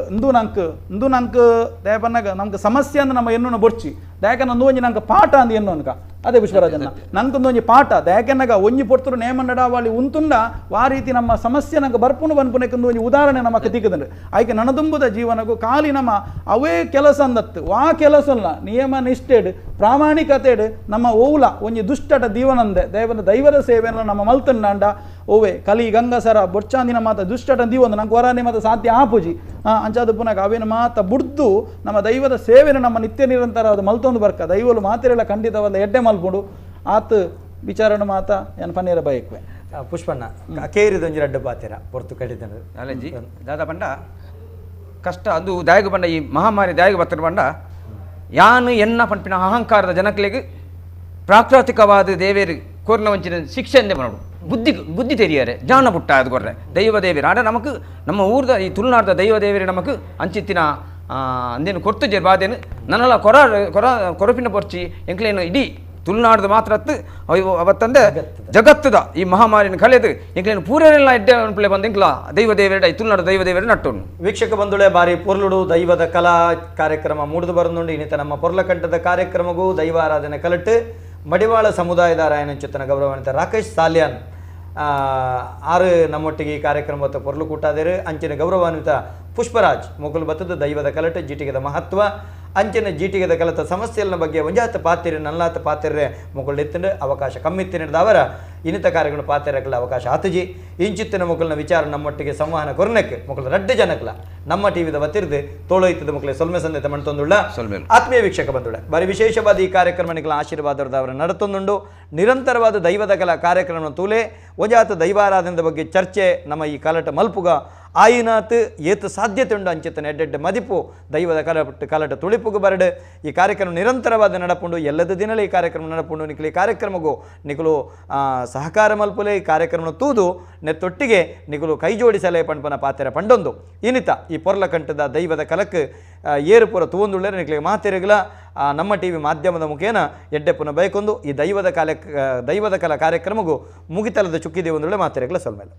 ಇಂದು ನಂಗೆ ದಯಪನ್ನಾಗ ನಮ್ಗೆ ಸಮಸ್ಯೆ ಅಂದ್ರೆ ನಮ್ಮ ಎನ್ನು ಬೊರ್ಚಿ ದಯಕನ್ನ ಒಂಜಿ ನಂಗೆ ಪಾಠ ಅಂದ್ ಎನ್ನು ಅನ್ಕ ಅದೇ ಪುಷ್ಪರಾಜನ್ನ ನಂಗೊಂದು ಪಾಠ ದಯಕೆನ್ನಾಗ ಒಂಜಿ ಪೊರ್ತರು ನೇಮ ನಡಾವಳಿ ಉಂತುಂಡ ಆ ರೀತಿ ನಮ್ಮ ಸಮಸ್ಯೆ ನಂಗೆ ಬರ್ಪುನು ಪನ್ಪುನಕ್ಕೆ ಒಂದು ಉದಾಹರಣೆ ನಮ್ಮಕ್ಕೆ ತಿಕ್ಕದಂಡು ಆಯ್ಕೆ ನನದುಂಬುದ ಜೀವನಗೂ ಖಾಲಿ ನಮ್ಮ ಅವೇ ಕೆಲಸ ಅಂದತ್ತು ಆ ಕೆಲಸ ಅಲ್ಲ ನಿಯಮ ನಿಷ್ಠೆಡ್ ಪ್ರಾಮಾಣಿಕತೆಡ್ ನಮ್ಮ ಓವುಲ ಒಂಜಿ ದುಷ್ಟಟ ದೀವನಂದೆ ದೈವದ ಸೇವೆಯನ್ನು ನಮ್ಮ ಮಲ್ತಂಡ ಓವೆ ಕಲಿ ಗಂಗಸರ ಬೊಚ್ಚಾಂದಿನ ಮಾತ ದುಷ್ಟಟ ದೀವೊಂದು ನಂಗೆ ಹೊರನೆ ಮಾತ ಸಾಧ್ಯ ಆಪುಜಿ ಅಂಚಾದ ಪುನಃ ಅವೇನು ಮಾತ ಬುಡ್ದು ನಮ್ಮ ದೈವದ ಸೇವೆನ ನಮ್ಮ ನಿತ್ಯ ನಿರಂತರವಾದ ಮಲ್ತೊಂದು ಬರ್ಕ ದೈವಲು ಮಾತೆರೆಲ್ಲ ಖಂಡಿತವಾದ ಎಡ್ಡೆ ಮಲ್ಪುಡು ಆತ ವಿಚಾರಣ ಮಾತ ಏನು ಪನ್ನೀರ ಬಯಕ್ವೆ
ಪುಷ್ಪಣ್ಣ ಕೇರಿದೊಂಜಿ ರಡ್ಡು ಪಾತಿರ ಪೊರ್ತು ಕಡಿತ
ಅಲ್ಲಜಿ ದಾದ ಪಂಡ ಕಷ್ಟ ಅದು ದಾಯಗ ಬಂಡ ಈ ಮಹಾಮಾರಿ ದಾಯಗ ಬತ್ತರ ಬಂಡ ಯಾನು ಎನ್ನ ಪಂಪಿನ ಅಹಂಕಾರದ ಜನಕ್ಲೆಗೆ ಪ್ರಾಕೃತಿಕವಾದ ದೇವೇರು ಕೋರ್ನ ವಂಚಿನ ಶಿಕ್ಷೆ ಎಂದೇ ಮಾಡೋಡು ಬುದ್ಧಿ ತೆರಿಯಾರೆ ಜಾಣ ಪುಟ್ಟ ಅದು ಕೊರ್ರೆ ದೈವ ದೇವೇರು ಆಡ ನಮಕ್ ನಮ್ಮ ಊರ್ದ ಈ ತುಳುನಾಡ್ದ ದೈವ ದೇವೇರು ನಮಕ್ ಅಂಚಿತ್ತಿನ ಅಂದೇನು ಕೊರ್ತುಜೆ ಬಾದೇನು ನನ್ನೆಲ್ಲ ಕೊರಪಿನ ಪೊರ್ಚಿ ಎಂಕ್ಲೇನು ಇಡೀ ತುಳುನಾಡ್ದು ಮಾತ್ರ ಅವತ್ತಂದೆ ಜಗತ್ತದ ಈ ಮಹಾಮಾರಿನ ಕಳೆದು ಎಂಕ್ಲೇನು ಪೂರೆಲ್ಲ ಎಡ್ಡೆ ಅನ್ಪಲೆ ಬಂದು ಎಂಕ್ಲ ದೈವ ದೇವೇರ ಈ ತುಳುನಾಡು ದೈವ ದೇವೇರು ನಟ್ಟೋನು
ವೀಕ್ಷಕ ಬಂಧುಳೆ ಬಾರಿ ಪೊರ್ಲುಡು ದೈವದ ಕಲಾ ಕಾರ್ಯಕ್ರಮ ಮೂಡಿದು ಬರಂದುಂಡು ಇನ್ನಿತ ನಮ್ಮ ಪೊರ್ಲಕಂಠದ ಕಾರ್ಯಕ್ರಮಗೂ ದೈವಾರಾಧನೆ ಕಲಟ್ಟು ಮಡಿವಾಳ ಸಮುದಾಯದ ರಾಯನಂಚುತ್ತನ ಗೌರವಾನ್ವಿತ ರಾಕೇಶ್ ಸಾಲ್ಯಾನ್ ಆರು ನಮ್ಮೊಟ್ಟಿಗೆ ಈ ಕಾರ್ಯಕ್ರಮದ ಪೊರ್ಲು ಕೂಟಾದೇರು ಅಂಚಿನ ಗೌರವಾನ್ವಿತ ಪುಷ್ಪರಾಜ್ ಮೊಗಲು ಬತ್ತದ ದೈವದ ಕಲಟು ಜೀಟಿಗೆದ ಮಹತ್ವ ಅಂಚಿನ ಜೀಟಿಗೆದ ಕಲತ ಸಮಸ್ಯೆಗಳ ಬಗ್ಗೆ ಒಂಜಾತ ಪಾತಿರೆ ನಲ್ಲಾತ ಪಾತಿರೆ ಮೊಗಲು ಎತ್ತಂಡು ಅವಕಾಶ ಕಮ್ಮಿತ್ತಿನದವರ ಇನ್ನಿತ ಕಾರ್ಯಕ್ರಮ ಪಾತಿರಕಲ ಅವಕಾಶ ಆತುಜಿ ಇಂಚಿತ್ತಿನ ಮೊಗಲಿನ ವಿಚಾರ ನಮ್ಮೊಟ್ಟಿಗೆ ಸಂವಹನ ಕೊರನಕ್ಕೆ ಮೊಗಲು ರಡ್ಡು ಜನಕ್ಲ ನಮ್ಮ ಟಿವಿದ ಬತ್ತಿರ್ದು ತೋಳೋಯ್ತದ ಮಕ್ಕಳು ಸೊಲ್ಮೆ ಸಂದೇತ ಮಣ್ತೊಂದುಳ್ಳ ಆತ್ಮೀಯ ವೀಕ್ಷಕ ಬಂದುಳ್ಳ ಬಾರಿ ವಿಶೇಷವಾದ ಈ ಕಾರ್ಯಕ್ರಮ ನಿಖಲ ಆಶೀರ್ವಾದವರ ನಡತೊಂದುಂಡು ನಿರಂತರವಾದ ದೈವದ ಕಲಾ ಕಾರ್ಯಕ್ರಮ ತೂಲೆ ಒಂಜಾತ ದೈವಾರಾಧನದ ಬಗ್ಗೆ ಚರ್ಚೆ ನಮ್ಮ ಈ ಕಲಟ ಮಲ್ಪುಗ ಆಯಿನಾತ್ ಏತು ಸಾಧ್ಯತೆ ಉಂಡು ಅಂಚಿತ್ತನ ಎಡ್ಡೆಡ್ಡೆ ಮದಿಪು ದೈವದ ಕಲಟ ತುಳಿಪುಗು ಬರಡು ಈ ಕಾರ್ಯಕ್ರಮ ನಿರಂತರವಾದ ನಡಪುಂಡು ಎಲ್ಲದ ದಿನಲೇ ಈ ಕಾರ್ಯಕ್ರಮ ನಡಪುಂಡು ನಿಖಲು ಈ ಕಾರ್ಯಕ್ರಮಗೂ ನಿಖಲು ಸಹಕಾರ ಮಲ್ಪುಲೆ ಈ ಕಾರ್ಯಕ್ರಮ ತೂದು ನೆತ್ತೊಟ್ಟಿಗೆ ನಿಖಲು ಕೈ ಜೋಡಿಸಲೇ ಪಂಪನ ಪಾತೆರ ಪಂಡೊಂದು ಇನ್ನಿತ ಈ ಪೊರ್ಲಕಂಠದ ದೈವದ ಕಲಕ್ಕೆ ಏರು ಪುರ ತೂವೊಂದುಳ್ಳರೆ ನಿಖಲಿಗೆ ಮಾತೆರೆಗಳ ನಮ್ಮ ಟಿವಿ ಮಾಧ್ಯಮದ ಮುಖೇನ ಎಡ್ಡೆ ಪುನಃ ಬೈಕೊಂದು ಈ ದೈವದ ಕಲಾ ಕಾರ್ಯಕ್ರಮಗೂ ಮುಗಿತಲದ ಚುಕ್ಕಿದೆ ಒಂದುಳ್ಳೆ ಮಾತೆರೆಗಳ ಸೊಲ್ಮೇಲೆ